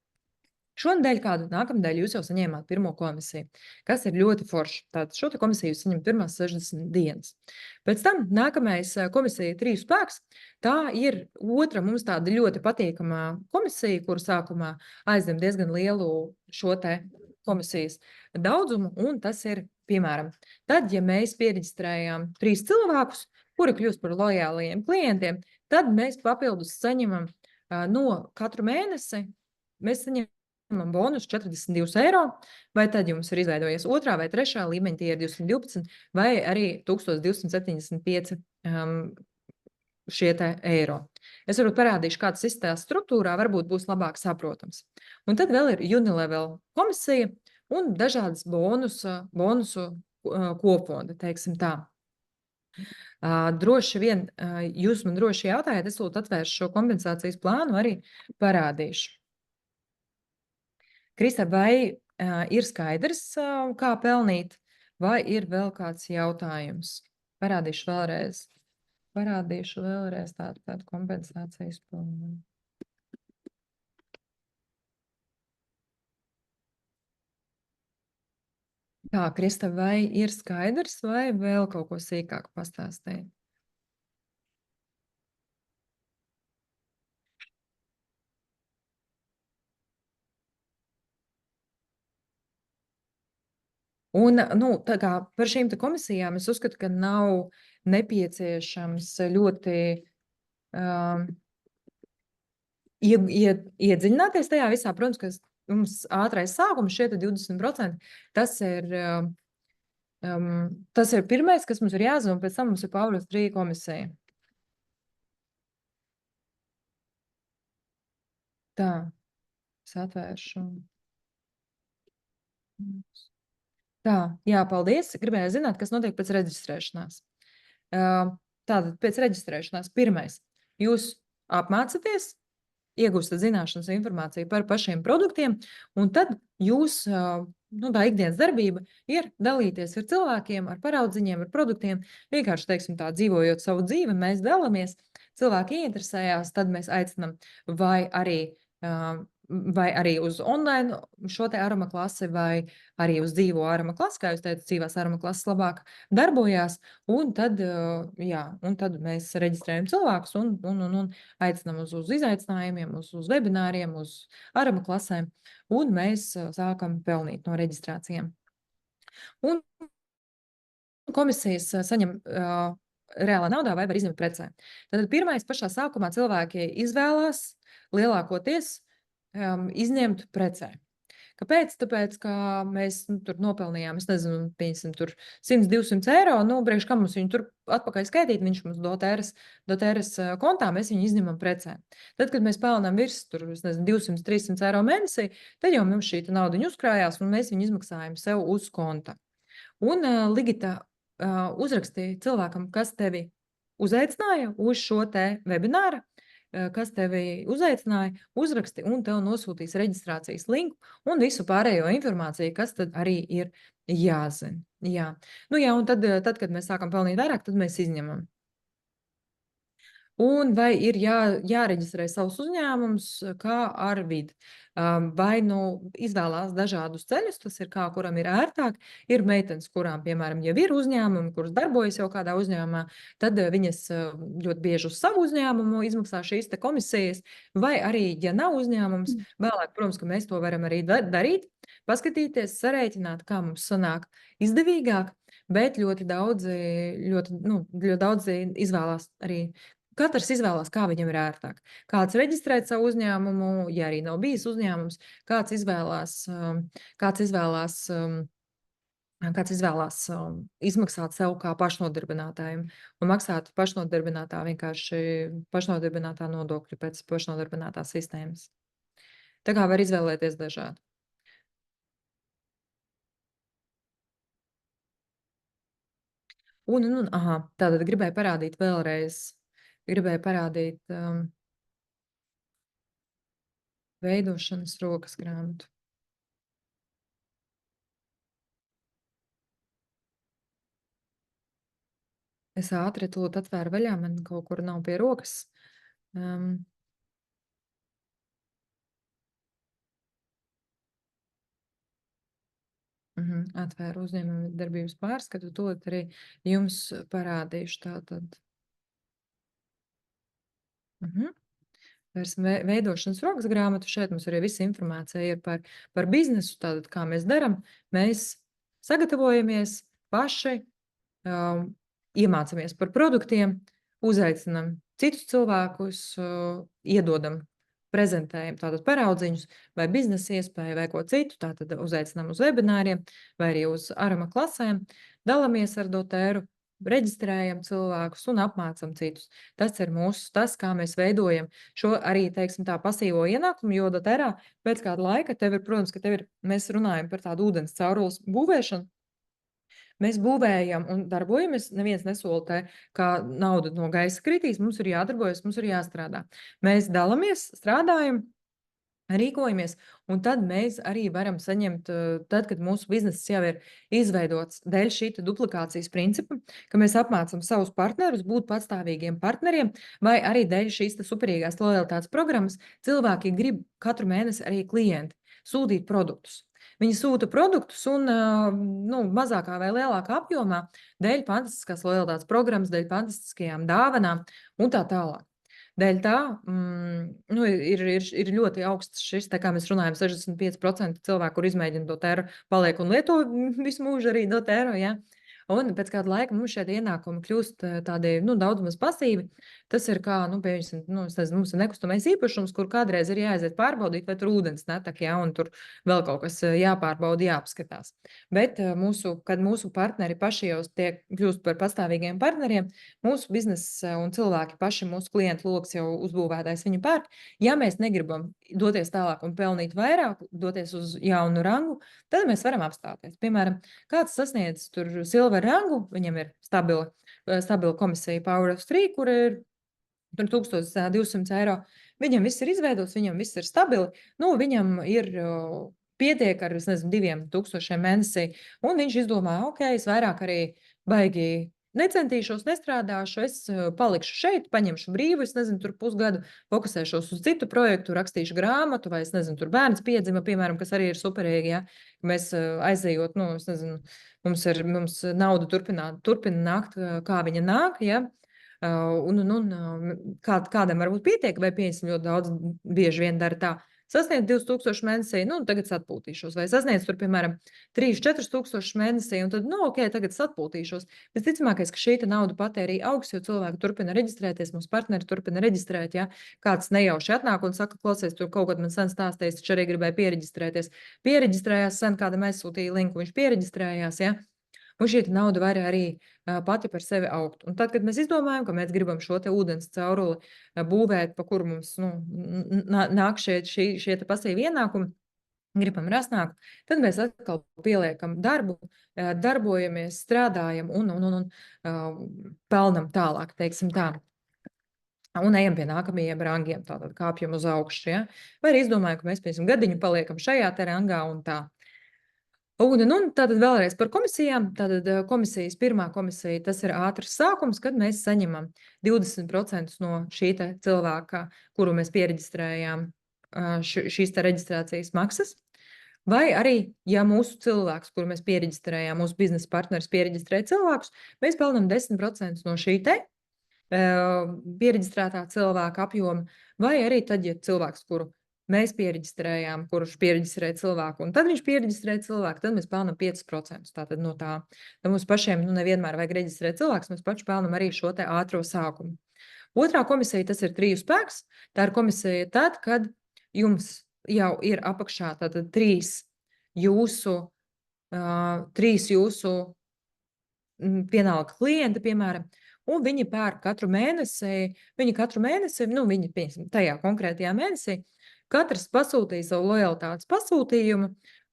šonadēļ kādu, nākamdēļ jūs jau saņēmāt pirmo komisiju, kas ir ļoti forši. Tātad šo komisiju jūs saņemat pirmās 60 dienas. Pēc tam nākamais komisija 3 spēks, tā ir otra mums tāda ļoti patīkamā komisija, kuru sākumā aizņem diezgan lielu šo te komisijas daudzumu, un tas ir, piemēram, tad, ja mēs piereģistrējām 3 cilvēkus, kuri kļūst par lojālajiem klientiem, tad mēs papildus saņemam no katru mēnesi, mēs saņemam bonus 42 eiro, vai tad jums ir izveidojies otrā vai trešā līmeņa, tie ir 212, vai arī 1275 šie te eiro. Es varbūt parādīšu, kāds izstās struktūrā, varbūt būs labāk saprotams. Un tad vēl ir Unilevel komisija un dažādas bonusu kopfonda, teiksim tā. Droši vien, jūs man droši jautājat, es lūdzu atvēršu šo kompensācijas plānu, arī parādīšu. Krista, vai ir skaidrs, kā pelnīt, vai ir vēl kāds jautājums? Parādīšu vēlreiz tādu kompensācijas plānu. Tā, Krista, vai ir skaidrs, vai vēl kaut ko sīkāk pastāstīt? Un, nu, tā kā par šīm te komisijām es uzskatu, ka nav nepieciešams ļoti iedziļināties tajā visā. Protams, ka mums ātrais sākums šie 20%, tas ir pirmais, kas mums ir jāzina, un pēc tam mums ir Pāvils 3 komisija. Tā, es atvēršu. Tā, jā, paldies. Gribēju zināt, kas notiek pēc reģistrēšanās. Tātad pēc reģistrēšanās pirmais. Jūs apmācaties, iegūstat zināšanas informāciju par pašiem produktiem, un tad jūs, nu, tā ikdienas darbība ir dalīties ar cilvēkiem, ar paraudziņiem, ar produktiem, vienkārši, teiksim tā, dzīvojot savu dzīvi, mēs dalamies, cilvēki ieinteresējās, tad mēs aicinam vai arī uz online šo te aroma klasi, vai arī uz dzīvo aroma klasi, kā jūs teicat, dzīvās aroma klases labāk darbojās, un tad, jā, un tad mēs reģistrējam cilvēkus un aicinam uz izaicinājumiem, uz webināriem, uz aroma klasēm, un mēs sākam pelnīt no reģistrācijām. Un komisijas saņem reālā naudā vai var izņemt precē. Tad pirmais pašā sākumā cilvēki izvēlās lielākoties izņemt precē. Kāpēc? Tāpēc, ka mēs tur nopelnījām, es nezinu, pieņemsim tur 100-200 eiro, nu, priekš kam mums viņu tur atpakaļ skaitīt, viņš mums doteres kontā, mēs viņu izņemam precē. Tad, kad mēs pelnām virs tur, es nezinu, 200-300 eiro mēnesī, tad jau mums šī naudiņa uzkrājās un mēs viņu izmaksājam sev uz konta. Un Ligita uzrakstīja cilvēkam, kas tevi uzaicināja uz šo te webināru, kas tevi uzaicināja, uzraksti un tev nosūtīs reģistrācijas linku un visu pārējo informāciju, kas tad arī ir jāzina. Jā. Nu jā, un tad, kad mēs sākam pelnīt vairāk, tad mēs izņemam. un vai ir jāreģistrē savus uzņēmumus kā ar vidi. Vai nu izvēlās dažādus ceļus, tas ir kā kuram ir ērtāk. Ir meitenes, kurām, piemēram, jau ir uzņēmumi, kuras darbojas jau kādā uzņēmumā, tad viņas ļoti bieži uz savu uzņēmumu izmaksā šīs te komisijas, vai arī, ja nav uzņēmums, vēlāk, protams, ka mēs to varam arī darīt, paskatīties, sarēķināt, kā mums sanāk izdevīgāk, bet ļoti daudzi izvēlās arī. Katrs izvēlās, kā viņam ir ērtāk. Kāds reģistrēt savu uzņēmumu, ja arī nav bijis uzņēmums, kāds izvēlās izmaksāt sev kā pašnodarbinātājiem un maksāt vienkārši pašnodarbinātā nodokļu pēc pašnodarbinātās sistēmas. Tā kā var izvēlēties dažādi. Tātad gribēju parādīt vēlreiz. Gribēju parādīt veidošanas rokas grāmatu. Es ātri tūlīt atvēru vaļā, man kaut kur nav pie rokas. Atvēru uzņēmuma darbības pārskatu, tūlīt arī jums parādīšu tātad. Veidošanas rokas grāmatu. Šeit mums arī visa informācija ir par biznesu, tātad kā mēs daram. Mēs sagatavojamies paši, iemācamies par produktiem, uzaicinam citus cilvēkus, iedodam, prezentējam tātad paraudziņus vai biznesa iespēju vai ko citu, tātad uzaicinām uz webināriem vai arī uz Arama klasēm, dalamies ar doTERU, reģistrējam cilvēkus un apmācam citus. Tas ir tas, kā mēs veidojam šo arī, teiksim tā, pasīvo ienākumu, jo doTERā pēc kāda laika protams, ka mēs runājam par tādu ūdens caurules būvēšanu. Mēs būvējam un darbojamies, neviens nesola te, kā nauda no gaisa kritīs, mums ir jādarbojas, mums ir jāstrādā. Mēs dalamies, strādājam, rīkojamies, un tad mēs arī varam saņemt, tad, kad mūsu bizness jau ir izveidots dēļ šīta duplikācijas principa, ka mēs apmācam savus partnerus būt patstāvīgiem partneriem, vai arī dēļ šīs superīgās lojalitātes programmas cilvēki grib katru mēnesi arī klienti sūtīt produktus. Viņi sūta produktus un mazākā vai lielākā apjomā dēļ fantastiskās lojalitātes programmas, dēļ fantastiskajām dāvanām un tā tālāk. Dēļ tā ir ļoti augsts šis, tā kā mēs runājam, 65% cilvēku, kur izmēģina doTERU, paliek un lieto visu mūžu arī doTERU, ja? Un pēc kāda laika mums šie ienākumi kļūst tādi, daudz maz pasīvi. Tas ir kā, piemēram, mums ir nekustamais īpašums, kur kādreiz ir jāaiziet pārbaudīt, vai tur ūdens netek, ja, un tur vēl kaut kas jāpārbauda, jāapskatās. Bet kad mūsu partneri paši jau kļūst par pastāvīgiem partneriem, mūsu biznesa un cilvēki paši, mūsu klientu loks jau uzbūvētais viņu pērk. Ja mēs negribam doties tālāk un pelnīt vairāk, doties uz jaunu rangu, tad mēs varam apstāties. Piemēram, kāds sasniedz tur silver rangu, viņam ir stabila komisija Power of 3, kur ir 1200 eiro. Viņam viss ir izveidots, viņam viss ir stabili. Viņam ir pietiek ar, 2000 mēnesī, un viņš izdomā, es vairāk arī baigi necentīšos, nestrādāšu, es palikšu šeit, paņemšu brīvu, tur pusgadu fokusēšos uz citu projektu, rakstīšu grāmatu, vai tur bērns piedzima, piemēram, kas arī ir superīgi, ja? Mēs aizejot, mums nauda turpina nākt, kā viņa nāk, ja? Kādam varbūt pietiek, vai pieņemsim ļoti daudz, bieži vien dara tā, sasniedz 2000 mēnesī, tagad es atpūtīšos, vai sasniedz tur, piemēram, 3-4 tūkstošus mēnesī, un tad, tagad es atpūtīšos. Visticamākais, ka šī nauda patērija augs, jo cilvēki turpina reģistrēties, mūsu partneri turpina reģistrēt, ja kāds nejauši atnāk un saka, klausies, tur kaut kad man sen stāstījis, taču arī gribēja piereģistrēties. Piereģistrējās sen, kādam aizsūtīja linku, viņš piereģistrējās, ja. Un šī nauda var arī pati par sevi augt. Un tad, kad mēs izdomājam, ka mēs gribam šo te ūdens cauruli būvēt, pa kuru mums nāk šie te pasīvi ienākumi, gribam rasnāk, tad mēs atkal pieliekam darbu, darbojamies, strādājam un pelnam tālāk, teiksim tā. Un ejam pie nākamajiem rangiem, tātad kāpjam uz augšu, ja? Vai arī izdomājam, ka mēs, piemēram, gadiņu paliekam šajā te rangā un tā. Un tātad vēlreiz par komisijām. Tātad pirmā komisija, tas ir ātrs sākums, kad mēs saņemam 20% no šī te cilvēka, kuru mēs piereģistrējām, šīs te reģistrācijas maksas. Vai arī, ja mūsu cilvēks, kuru mēs piereģistrējām, mūsu biznesa partneris piereģistrē cilvēkus, mēs pelnam 10% no šī te piereģistrētā cilvēka apjoma, vai arī tad, ja cilvēks, kuru mēs piereģistrējām, kurš piereģistrēja cilvēku, un tad viņš piereģistrēja cilvēku, tad mēs pelnam 5%. Tātad no tā, mums pašiem nevienmēr vajag reģistrēt cilvēks, mēs paši pelnam arī šo te ātro sākumu. Otrā komisija, tas ir 3 spēks. Tā ir komisija tad, kad jums jau ir apakšā tātad 3 jūsu vienalga klienti, piemēram, un viņi pērk katru mēnesi, viņi tajā konkrētajā mēnesī, katrs pasūtīja savu lojalitātes pasūtījumu,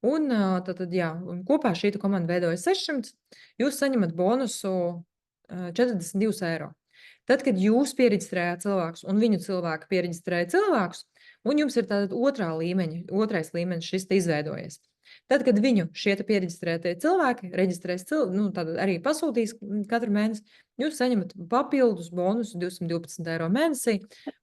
un un kopā šī komanda veidoja 600, jūs saņemat bonusu 42 eiro. Tad, kad jūs piereģistrējāt cilvēkus, un viņu cilvēki piereģistrēja cilvēkus, un jums ir tātad otrais līmenis šis te izveidojies. Tad, kad viņu šie piereģistrētie cilvēki reģistrēs, tātad arī pasūtīs katru mēnesi, jūs saņemat papildus bonusu 212 eiro mēnesī,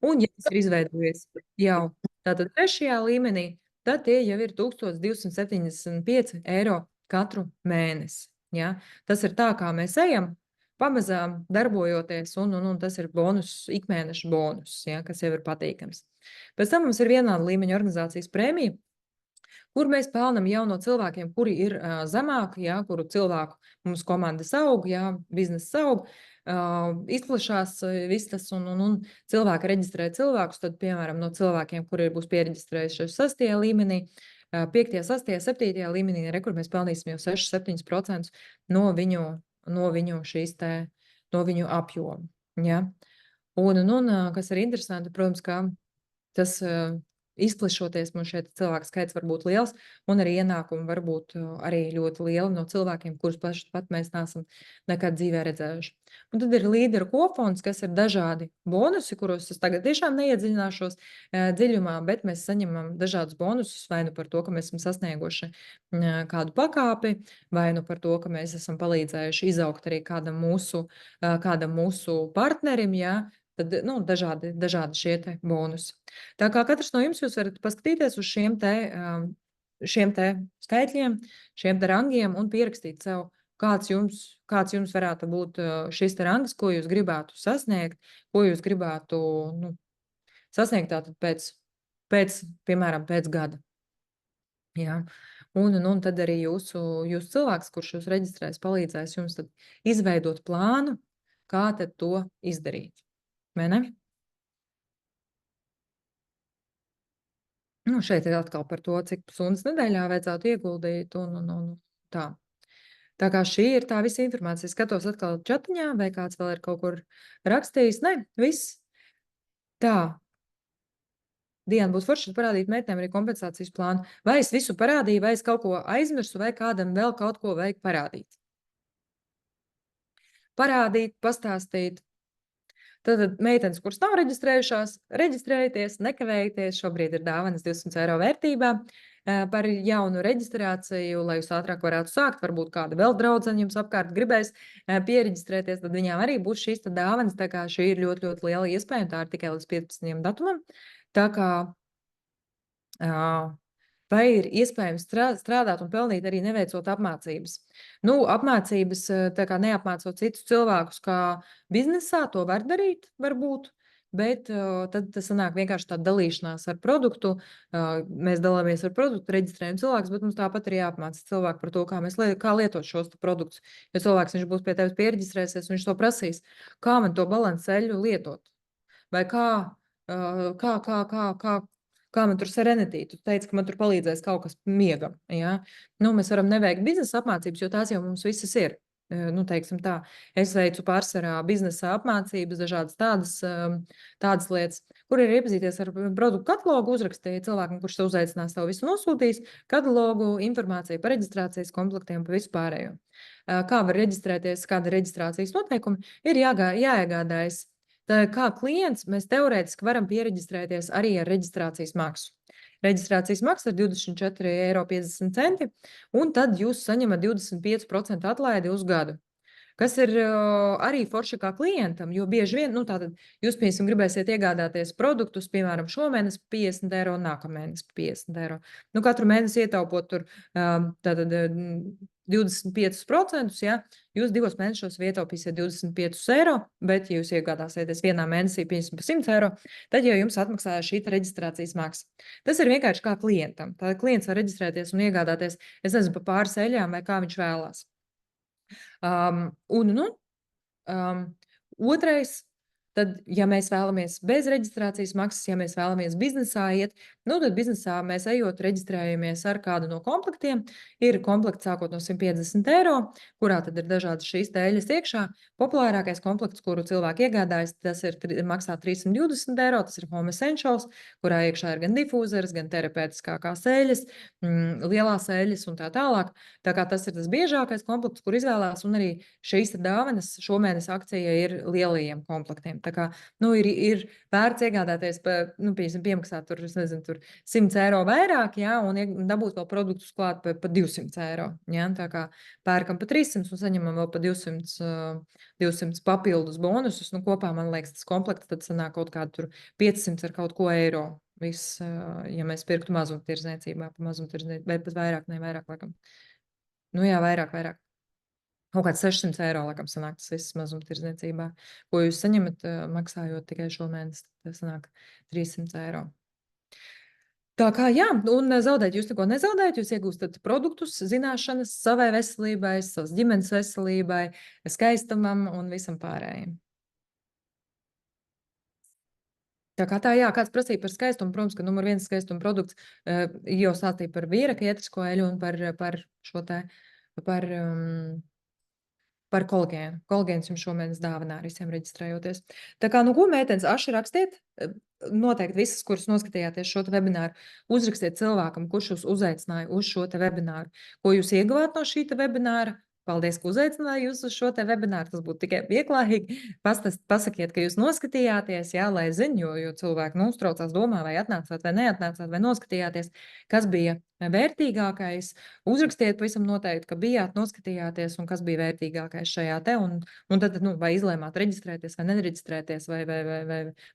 un ja tas ir izveidojies jau tātad 3. līmenī, tad tie jau ir 1275 eiro katru mēnesi. Ja? Tas ir tā, kā mēs ejam, pamazām darbojoties, un tas ir ikmēneša bonus, ja, kas jau ir patīkams. Pēc tam mums ir vienāda līmeņa organizācijas prēmija, kur mēs pelnam jau no cilvēkiem, kuri ir zemāki, ja, kuru cilvēku mums komandas aug, ja, biznesa aug, izplašās vistas un cilvēki reģistrē cilvēkus, tad, piemēram, no cilvēkiem, kuri būs piereģistrējuši 6. līmenī, 5., 6., 7. līmenī, kur mēs pelnīsim jau 6–7% no viņu apjomu. Ja? Un kas ir interesanti, protams, ka tas izplešoties, mums šeit cilvēku skaits var būt liels, un arī ienākumi var būt arī ļoti lieli no cilvēkiem, kurus pat mēs neesam nekad dzīvē redzējuši. Un tad ir līderu kopfonds, kas ir dažādi bonusi, kuros es tagad tiešām neiedziļināšos dziļumā, bet mēs saņemam dažādus bonusus, vai nu par to, ka mēs esam sasnieguši kādu pakāpi, vai nu par to, ka mēs esam palīdzējuši izaugt arī kādam mūsu partnerim, ja, tad dažādi šie te bonusi. Tā kā katrs no jums jūs varat paskatīties uz šiem te skaitļiem, šiem te rangiem un pierakstīt sev, kāds jums varētu būt šis te rangs, ko jūs gribētu sasniegt, ko jūs gribētu sasniegt tātad piemēram, pēc gada. Jā. Un tad arī jūsu cilvēks, kurš jūs reģistrēs, palīdzēs jums tad izveidot plānu, kā tad to izdarīt. Vai ne? Šeit ir atkal par to, cik stundas nedēļā vajadzētu ieguldīt un tā. Tā kā šī ir tā visa informācija. Skatos atkal čatiņā, vai kāds vēl ir kaut kur rakstījis. Ne, viss. Tā. Diana, būs forši parādīt meitēm arī kompensācijas plānu. Vai es visu parādīju, vai es kaut ko aizmirsu, vai kādam vēl kaut ko vajag parādīt. Parādīt, pastāstīt. Tad meitenes, kuras nav reģistrējušās, reģistrējieties, nekavējieties. Šobrīd ir dāvanas 200 eiro vērtībā par jaunu reģistrāciju, lai jūs ātrāk varētu sākt. Varbūt kāda vēl draudzene jums apkārt gribēs piereģistrēties, tad viņām arī būs šīs dāvanas. Tā kā šī ir ļoti, ļoti liela iespēja, un tā ir tikai līdz 15. datumam. Tā kā vai ir iespējams strādāt un pelnīt arī neveicot apmācības? Apmācības, tā kā neapmācot citus cilvēkus kā biznesā, to var darīt, varbūt, bet tad tas sanāk vienkārši tāda dalīšanās ar produktu. Mēs dalāmies ar produktu, reģistrējam cilvēkus, bet mums tāpat arī jāapmāca cilvēku par to, kā lietot šos produktus. Jo cilvēks, viņš būs pie tevis piereģistrēsies, viņš to prasīs, kā man to balanceļu lietot? Vai kā man tur Serenity, tu teici, ka man tur palīdzēs kaut kas miegam, ja? Mēs varam neveikt biznesa apmācības, jo tās jau mums visas ir. Teiksim tā, es veicu pārsvarā biznesa apmācības, dažādas tādas lietas, kur ir iepazīties ar produktu katalogu, uzrakstīja cilvēkam, kurš te uzaicinās tev visu nosūtīs, katalogu, informāciju par reģistrācijas komplektiem, par visu pārējo. Kā var reģistrēties, kāda ir reģistrācijas noteikumi, ir jāiegādājas. Tā kā klients, mēs teorētiski varam piereģistrēties arī ar reģistrācijas maksu. reģistrācijas maksa ir 24,50 eiro, un tad jūs saņemat 25% atlaidi uz gadu. Kas ir arī forši kā klientam, jo bieži vien, tātad jūs, piemēram, gribēsiet iegādāties produktus, piemēram, šomēnes 50 eiro un nākamēnes 50 eiro. Katru mēnesi ietaupot tur tātad 25%, ja, jūs 2 mēnešos ietaupīsiet 25 eiro, bet, ja jūs iegādāsieties vienā mēnesī, piemēram, 100 eiro, tad jau jums atmaksāja šī reģistrācijas maksa. Tas ir vienkārši kā klientam. Tātad klients var reģistrēties un iegādāties, es nezinu, pa pāris eļļām vai kā viņš vēlās. Otrais, tad, ja mēs vēlamies bez reģistrācijas maksas, ja mēs vēlamies biznesā iet, tad biznesā mēs ejot reģistrējamies ar kādu no komplektiem. Ir komplekts sākot no 150 eiro, kurā tad ir dažādas šīs eļļas iekšā. Populārākais komplekts, kuru cilvēki iegādājas, tas ir maksā 320 eiro, tas ir Home Essentials, kurā iekšā ir gan difūzeris, gan terapeitiskākās eļļas, lielās eļļas un tā tālāk. Tā kā tas ir tas biežākais komplekts, kur izvēlās, un arī šīs dāvanas šomēnes akcija ir lielajiem komplektiem. Tā kā, ir vērts iegādāties, piemaksāt tur, es nezinu, tur 100 eiro vairāk, ja, un dabūt vēl produktus klāt pa 200 eiro. Ja, tā kā pērkam pa 300 un saņemam vēl pa 200 papildus bonusus. Kopā, man liekas, tas komplekts tad sanāk kaut kādu tur 500 ar kaut ko eiro. Viss, ja mēs pirktu mazumtirdzniecībā, vai pat vairāk, ne vairāk, laikam. Jā, vairāk. Kaut kāds 600 eiro, laikam, sanāk tas viss mazumtirdzniecībā. Ko jūs saņemat, maksājot tikai šomēnes, tas sanāk 300 eiro. Tā kā, jā, un zaudēt jūs neko nezaudējat, jūs iegūstat produktus, zināšanas savai veselībai, savas ģimenes veselībai, skaistumam un visam pārējiem. Tā kā tā, jā, kāds prasīja par skaistumu, protams, ka numur 1 skaistuma produkts jau stāstīja par vīra ētrisko eļu un par šo te, par kolagēnu. Kolagēns jums šomēnes dāvinā visiem reģistrējoties. Tā kā, ko meitenes, aši rakstiet, noteikti visas, kuras noskatījāties šo te webināru, uzrakstiet cilvēkam, kurš jūs uzaicināja uz šo te webināru. Ko jūs ieguvāt no šī te webināra? Paldies, ka uzaicināju jūs uz šo te webināru. Tas būtu tikai vieglīgi. Pasakiet, ka jūs noskatījāties, jā, lai zinu, jo cilvēki uztraucās, domā, vai atnācāt, vai neatnācāt, vai noskatījāties, kas bija vērtīgākais. Uzrakstiet pavisam noteikti, ka bijāt, noskatījāties, un kas bija vērtīgākais šajā te, un tad, vai izlēmāt reģistrēties vai nereģistrēties, vai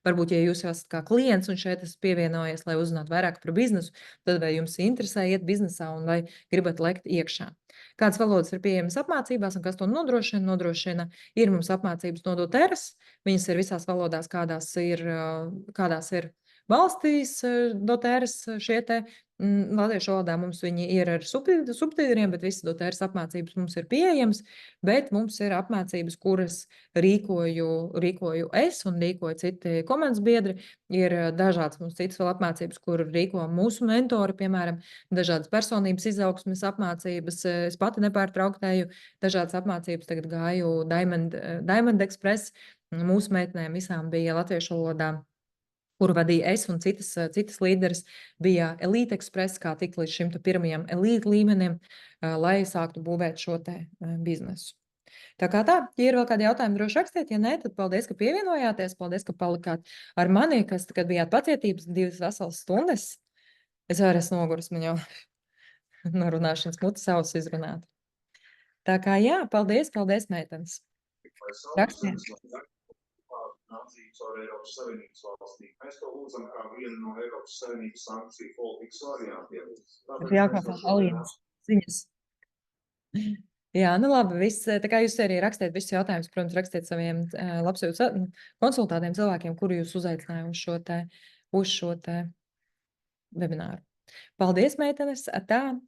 varbūt, ja jūs esat kā klients un šeit esat pievienojies, lai uzzinātu vairāk par biznesu, tad vai jums interesē iet biznesā un vai gribat lekt iekšā. Kādas valodas ir pieejamas apmācībās un kas to nodrošina? Nodrošina ir mums apmācības no doTERRAs. Viņas ir visās valodās, kādās ir valstīs doTERRAs šie te. Latviešu valodā mums viņi ir ar subtītriem, bet visas doTERRAs apmācības mums ir pieejamas, bet mums ir apmācības, kuras rīkoju es un rīkoju citi komandas biedri. Ir dažādas mums citas vēl apmācības, kur rīko mūsu mentori, piemēram, dažādas personības izaugsmes apmācības. Es pati nepārtrauktēju dažādas apmācības, tagad gāju Diamond Express. Mūsu meitenēm visām bija latviešu valodā, kuru vadīja es un citas līderis, bija Elite Express, kā tik līdz šim pirmajam elite līmenim, lai sāktu būvēt šo te biznesu. Tā kā tā, ja ir vēl kādi jautājumi, droši rakstiet, ja nē, tad paldies, ka pievienojāties, paldies, ka palikāt ar mani, kad bijāt pacietības 2 veselas stundas. Es vairs noguris, man jau no runāšanas mutes savus izrunāt. Tā kā jā, paldies, meitenes. Rakstiet. Nācijas ar Eiropas Savienības valstīm. Mēs to lūdzam kā vienu no Eiropas Savienības sankciju politikas variantiem. Jākāpā alienas ziņas. Jā, labi, viss, tā kā jūs arī rakstiet visus jautājumus, protams, rakstiet saviem labsajūtas konsultātiem cilvēkiem, kuru jūs uzaicinājāt uz šo te webināru. Paldies, meitenes! Atā!